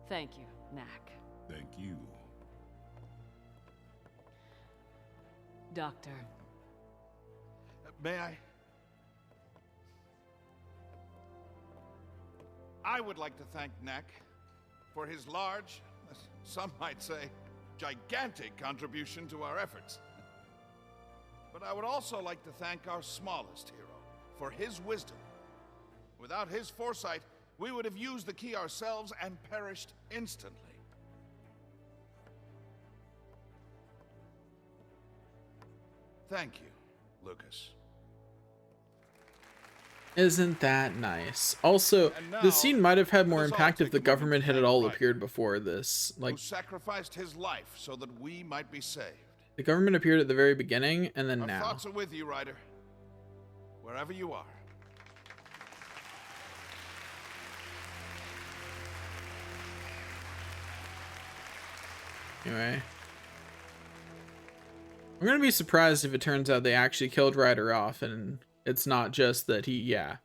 Thank you, Knack. Thank you. Doctor. May I? I would like to thank Knack for his large, some might say, gigantic contribution to our efforts. But I would also like to thank our smallest hero for his wisdom. Without his foresight, we would have used the key ourselves and perished instantly. Thank you, Lucas. Isn't that nice? Also, the scene might have had more impact if the government had all appeared before this. Like, who sacrificed his life so that we might be saved. the government appeared at the very beginning, and then Our now. thoughts are with you, Ryder. Wherever you are. Anyway. I'm gonna be surprised if it turns out they actually killed Ryder off, and it's not just that he, yeah.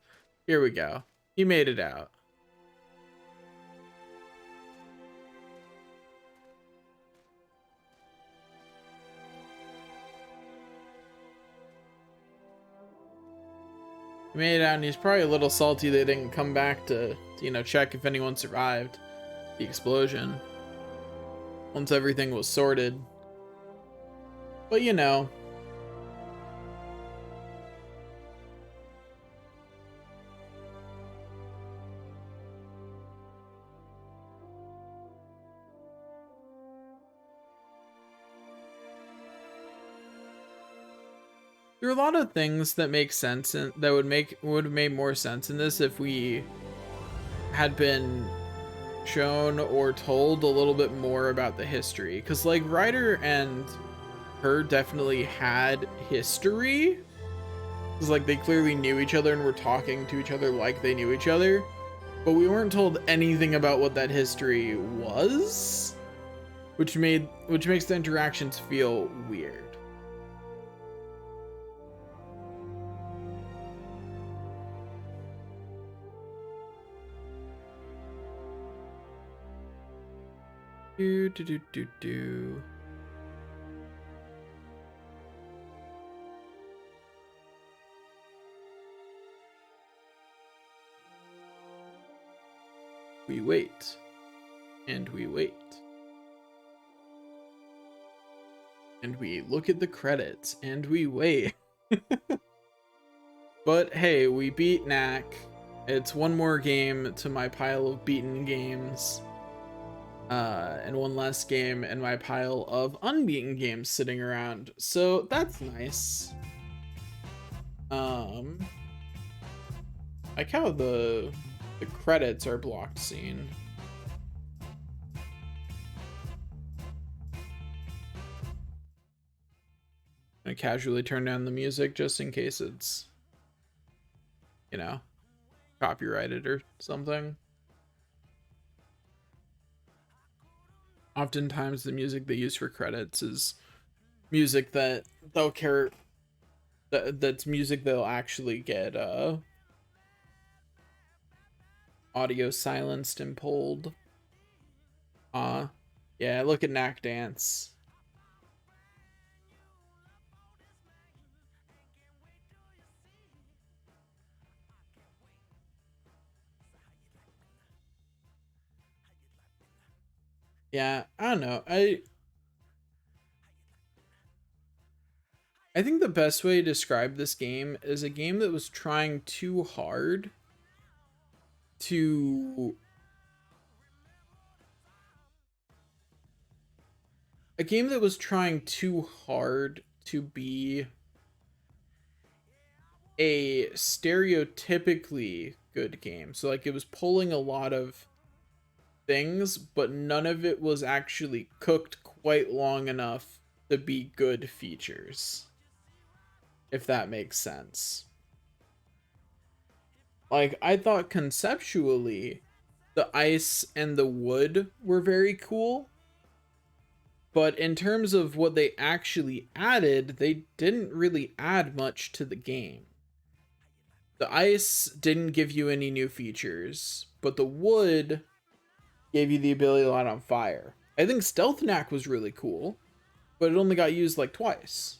Here we go. He made it out. He made it out, and he's probably a little salty they didn't come back to, you know, check if anyone survived the explosion once everything was sorted. But, you know. There are a lot of things that make sense and that would have made more sense in this if we had been shown or told a little bit more about the history. Because, like, Ryder and her definitely had history. It's like they clearly knew each other and were talking to each other like they knew each other. But we weren't told anything about what that history was, which makes the interactions feel weird. Do. We wait, and we wait, and we look at the credits, and we wait. But hey, we beat Knack, It's one more game to my pile of beaten games. And one less game in my pile of unbeaten games sitting around. So that's nice. Like how the credits are blocked scene. I casually turn down the music just in case it's, you know, copyrighted or something. Oftentimes the music they use for credits is music that they'll care that's music they'll actually get audio silenced and pulled. Yeah, look at Knack dance. Yeah, I don't know. I think the best way to describe this game is a game that was trying too hard to be a stereotypically good game. So like it was pulling a lot of things, but none of it was actually cooked quite long enough to be good features. If that makes sense. Like, I thought conceptually the ice and the wood were very cool, but in terms of what they actually added, they didn't really add much to the game. The ice didn't give you any new features, but the wood gave you the ability to light on fire. I think Stealth Knack was really cool, but it only got used like twice.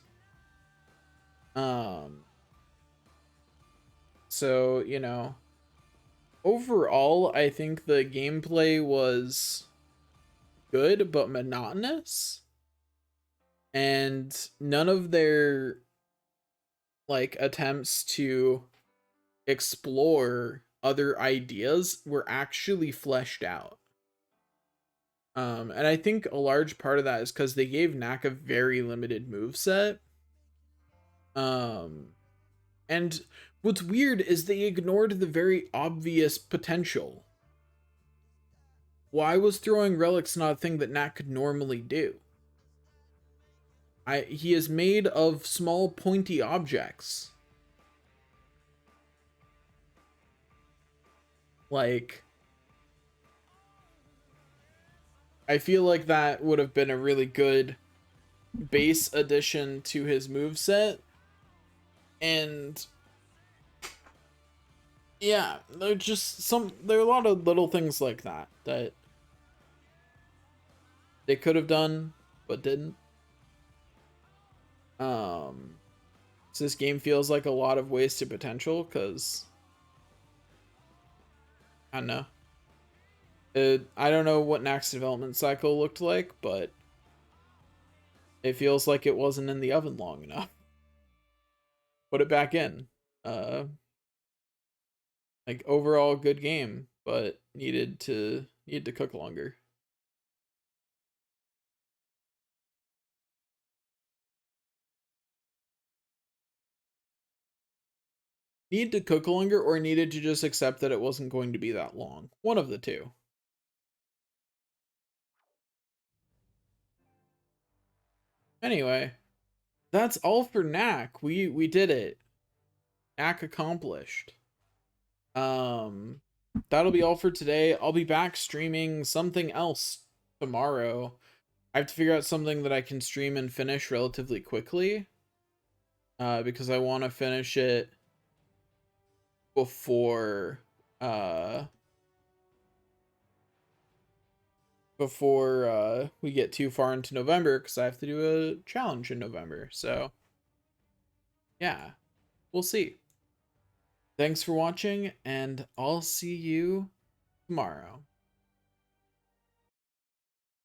So, you know, overall, I think the gameplay was good, but monotonous. And none of their, like, attempts to explore other ideas were actually fleshed out. And I think a large part of that is because they gave Knack a very limited moveset. And what's weird is they ignored the very obvious potential. Why was throwing relics not a thing that Knack could normally do? He is made of small pointy objects. Like, I feel like that would have been a really good base addition to his moveset. And yeah, there are a lot of little things like that they could have done but didn't. So this game feels like a lot of wasted potential because I don't know. I don't know what Knack's development cycle looked like, but it feels like it wasn't in the oven long enough. Put it back in. Like overall good game, but needed to cook longer. Need to cook longer or needed to just accept that it wasn't going to be that long. One of the two. Anyway, that's all for Knack. We did it. Knack accomplished. That'll be all for today. I'll be back streaming something else tomorrow. I have to figure out something that I can stream and finish relatively quickly. Because I want to finish it before we get too far into November, because I have to do a challenge in November. So yeah, we'll see. Thanks for watching, and I'll see you tomorrow.